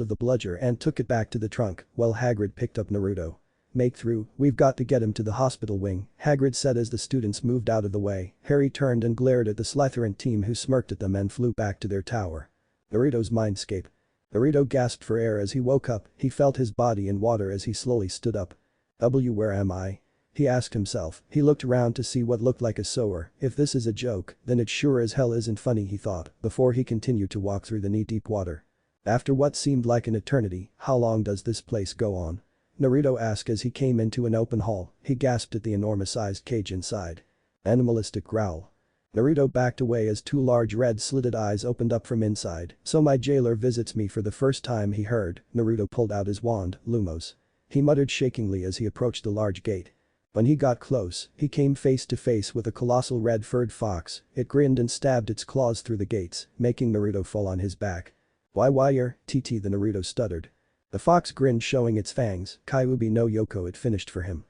of the bludger and took it back to the trunk, while Hagrid picked up Naruto. "Make through, we've got to get him to the hospital wing," Hagrid said as the students moved out of the way. Harry turned and glared at the Slytherin team, who smirked at them and flew back to their tower. Naruto's mindscape. Naruto gasped for air as he woke up. He felt his body in water as he slowly stood up. Where am I?" he asked himself. He looked around to see what looked like a sewer. If this is a joke, then it sure as hell isn't funny, he thought, before he continued to walk through the knee-deep water. After what seemed like an eternity, how long does this place go on? Naruto asked as he came into an open hall. He gasped at the enormous-sized cage inside. Animalistic growl. Naruto backed away as two large red-slitted eyes opened up from inside. So my jailer visits me for the first time, he heard. Naruto pulled out his wand, Lumos. He muttered shakingly as he approached the large gate. When he got close, he came face to face with a colossal red-furred fox. It grinned and stabbed its claws through the gates, making Naruto fall on his back. Why you're TT, the Naruto stuttered. The fox grinned, showing its fangs. Kyuubi no Yoko, it finished for him.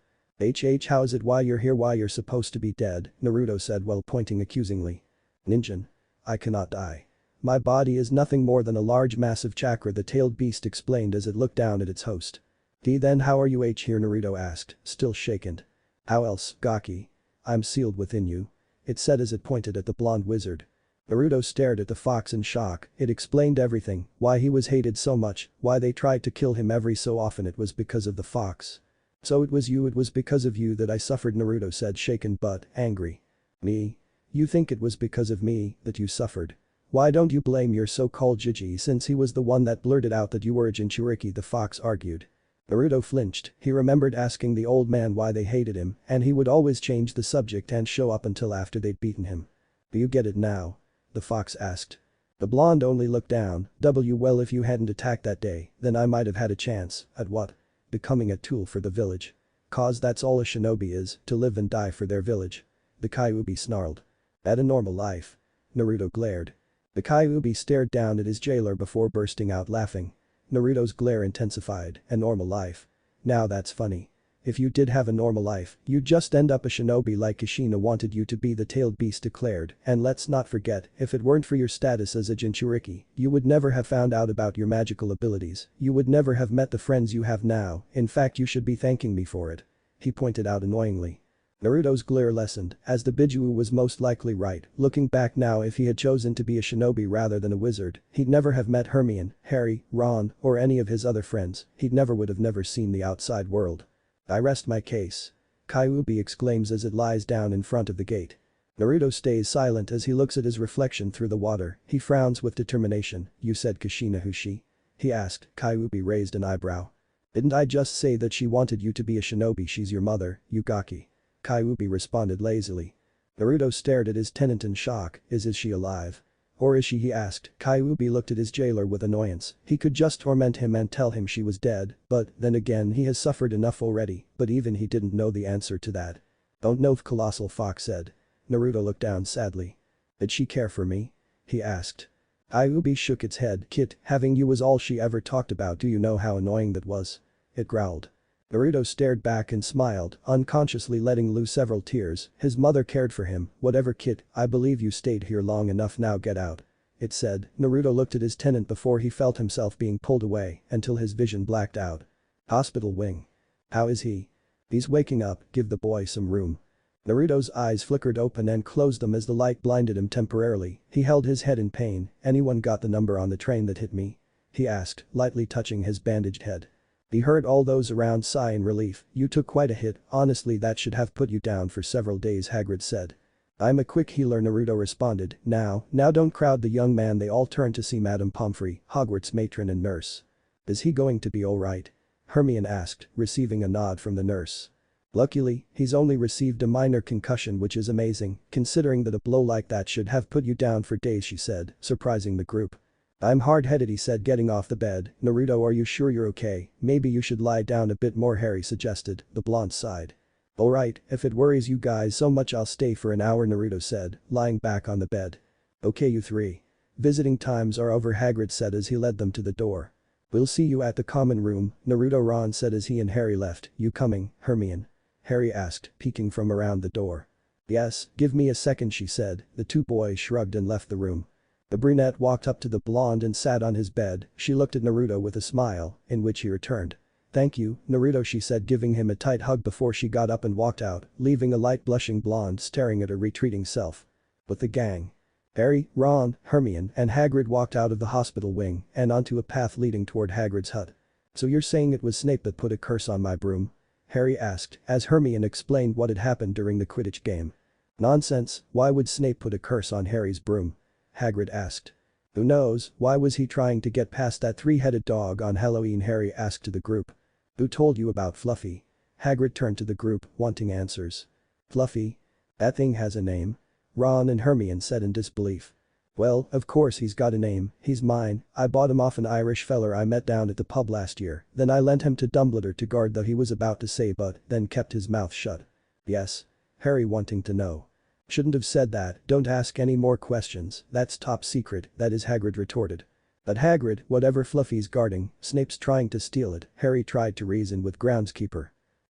How is it why you're here, why you're supposed to be dead, Naruto said while pointing accusingly. Ninjin. I cannot die. My body is nothing more than a large massive chakra, the tailed beast explained as it looked down at its host. Then how are you here, Naruto asked, still shaken. How else, Gaki? I'm sealed within you. It said as it pointed at the blonde wizard. Naruto stared at the fox in shock. It explained everything, why he was hated so much, why they tried to kill him every so often. It was because of the fox. So it was because of you that I suffered, Naruto said, shaken but angry. Me? You think it was because of me that you suffered? Why don't you blame your so-called Jiji, since he was the one that blurted out that you were a Jinchuriki, the fox argued. Naruto flinched. He remembered asking the old man why they hated him, and he would always change the subject and show up until after they'd beaten him. Do you get it now? The fox asked. The blonde only looked down. Well, if you hadn't attacked that day, then I might have had a chance. At what? Becoming a tool for the village. Cause that's all a shinobi is, to live and die for their village. The Kyuubi snarled. At a normal life. Naruto glared. The Kyuubi stared down at his jailer before bursting out laughing. Naruto's glare intensified. A normal life. Now that's funny. If you did have a normal life, you'd just end up a shinobi like Kushina wanted you to be, the tailed beast declared, and let's not forget, if it weren't for your status as a Jinchuriki, you would never have found out about your magical abilities, you would never have met the friends you have now, in fact you should be thanking me for it. He pointed out annoyingly. Naruto's glare lessened, as the Bijuu was most likely right. Looking back now, if he had chosen to be a shinobi rather than a wizard, he'd never have met Hermione, Harry, Ron, or any of his other friends, he'd never seen the outside world. I rest my case. Kyuubi exclaims as it lies down in front of the gate. Naruto stays silent as he looks at his reflection through the water. He frowns with determination. You said Kushina who she? He asked. Kyuubi raised an eyebrow. Didn't I just say that she wanted you to be a shinobi? She's your mother, Yukaki. Kyuubi responded lazily. Naruto stared at his tenant in shock. Is she alive? Or is she, he asked. Kyuubi looked at his jailer with annoyance. He could just torment him and tell him she was dead, but then again he has suffered enough already, but even he didn't know the answer to that. Don't know, Colossal Fox said. Naruto looked down sadly. Did she care for me? He asked. Kyuubi shook its head. Kit, having you was all she ever talked about. Do you know how annoying that was? It growled. Naruto stared back and smiled, unconsciously letting loose several tears. His mother cared for him. Whatever, Kit, I believe you stayed here long enough, now get out. It said. Naruto looked at his tenant before he felt himself being pulled away until his vision blacked out. Hospital wing. How is he? He's waking up, give the boy some room. Naruto's eyes flickered open and closed them as the light blinded him temporarily. He held his head in pain. Anyone got the number on the train that hit me? He asked, lightly touching his bandaged head. He heard all those around sigh in relief. You took quite a hit, honestly that should have put you down for several days, Hagrid said. I'm a quick healer, Naruto responded. Now don't crowd the young man. They all turned to see Madame Pomfrey, Hogwarts matron and nurse. Is he going to be alright? Hermione asked, receiving a nod from the nurse. Luckily, he's only received a minor concussion, which is amazing, considering that a blow like that should have put you down for days, she said, surprising the group. I'm hard-headed, he said, getting off the bed. Naruto, are you sure you're okay? Maybe you should lie down a bit more, Harry suggested. The blonde sighed. Alright, if it worries you guys so much I'll stay for an hour, Naruto said, lying back on the bed. Okay you three. Visiting times are over, Hagrid said as he led them to the door. We'll see you at the common room, Naruto Ron said as he and Harry left. You coming, Hermione? Harry asked, peeking from around the door. Yes, give me a second, she said. The two boys shrugged and left the room. The brunette walked up to the blonde and sat on his bed. She looked at Naruto with a smile, in which he returned. Thank you, Naruto, she said, giving him a tight hug before she got up and walked out, leaving a light blushing blonde staring at her retreating self. With the gang. Harry, Ron, Hermione, and Hagrid walked out of the hospital wing and onto a path leading toward Hagrid's hut. So you're saying it was Snape that put a curse on my broom? Harry asked, as Hermione explained what had happened during the Quidditch game. Nonsense, why would Snape put a curse on Harry's broom? Hagrid asked. Who knows, why was he trying to get past that three-headed dog on Halloween? Harry asked to the group. Who told you about Fluffy? Hagrid turned to the group, wanting answers. Fluffy? That thing has a name? Ron and Hermione said in disbelief. Well, of course he's got a name, he's mine, I bought him off an Irish feller I met down at the pub last year, then I lent him to Dumbledore to guard though he was about to say but then kept his mouth shut. Yes? Harry wanting to know. Shouldn't have said that, don't ask any more questions, that's top secret, that is Hagrid retorted. But Hagrid, whatever Fluffy's guarding, Snape's trying to steal it, Harry tried to reason with groundskeeper.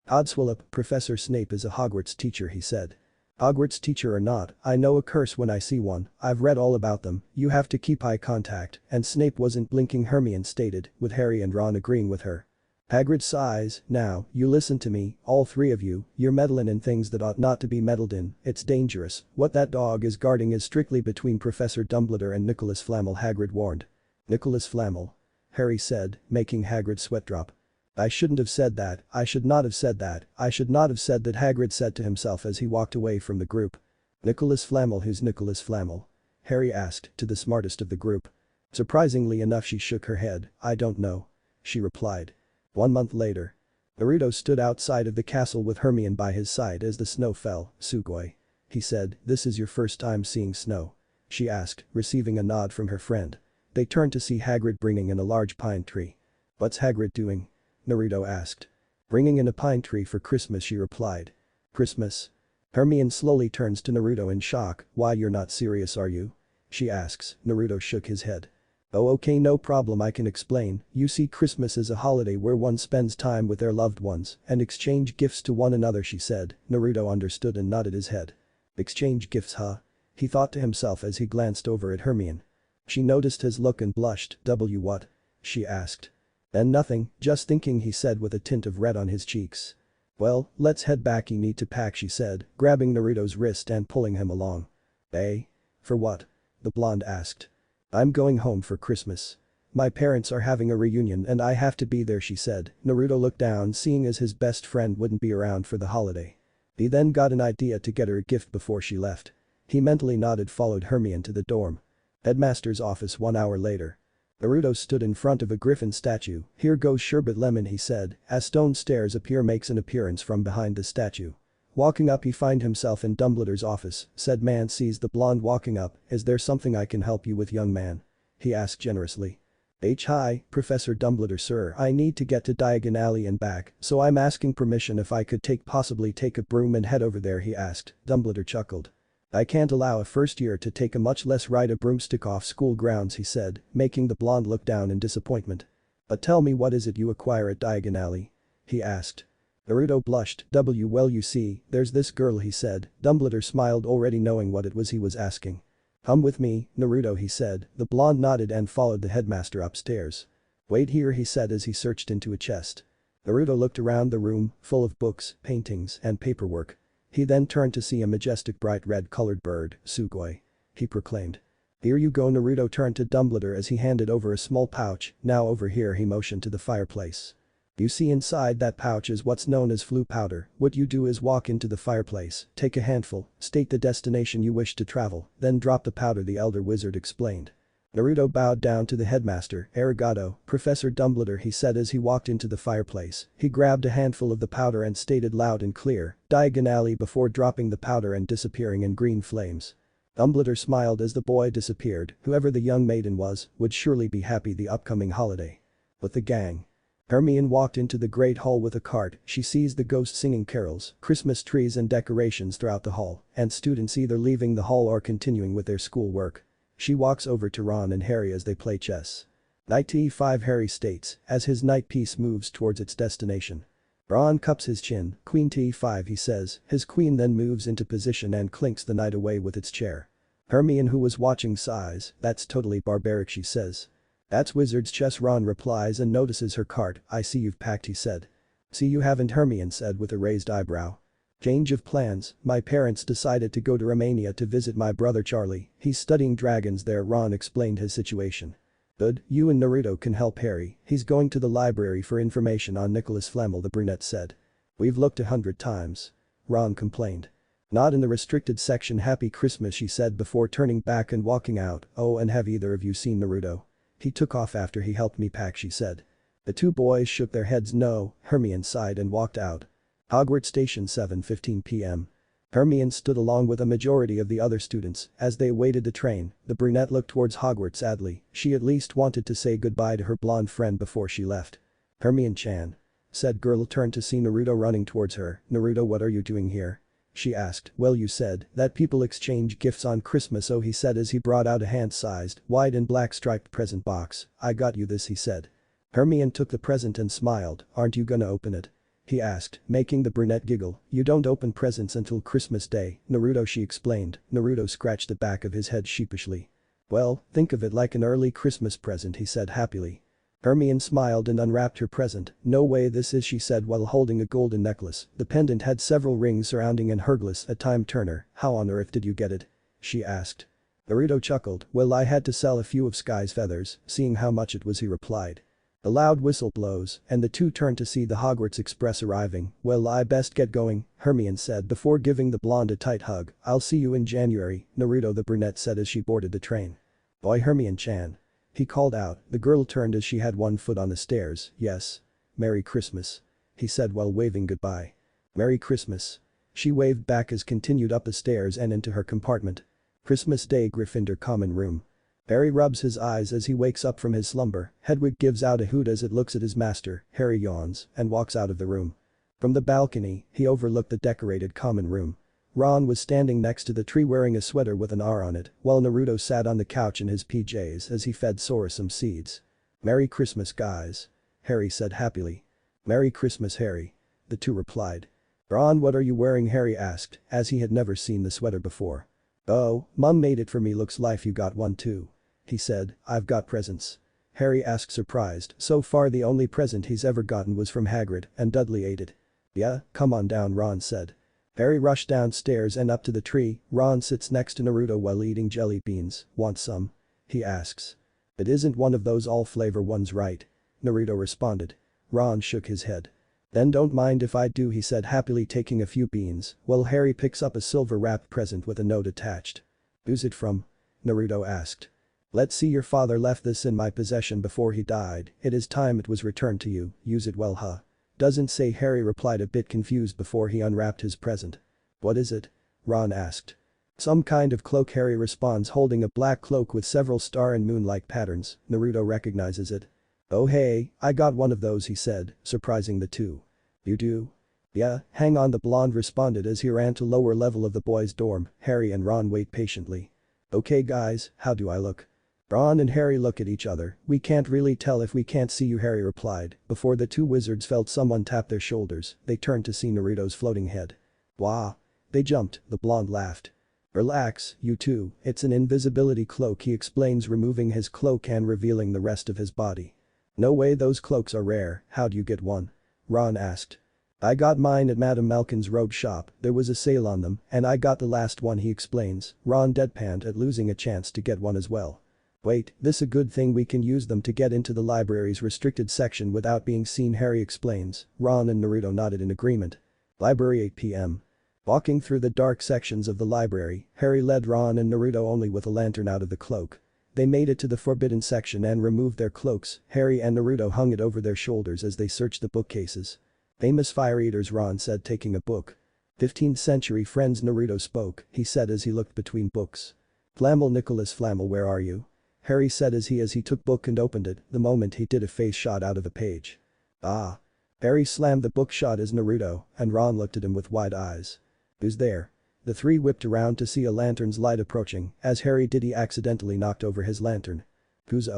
Odswallop, Professor Snape is a Hogwarts teacher, he said. Hogwarts teacher or not, I know a curse when I see one, I've read all about them, you have to keep eye contact, and Snape wasn't blinking, Hermione stated, with Harry and Ron agreeing with her. Hagrid sighs, now, you listen to me, all three of you, you're meddling in things that ought not to be meddled in, it's dangerous, what that dog is guarding is strictly between Professor Dumbledore and Nicholas Flamel, Hagrid warned. Nicholas Flamel? Harry said, making Hagrid sweat drop. I shouldn't have said that, I should not have said that, I should not have said that, Hagrid said to himself as he walked away from the group. Nicholas Flamel? Who's Nicholas Flamel? Harry asked, to the smartest of the group. Surprisingly enough she shook her head, I don't know. She replied. 1 month later. Naruto stood outside of the castle with Hermione by his side as the snow fell. Sugoi. He said, this is your first time seeing snow? She asked, receiving a nod from her friend. They turned to see Hagrid bringing in a large pine tree. What's Hagrid doing? Naruto asked. Bringing in a pine tree for Christmas, she replied. Christmas? Hermione slowly turns to Naruto in shock, why, you're not serious are you? She asks. Naruto shook his head. Oh okay, no problem, I can explain, you see Christmas is a holiday where one spends time with their loved ones and exchange gifts to one another, she said. Naruto understood and nodded his head. Exchange gifts, huh? He thought to himself as he glanced over at Hermione. She noticed his look and blushed. What? She asked. And nothing, just thinking, he said with a tint of red on his cheeks. Well, let's head back, you need to pack, she said, grabbing Naruto's wrist and pulling him along. Eh? For what? The blonde asked. I'm going home for Christmas. My parents are having a reunion and I have to be there, she said. Naruto looked down, seeing as his best friend wouldn't be around for the holiday. He then got an idea to get her a gift before she left. He mentally nodded, followed Hermione to the dorm. Headmaster's office 1 hour later. Naruto stood in front of a griffin statue. Here goes sherbet lemon, he said, as stone stairs makes an appearance from behind the statue. Walking up, he find himself in Dumbledore's office. Said man sees the blonde walking up. Is there something I can help you with, young man? He asked generously. Hi, Professor Dumbledore sir, I need to get to Diagon Alley and back, so I'm asking permission if I could possibly take a broom and head over there, he asked. Dumbledore chuckled. I can't allow a first year to take a much less ride a broomstick off school grounds, he said, making the blonde look down in disappointment. But tell me, what is it you acquire at Diagon Alley? He asked. Naruto blushed. Well, you see, there's this girl, he said. Dumbledore smiled, already knowing what it was he was asking. Come with me, Naruto, he said. The blonde nodded and followed the headmaster upstairs. Wait here, he said as he searched into a chest. Naruto looked around the room, full of books, paintings, and paperwork. He then turned to see a majestic bright red-colored bird. Sugoi. He proclaimed. Here you go. Naruto turned to Dumbledore as he handed over a small pouch. Now over here, he motioned to the fireplace. You see, inside that pouch is what's known as flu powder. What you do is walk into the fireplace, take a handful, state the destination you wish to travel, then drop the powder, the elder wizard explained. Naruto bowed down to the headmaster. Arigato, Professor Dumbledore, he said as he walked into the fireplace. He grabbed a handful of the powder and stated loud and clear, Diagon Alley, before dropping the powder and disappearing in green flames. Dumbledore smiled as the boy disappeared. Whoever the young maiden was would surely be happy the upcoming holiday. With the gang. Hermione walked into the great hall with a cart. She sees the ghost singing carols, Christmas trees and decorations throughout the hall, and students either leaving the hall or continuing with their schoolwork. She walks over to Ron and Harry as they play chess. Knight e5, Harry states, as his knight piece moves towards its destination. Ron cups his chin. Queen e5, he says. His queen then moves into position and clinks the knight away with its chair. Hermione, who was watching, sighs. That's totally barbaric, she says. That's wizard's chess, Ron replies and notices her card. I see you've packed, he said. See you haven't, Hermione said with a raised eyebrow. Change of plans, my parents decided to go to Romania to visit my brother Charlie, he's studying dragons there, Ron explained his situation. Good, you and Naruto can help Harry, he's going to the library for information on Nicholas Flamel, the brunette said. We've looked 100 times. Ron complained. Not in the restricted section. Happy Christmas, she said before turning back and walking out. Oh, and have either of you seen Naruto? He took off after he helped me pack, she said. The two boys shook their heads no, Hermione sighed and walked out. Hogwarts Station 7:15 p.m. Hermione stood along with a majority of the other students as they awaited the train. The brunette looked towards Hogwarts sadly. She at least wanted to say goodbye to her blonde friend before she left. Hermione-chan. Said girl turned to see Naruto running towards her. Naruto, what are you doing here? She asked. Well, you said that people exchange gifts on Christmas, oh, he said as he brought out a hand-sized, white and black striped present box. I got you this, he said. Hermione took the present and smiled. Aren't you gonna open it? He asked, making the brunette giggle. You don't open presents until Christmas Day, Naruto, she explained. Naruto scratched the back of his head sheepishly. Well, think of it like an early Christmas present, he said happily. Hermione smiled and unwrapped her present. No way this is, she said while holding a golden necklace. The pendant had several rings surrounding and Hergless, a time turner. How on earth did you get it? She asked. Naruto chuckled. Well, I had to sell a few of Sky's feathers, seeing how much it was, he replied. A loud whistle blows, and the two turn to see the Hogwarts Express arriving. Well, I best get going, Hermione said before giving the blonde a tight hug. I'll see you in January, Naruto, the brunette said as she boarded the train. Boy, Hermione-chan. He called out. The girl turned as she had one foot on the stairs. Yes. Merry Christmas. He said while waving goodbye. Merry Christmas. She waved back as continued up the stairs and into her compartment. Christmas Day, Gryffindor common room. Harry rubs his eyes as he wakes up from his slumber. Hedwig gives out a hoot as it looks at his master. Harry yawns and walks out of the room. From the balcony, he overlooked the decorated common room. Ron was standing next to the tree wearing a sweater with an R on it, while Naruto sat on the couch in his PJs as he fed Sora some seeds. Merry Christmas, guys. Harry said happily. Merry Christmas, Harry. The two replied. Ron, what are you wearing? Harry asked, as he had never seen the sweater before. Oh, Mum made it for me, looks like you got one too. He said, I've got presents. Harry asked surprised. So far the only present he's ever gotten was from Hagrid, and Dudley ate it. Yeah, come on down, Ron said. Harry rushed downstairs and up to the tree. Ron sits next to Naruto while eating jelly beans. Want some? He asks. It isn't one of those all-flavor ones, right? Naruto responded. Ron shook his head. Then don't mind if I do, he said happily taking a few beans, while Harry picks up a silver-wrapped present with a note attached. Who's it from? Naruto asked. Let's see, your father left this in my possession before he died. It is time it was returned to you. Use it well, huh? Doesn't say, Harry replied a bit confused before he unwrapped his present. What is it? Ron asked. Some kind of cloak, Harry responds, holding a black cloak with several star and moon-like patterns. Naruto recognizes it. Oh hey, I got one of those, he said, surprising the two. You do? Yeah, hang on, the blonde responded as he ran to lower level of the boys' dorm. Harry and Ron wait patiently. Okay guys, how do I look? Ron and Harry look at each other. We can't really tell if we can't see you, Harry replied. Before the two wizards felt someone tap their shoulders, they turned to see Naruto's floating head. Wah. They jumped, the blonde laughed. Relax, you two, it's an invisibility cloak, he explains, removing his cloak and revealing the rest of his body. No way, those cloaks are rare. How'd you get one? Ron asked. I got mine at Madame Malkin's robe shop, there was a sale on them, and I got the last one, he explains. Ron deadpanned at losing a chance to get one as well. Wait, this a good thing we can use them to get into the library's restricted section without being seen, Harry explains. Ron and Naruto nodded in agreement. Library 8 p.m. Walking through the dark sections of the library, Harry led Ron and Naruto only with a lantern out of the cloak. They made it to the forbidden section and removed their cloaks. Harry and Naruto hung it over their shoulders as they searched the bookcases. Famous fire eaters, Ron said, taking a book. 15th century friends, Naruto spoke, he said as he looked between books. Flamel, Nicholas Flamel, where are you? Harry said as he took book and opened it. The moment he did, a face shot out of a page. Ah. Harry slammed the book shut as Naruto, and Ron looked at him with wide eyes. Who's there? The three whipped around to see a lantern's light approaching. As Harry did, he accidentally knocked over his lantern. Who's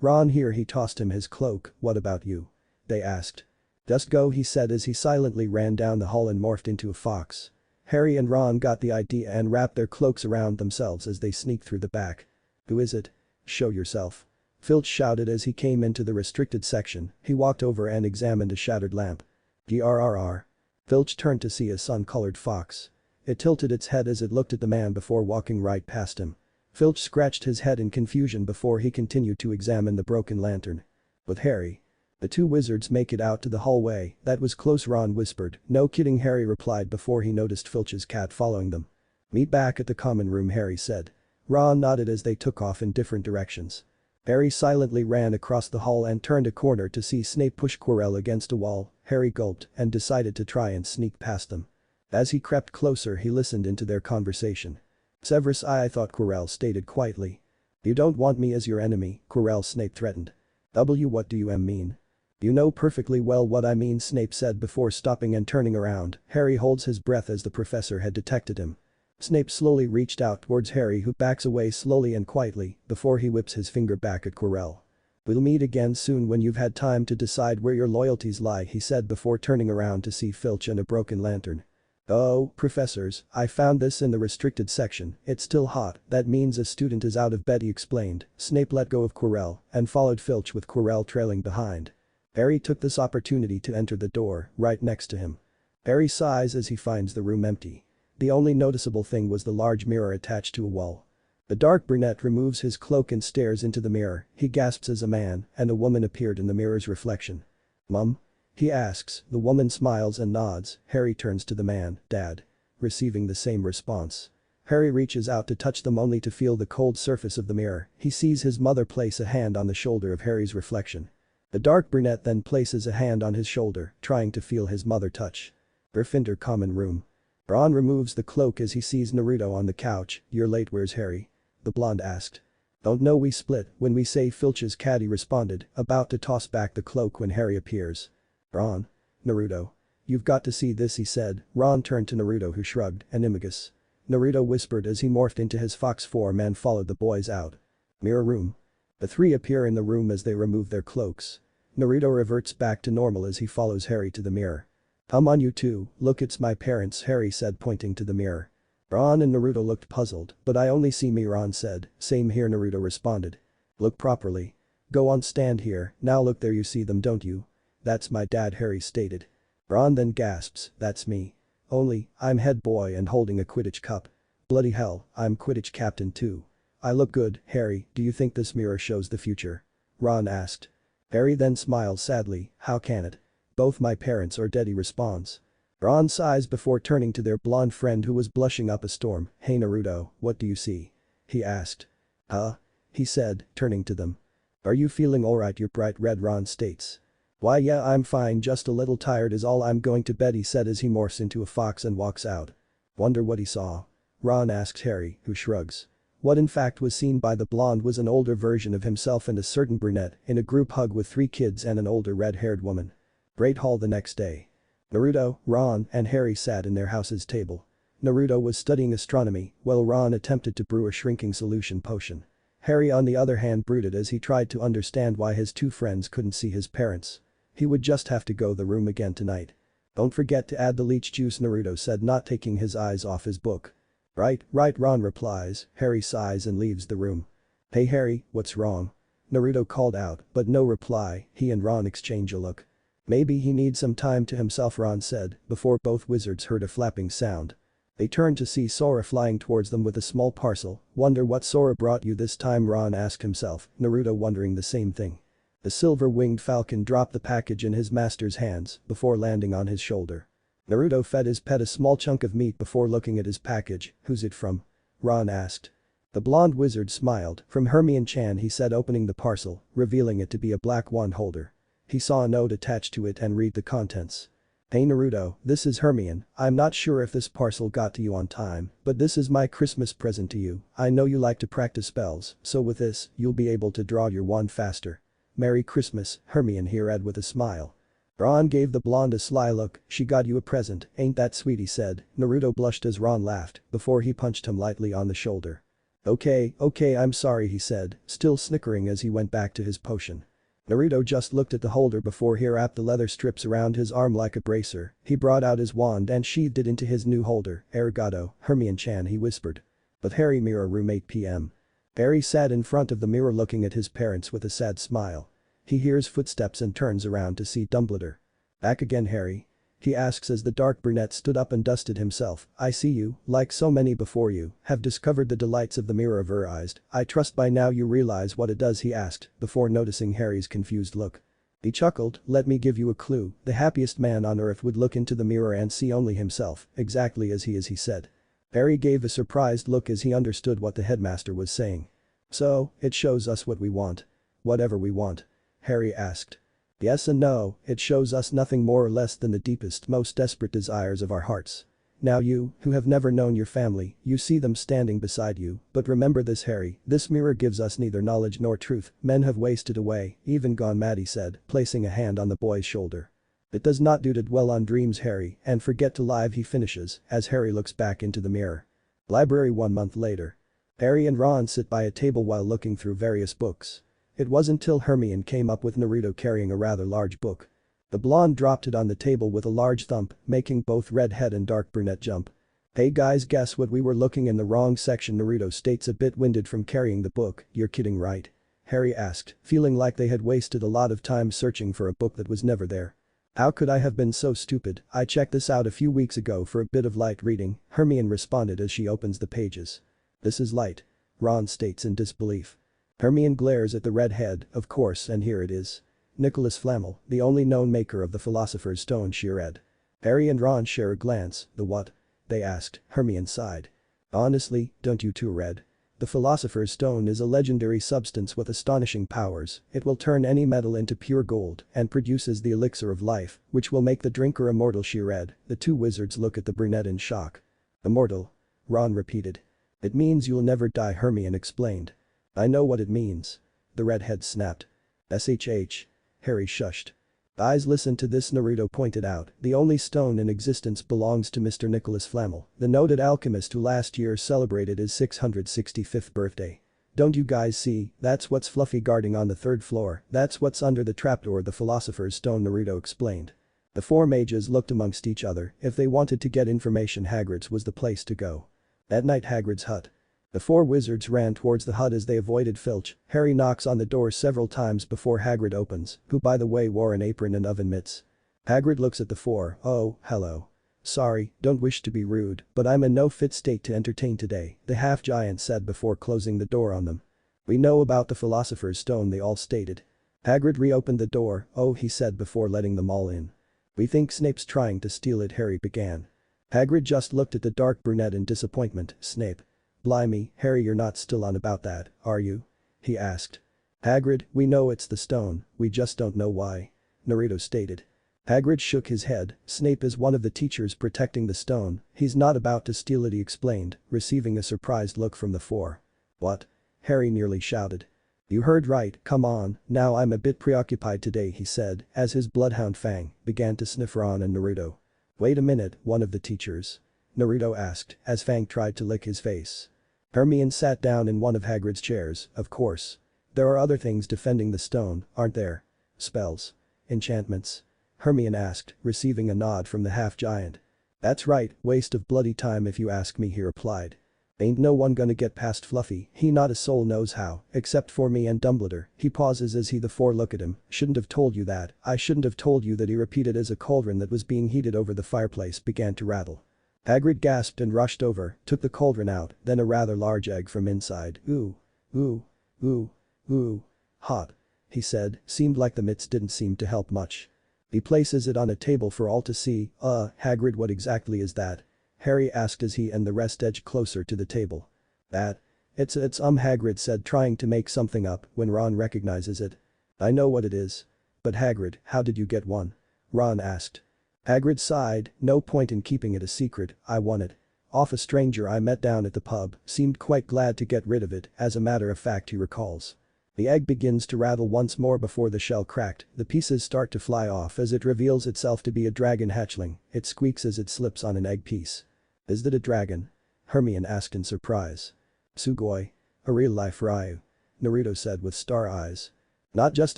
Ron here, he tossed him his cloak. What about you? They asked. Just go, he said as he silently ran down the hall and morphed into a fox. Harry and Ron got the idea and wrapped their cloaks around themselves as they sneaked through the back. Who is it? Show yourself. Filch shouted as he came into the restricted section. He walked over and examined a shattered lamp. Grrr. Filch turned to see a sun-colored fox. It tilted its head as it looked at the man before walking right past him. Filch scratched his head in confusion before he continued to examine the broken lantern. With Harry. The two wizards make it out to the hallway. That was close, Ron whispered. No kidding, Harry replied before he noticed Filch's cat following them. Meet back at the common room, Harry said. Ron nodded as they took off in different directions. Harry silently ran across the hall and turned a corner to see Snape push Quirrell against a wall. Harry gulped and decided to try and sneak past them. As he crept closer, he listened into their conversation. Severus, I thought, Quirrell stated quietly. You don't want me as your enemy, Quirrell, Snape threatened. What do you mean? You know perfectly well what I mean, Snape said before stopping and turning around. Harry holds his breath as the professor had detected him. Snape slowly reached out towards Harry, who backs away slowly and quietly before he whips his finger back at Quirrell. We'll meet again soon when you've had time to decide where your loyalties lie, he said before turning around to see Filch and a broken lantern. Oh, professors, I found this in the restricted section. It's still hot. That means a student is out of bed, he explained. Snape let go of Quirrell and followed Filch with Quirrell trailing behind. Harry took this opportunity to enter the door right next to him. Harry sighs as he finds the room empty. The only noticeable thing was the large mirror attached to a wall. The dark brunette removes his cloak and stares into the mirror. He gasps as a man and a woman appeared in the mirror's reflection. Mum? He asks. The woman smiles and nods. Harry turns to the man. Dad. Receiving the same response. Harry reaches out to touch them only to feel the cold surface of the mirror. He sees his mother place a hand on the shoulder of Harry's reflection. The dark brunette then places a hand on his shoulder, trying to feel his mother touch. Gryffindor common room. Ron removes the cloak as he sees Naruto on the couch. You're late, where's Harry? The blonde asked. Don't know, we split when we say Filch's caddy responded, about to toss back the cloak when Harry appears. Ron. Naruto. You've got to see this, he said. Ron turned to Naruto, who shrugged. Animagus. Naruto whispered as he morphed into his fox form and followed the boys out. Mirror room. The three appear in the room as they remove their cloaks. Naruto reverts back to normal as he follows Harry to the mirror. Come on, you two, look, it's my parents, Harry said, pointing to the mirror. Ron and Naruto looked puzzled. But I only see me, Ron said. Same here, Naruto responded. Look properly. Go on, stand here. Now look, there you see them, don't you? That's my dad, Harry stated. Ron then gasps, that's me. Only, I'm head boy and holding a Quidditch cup. Bloody hell, I'm Quidditch captain too. I look good, Harry, do you think this mirror shows the future? Ron asked. Harry then smiles sadly, how can it? Both my parents are dead, he responds. Ron sighs before turning to their blonde friend who was blushing up a storm. Hey Naruto, what do you see? He asked. Huh? He said, turning to them. Are you feeling alright, you bright red, Ron states. Why yeah, I'm fine, just a little tired is all, I'm going to bed, he said as he morphs into a fox and walks out. Wonder what he saw? Ron asks Harry, who shrugs. What in fact was seen by the blonde was an older version of himself and a certain brunette in a group hug with 3 kids and an older red-haired woman. Great Hall the next day. Naruto, Ron, and Harry sat in their house's table. Naruto was studying astronomy, while Ron attempted to brew a shrinking solution potion. Harry on the other hand brooded as he tried to understand why his two friends couldn't see his parents. He would just have to go the room again tonight. Don't forget to add the leech juice, Naruto said, not taking his eyes off his book. Right, Ron replies. Harry sighs and leaves the room. Hey Harry, what's wrong? Naruto called out, but no reply. He and Ron exchange a look. Maybe he needs some time to himself, Ron said, before both wizards heard a flapping sound. They turned to see Sora flying towards them with a small parcel. Wonder what Sora brought you this time, Ron asked himself, Naruto wondering the same thing. The silver-winged falcon dropped the package in his master's hands before landing on his shoulder. Naruto fed his pet a small chunk of meat before looking at his package. Who's it from? Ron asked. The blonde wizard smiled. From Hermione-chan, he said, opening the parcel, revealing it to be a black wand holder. He saw a note attached to it and read the contents. Hey Naruto, this is Hermione. I'm not sure if this parcel got to you on time, but this is my Christmas present to you. I know you like to practice spells, so with this, you'll be able to draw your wand faster. Merry Christmas, Hermione here added with a smile. Ron gave the blonde a sly look. She got you a present, ain't that sweet, he said. Naruto blushed as Ron laughed before he punched him lightly on the shoulder. Okay, I'm sorry, he said, still snickering as he went back to his potion. Naruto just looked at the holder before he wrapped the leather strips around his arm like a bracer. He brought out his wand and sheathed it into his new holder. Arigato, Hermione-chan, he whispered. But Harry, mirror room 8 p.m. Harry sat in front of the mirror looking at his parents with a sad smile. He hears footsteps and turns around to see Dumbledore. Back again, Harry? He asks as the dark brunette stood up and dusted himself. I see you, like so many before you, have discovered the delights of the mirror of your eyes. I trust by now you realize what it does, he asked, before noticing Harry's confused look. He chuckled, let me give you a clue, the happiest man on earth would look into the mirror and see only himself, exactly as he is, he said. Harry gave a surprised look as he understood what the headmaster was saying. So, it shows us what we want. Whatever we want? Harry asked. Yes and no, it shows us nothing more or less than the deepest, most desperate desires of our hearts. Now you, who have never known your family, you see them standing beside you, but remember this, Harry, this mirror gives us neither knowledge nor truth, men have wasted away, even gone mad, he said, placing a hand on the boy's shoulder. It does not do to dwell on dreams, Harry, and forget to live, he finishes, as Harry looks back into the mirror. Library 1 month later. Harry and Ron sit by a table while looking through various books. It wasn't till Hermione came up with Naruto carrying a rather large book. The blonde dropped it on the table with a large thump, making both redhead and dark brunette jump. Hey guys, guess what, we were looking in the wrong section, Naruto states, a bit winded from carrying the book. You're kidding, right? Harry asked, feeling like they had wasted a lot of time searching for a book that was never there. How could I have been so stupid? I checked this out a few weeks ago for a bit of light reading, Hermione responded as she opens the pages. This is light. Ron states in disbelief. Hermione glares at the redhead, of course, and here it is. Nicholas Flamel, the only known maker of the Philosopher's Stone, she read. Harry and Ron share a glance. The what? They asked. Hermione sighed. Honestly, don't you two read? The Philosopher's Stone is a legendary substance with astonishing powers, it will turn any metal into pure gold and produces the elixir of life, which will make the drinker immortal, she read. The two wizards look at the brunette in shock. Immortal? Ron repeated. It means you'll never die, Hermione explained. I know what it means. The redhead snapped. SHH. Harry shushed. Guys, listen to this, Naruto pointed out, the only stone in existence belongs to Mr. Nicholas Flamel, the noted alchemist who last year celebrated his 665th birthday. Don't you guys see, that's what's fluffy guarding on the 3rd floor, that's what's under the trapdoor, the Philosopher's Stone, Naruto explained. The four mages looked amongst each other. If they wanted to get information, Hagrid's was the place to go. That night, Hagrid's hut. The four wizards ran towards the hut as they avoided Filch. Harry knocks on the door several times before Hagrid opens, who by the way wore an apron and oven mitts. Hagrid looks at the four. Oh, hello. Sorry, don't wish to be rude, but I'm in no fit state to entertain today, the half-giant said before closing the door on them. We know about the Philosopher's Stone, they all stated. Hagrid reopened the door. Oh, he said before letting them all in. We think Snape's trying to steal it, Harry began. Hagrid just looked at the dark brunette in disappointment. Snape. Blimey, Harry, you're not still on about that, are you? He asked. Hagrid, we know it's the stone, we just don't know why. Naruto stated. Hagrid shook his head. Snape is one of the teachers protecting the stone, he's not about to steal it, he explained, receiving a surprised look from the four. What? Harry nearly shouted. You heard right, come on, now I'm a bit preoccupied today, he said, as his bloodhound Fang began to sniff Ron and Naruto. Wait a minute, one of the teachers? Naruto asked, as Fang tried to lick his face. Hermione sat down in one of Hagrid's chairs, of course. There are other things defending the stone, aren't there? Spells. Enchantments? Hermione asked, receiving a nod from the half-giant. That's right, waste of bloody time if you ask me, he replied. Ain't no one gonna get past Fluffy, he not a soul knows how, except for me and Dumbledore. He pauses as the four look at him. Shouldn't have told you that, I shouldn't have told you that, he repeated as a cauldron that was being heated over the fireplace began to rattle. Hagrid gasped and rushed over, took the cauldron out, then a rather large egg from inside. Ooh. Ooh. Ooh. Ooh. Hot. He said, seemed like the mitts didn't seem to help much. He places it on a table for all to see. Hagrid, what exactly is that? Harry asked as he and the rest edged closer to the table. That? It's Hagrid said, trying to make something up when Ron recognizes it. I know what it is. But Hagrid, how did you get one? Ron asked. Hagrid sighed, no point in keeping it a secret, I won it. Off a stranger I met down at the pub, seemed quite glad to get rid of it, as a matter of fact, he recalls. The egg begins to rattle once more before the shell cracked, the pieces start to fly off as it reveals itself to be a dragon hatchling, it squeaks as it slips on an egg piece. Is that a dragon? Hermione asked in surprise. Sugoi. A real-life Ryu. Naruto said with star eyes. Not just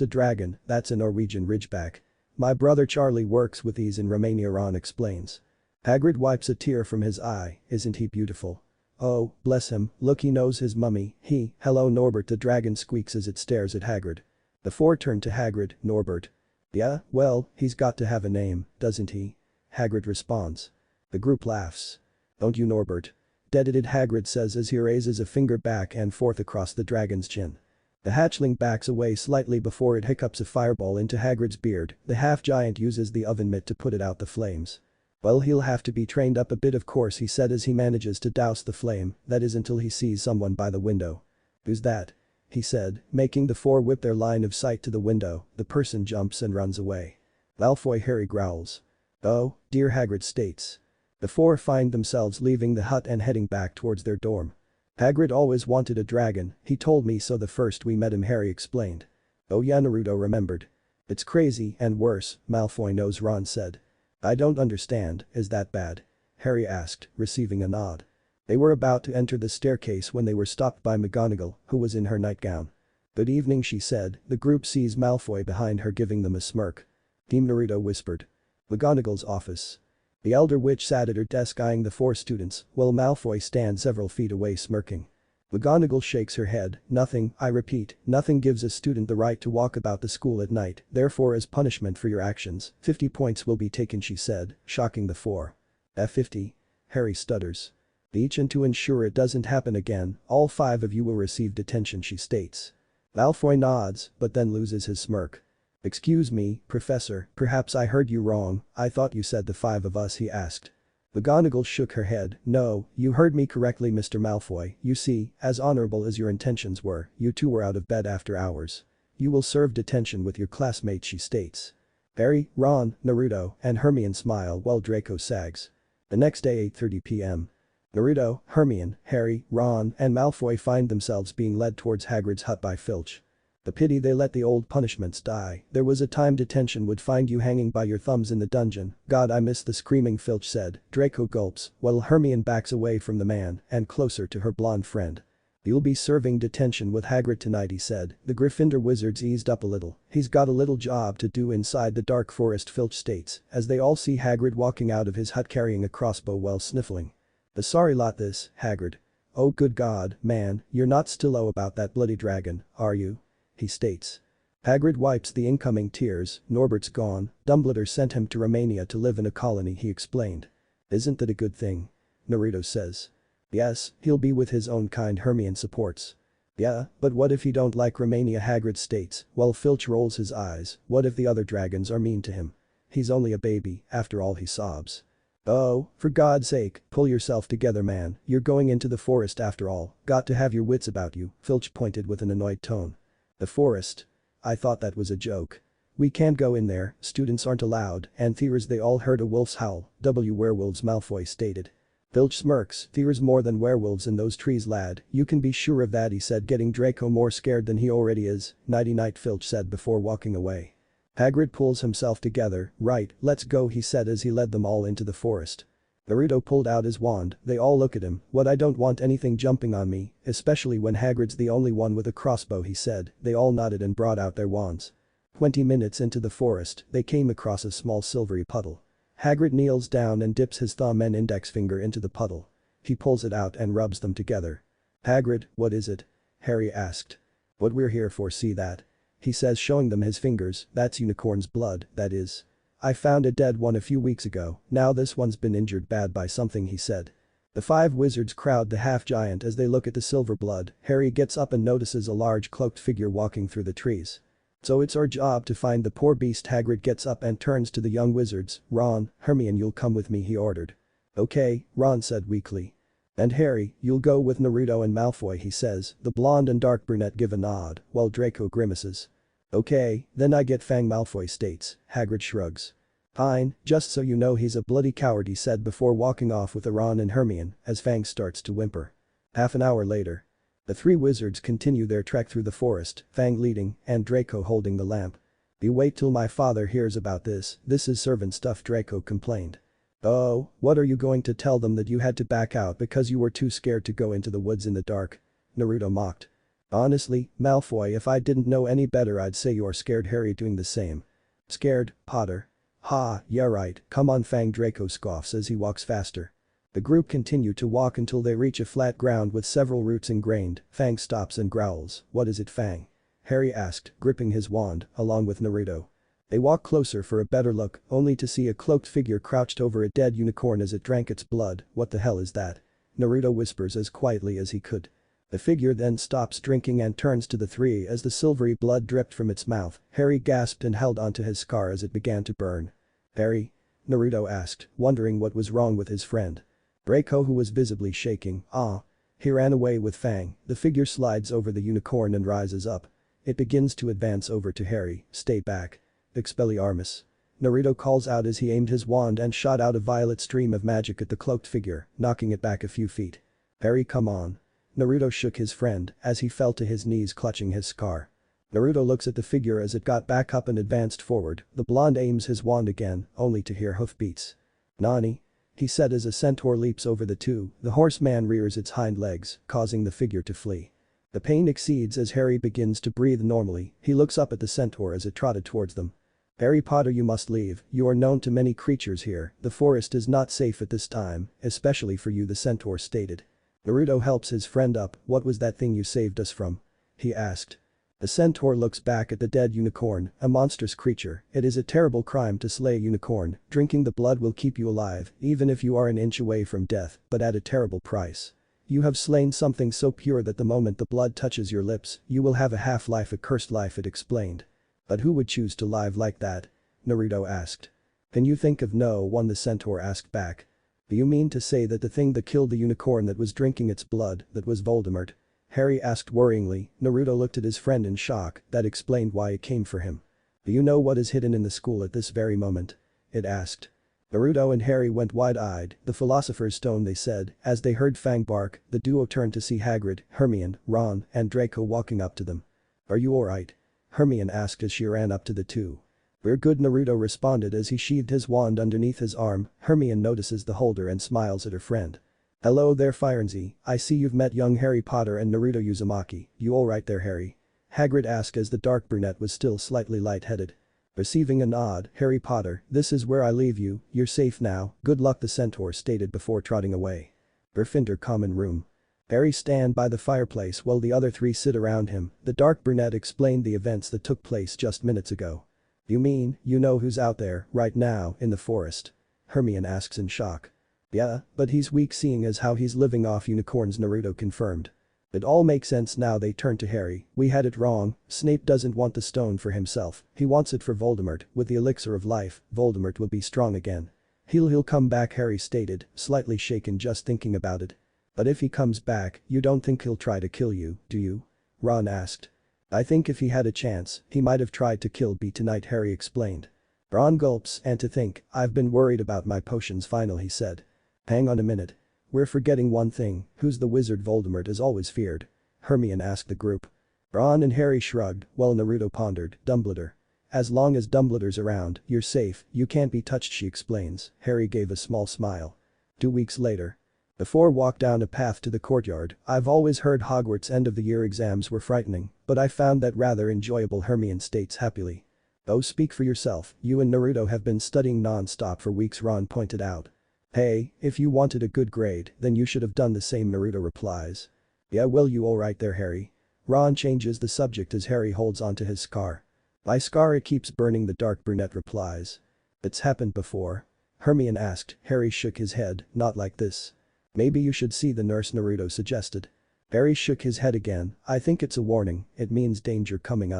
a dragon, that's a Norwegian ridgeback. My brother Charlie works with these in Romania, Ron explains. Hagrid wipes a tear from his eye, isn't he beautiful? Oh, bless him, look, he knows his mummy, hello Norbert, the dragon squeaks as it stares at Hagrid. The four turn to Hagrid. Norbert. Yeah, well, he's got to have a name, doesn't he? Hagrid responds. The group laughs. Don't you, Norbert? Dead-headed, Hagrid says as he raises a finger back and forth across the dragon's chin. The hatchling backs away slightly before it hiccups a fireball into Hagrid's beard. The half-giant uses the oven mitt to put it out the flames. "Well, he'll have to be trained up a bit, of course," he said as he manages to douse the flame, that is until he sees someone by the window. "Who's that?" he said, making the four whip their line of sight to the window. The person jumps and runs away. "Malfoy," Harry growls. "Oh, dear," Hagrid states. The four find themselves leaving the hut and heading back towards their dorm. "Hagrid always wanted a dragon, he told me so the first we met him," Harry explained. "Oh yeah," Naruto remembered. "It's crazy and worse," Malfoy knows, Ron said. "I don't understand, is that bad?" Harry asked, receiving a nod. They were about to enter the staircase when they were stopped by McGonagall, who was in her nightgown. "Good evening," she said. The group sees Malfoy behind her giving them a smirk. "Team Naruto," whispered. McGonagall's office. The elder witch sat at her desk eyeing the four students, while Malfoy stands several feet away smirking. McGonagall shakes her head. "Nothing, I repeat, nothing gives a student the right to walk about the school at night, therefore as punishment for your actions, 50 points will be taken," she said, shocking the four. "50? Harry stutters. "Each, and to ensure it doesn't happen again, all 5 of you will receive detention," she states. Malfoy nods, but then loses his smirk. "Excuse me, Professor, perhaps I heard you wrong, I thought you said the 5 of us," he asked. McGonagall shook her head. "No, you heard me correctly, Mr. Malfoy. You see, as honorable as your intentions were, you two were out of bed after hours. You will serve detention with your classmates," she states. Harry, Ron, Naruto, and Hermione smile while Draco sags. The next day, 8:30 p.m. Naruto, Hermione, Harry, Ron, and Malfoy find themselves being led towards Hagrid's hut by Filch. "The pity they let the old punishments die. There was a time detention would find you hanging by your thumbs in the dungeon. God, I miss the screaming," Filch said. Draco gulps, while Hermione backs away from the man and closer to her blonde friend. "You'll be serving detention with Hagrid tonight," he said. The Gryffindor wizards eased up a little. "He's got a little job to do inside the dark forest," Filch states, as they all see Hagrid walking out of his hut carrying a crossbow while sniffling. "A sorry lot this, Hagrid. Oh good God, man, you're not still about that bloody dragon, are you?" he states. Hagrid wipes the incoming tears. "Norbert's gone, Dumbledore sent him to Romania to live in a colony," he explained. "Isn't that a good thing?" Naruto says. "Yes, he'll be with his own kind," Hermione supports. "Yeah, but what if he don't like Romania?" Hagrid states, while Filch rolls his eyes. "What if the other dragons are mean to him? He's only a baby, after all," he sobs. "Oh, for God's sake, pull yourself together, man, you're going into the forest after all, got to have your wits about you," Filch pointed with an annoyed tone. "The forest? I thought that was a joke. We can't go in there, students aren't allowed, and there's they all heard a wolf's howl, werewolves," Malfoy stated. Filch smirks. "There's more than werewolves in those trees, lad, you can be sure of that," he said, getting Draco more scared than he already is. "Nighty-night," Filch said before walking away. Hagrid pulls himself together. "Right, let's go," he said as he led them all into the forest. Naruto pulled out his wand. They all look at him. "What, I don't want anything jumping on me, especially when Hagrid's the only one with a crossbow," he said. They all nodded and brought out their wands. 20 minutes into the forest, they came across a small silvery puddle. Hagrid kneels down and dips his thumb and index finger into the puddle. He pulls it out and rubs them together. "Hagrid, what is it?" Harry asked. "What we're here for, see that?" he says, showing them his fingers. "That's unicorn's blood, that is. I found a dead one a few weeks ago, now this one's been injured bad by something," he said. The 5 wizards crowd the half-giant as they look at the silver blood. Harry gets up and notices a large cloaked figure walking through the trees. "So it's our job to find the poor beast." Hagrid gets up and turns to the young wizards. "Ron, Hermione, you'll come with me," he ordered. "Okay," Ron said weakly. "And Harry, you'll go with Naruto and Malfoy," he says. The blonde and dark brunette give a nod, while Draco grimaces. "Okay, then I get Fang," Malfoy states. Hagrid shrugs. "Fine, just so you know he's a bloody coward," he said before walking off with Ron and Hermione as Fang starts to whimper. Half an hour later. The 3 wizards continue their trek through the forest, Fang leading and Draco holding the lamp. "You wait till my father hears about this is servant stuff," Draco complained. "Oh, what are you going to tell them, that you had to back out because you were too scared to go into the woods in the dark?" Naruto mocked. "Honestly, Malfoy, if I didn't know any better I'd say you're scared." Harry doing the same. "Scared, Potter? Ha, yeah right, come on Fang," Draco scoffs as he walks faster. The group continue to walk until they reach a flat ground with several roots ingrained. Fang stops and growls. "What is it, Fang?" Harry asked, gripping his wand, along with Naruto. They walk closer for a better look, only to see a cloaked figure crouched over a dead unicorn as it drank its blood. "What the hell is that?" Naruto whispers as quietly as he could. The figure then stops drinking and turns to the three as the silvery blood dripped from its mouth. Harry gasped and held onto his scar as it began to burn. "Harry?" Naruto asked, wondering what was wrong with his friend. Draco, who was visibly shaking, "Ah." He ran away with Fang. The figure slides over the unicorn and rises up. It begins to advance over to Harry. "Stay back. Expelliarmus." Naruto calls out as he aimed his wand and shot out a violet stream of magic at the cloaked figure, knocking it back a few feet. "Harry, come on." Naruto shook his friend as he fell to his knees clutching his scar. Naruto looks at the figure as it got back up and advanced forward. The blonde aims his wand again, only to hear hoofbeats. "Nani?" he said as a centaur leaps over the two. The horseman rears its hind legs, causing the figure to flee. The pain exceeds as Harry begins to breathe normally. He looks up at the centaur as it trotted towards them. "Harry Potter, you must leave. You are known to many creatures here. The forest is not safe at this time, especially for you," the centaur stated. Naruto helps his friend up. "What was that thing you saved us from?" he asked. The centaur looks back at the dead unicorn, a monstrous creature. "It is a terrible crime to slay a unicorn. Drinking the blood will keep you alive, even if you are an inch away from death, but at a terrible price. You have slain something so pure that the moment the blood touches your lips, you will have a half-life, a cursed life," it explained. "But who would choose to live like that?" Naruto asked. "Can you think of no one?" the centaur asked back. "Do you mean to say that the thing that killed the unicorn that was drinking its blood, that was Voldemort?" Harry asked worryingly. Naruto looked at his friend in shock. That explained why it came for him. "Do you know what is hidden in the school at this very moment?" it asked. Naruto and Harry went wide-eyed. "The Philosopher's Stone," they said. As they heard Fang bark, the duo turned to see Hagrid, Hermione, Ron, and Draco walking up to them. "Are you alright?" Hermione asked as she ran up to the two. "We're good," Naruto responded as he sheathed his wand underneath his arm. Hermione notices the holder and smiles at her friend. "Hello there, Firenze. I see you've met young Harry Potter and Naruto Uzumaki. You alright there, Harry?" Hagrid asked as the dark brunette was still slightly lightheaded. Receiving a nod, "Harry Potter, this is where I leave you. You're safe now. Good luck," the centaur stated before trotting away. Gryffindor common room. Harry stand by the fireplace while the other three sit around him. The dark brunette explained the events that took place just minutes ago. "You mean, you know who's out there, right now, in the forest?" Hermione asks in shock. "Yeah, but he's weak seeing as how he's living off unicorns," Naruto confirmed. "It all makes sense now." They turned to Harry. "We had it wrong. Snape doesn't want the stone for himself. He wants it for Voldemort. With the elixir of life, Voldemort will be strong again. He'll come back," Harry stated, slightly shaken just thinking about it. "But if he comes back, you don't think he'll try to kill you, do you?" Ron asked. "I think if he had a chance, he might have tried to kill B tonight," Harry explained. Ron gulps. "And to think, I've been worried about my potions final," he said. "Hang on a minute. We're forgetting one thing. Who's the wizard Voldemort is always feared?" Hermione asked the group. Ron and Harry shrugged, while Naruto pondered. "Dumbledore. As long as Dumbledore's around, you're safe. You can't be touched," she explains. Harry gave a small smile. 2 weeks later. Before walk down a path to the courtyard. "I've always heard Hogwarts end-of-the-year exams were frightening, but I found that rather enjoyable," Hermione states happily. "Oh, speak for yourself. You and Naruto have been studying non-stop for weeks," Ron pointed out. "Hey, if you wanted a good grade, then you should have done the same," Naruto replies. "Yeah, well, you alright there, Harry?" Ron changes the subject as Harry holds onto his scar. "My scar, it keeps burning," the dark brunette replies. "It's happened before?" Hermione asked. Harry shook his head. "Not like this." "Maybe you should see the nurse," Naruto suggested. Harry shook his head again. "I think it's a warning. It means danger coming."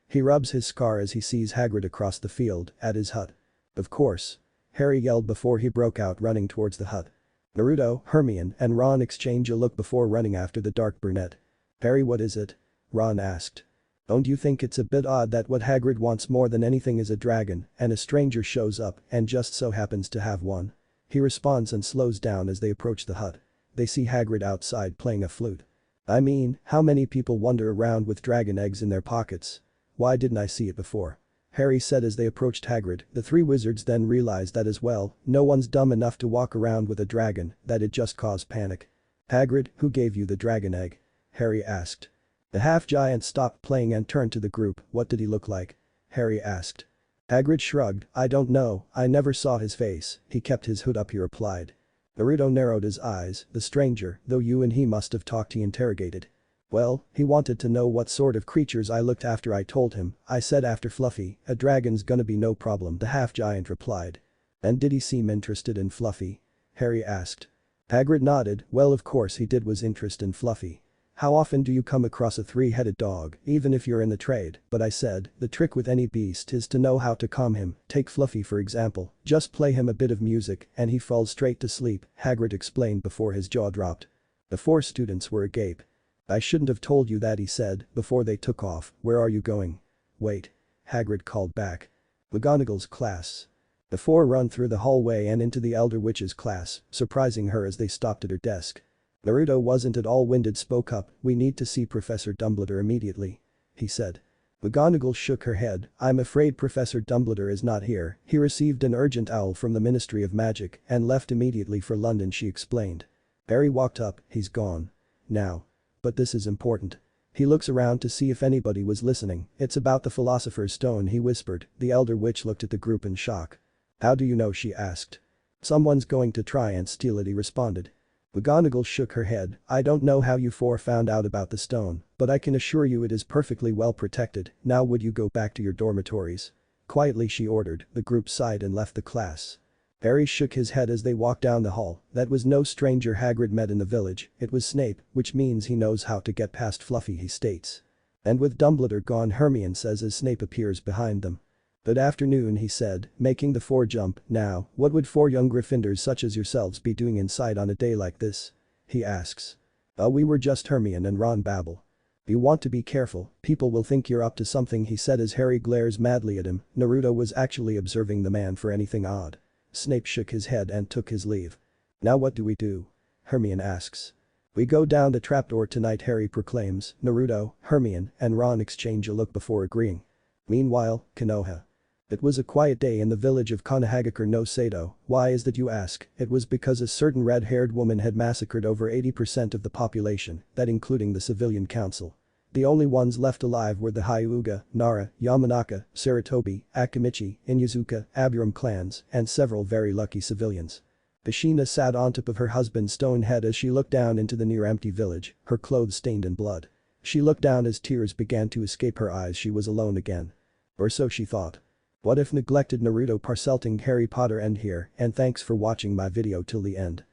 He rubs his scar as he sees Hagrid across the field, at his hut. "Of course." Harry yelled before he broke out running towards the hut. Naruto, Hermione, and Ron exchange a look before running after the dark brunette. "Harry, what is it?" Ron asked. "Don't you think it's a bit odd that what Hagrid wants more than anything is a dragon, and a stranger shows up and just so happens to have one?" He responds and slows down as they approach the hut. They see Hagrid outside playing a flute. "I mean, how many people wander around with dragon eggs in their pockets? Why didn't I see it before?" Harry said as they approached Hagrid. The three wizards then realized that as well, no one's dumb enough to walk around with a dragon, that it just caused panic. "Hagrid, who gave you the dragon egg?" Harry asked. The half-giant stopped playing and turned to the group. "What did he look like?" Harry asked. Hagrid shrugged. "I don't know, I never saw his face, he kept his hood up," he replied. Naruto narrowed his eyes. "The stranger, though you and he must have talked," he interrogated. "Well, he wanted to know what sort of creatures I looked after. I told him, I said after Fluffy, a dragon's gonna be no problem," the half-giant replied. "And did he seem interested in Fluffy?" Harry asked. Hagrid nodded. "Well, of course he did, was interest in Fluffy. How often do you come across a three-headed dog, even if you're in the trade? But I said, the trick with any beast is to know how to calm him. Take Fluffy for example. Just play him a bit of music and he falls straight to sleep, Hagrid explained before his jaw dropped. The 4 students were agape. I shouldn't have told you that, he said before they took off. Where are you going? Wait. Hagrid called back. McGonagall's class. The 4 run through the hallway and into the Elder Witch's class, surprising her as they stopped at her desk. Naruto wasn't at all winded, spoke up, we need to see Professor Dumbledore immediately. He said. McGonagall shook her head, I'm afraid Professor Dumbledore is not here, he received an urgent owl from the Ministry of Magic and left immediately for London, she explained. Harry walked up, he's gone. Now. But this is important. He looks around to see if anybody was listening. It's about the Philosopher's Stone, he whispered. The Elder Witch looked at the group in shock. How do you know, she asked. Someone's going to try and steal it, he responded. McGonagall shook her head, I don't know how you 4 found out about the stone, but I can assure you it is perfectly well protected. Now would you go back to your dormitories? Quietly, she ordered. The group sighed and left the class. Harry shook his head as they walked down the hall. That was no stranger Hagrid met in the village, it was Snape, which means he knows how to get past Fluffy, he states. And with Dumbledore gone, Hermione says as Snape appears behind them. Good afternoon, he said, making the 4 jump. Now, what would 4 young Gryffindors such as yourselves be doing inside on a day like this? He asks. We were just, Hermione and Ron babble. You want to be careful, people will think you're up to something, he said as Harry glares madly at him. Naruto was actually observing the man for anything odd. Snape shook his head and took his leave. Now what do we do? Hermione asks. We go down the trapdoor tonight, Harry proclaims. Naruto, Hermione, and Ron exchange a look before agreeing. Meanwhile, Konoha. It was a quiet day in the village of Konohagakure no Sato. Why is that, you ask? It was because a certain red-haired woman had massacred over 80% of the population, that including the civilian council. The only ones left alive were the Hyuga, Nara, Yamanaka, Saratobi, Akamichi, Inuzuka, Aburam clans, and several very lucky civilians. Ashina sat on top of her husband's stone head as she looked down into the near-empty village, her clothes stained in blood. She looked down as tears began to escape her eyes. She was alone again. Or so she thought. What if neglected Naruto parseltongue Harry Potter end here, and thanks for watching my video till the end.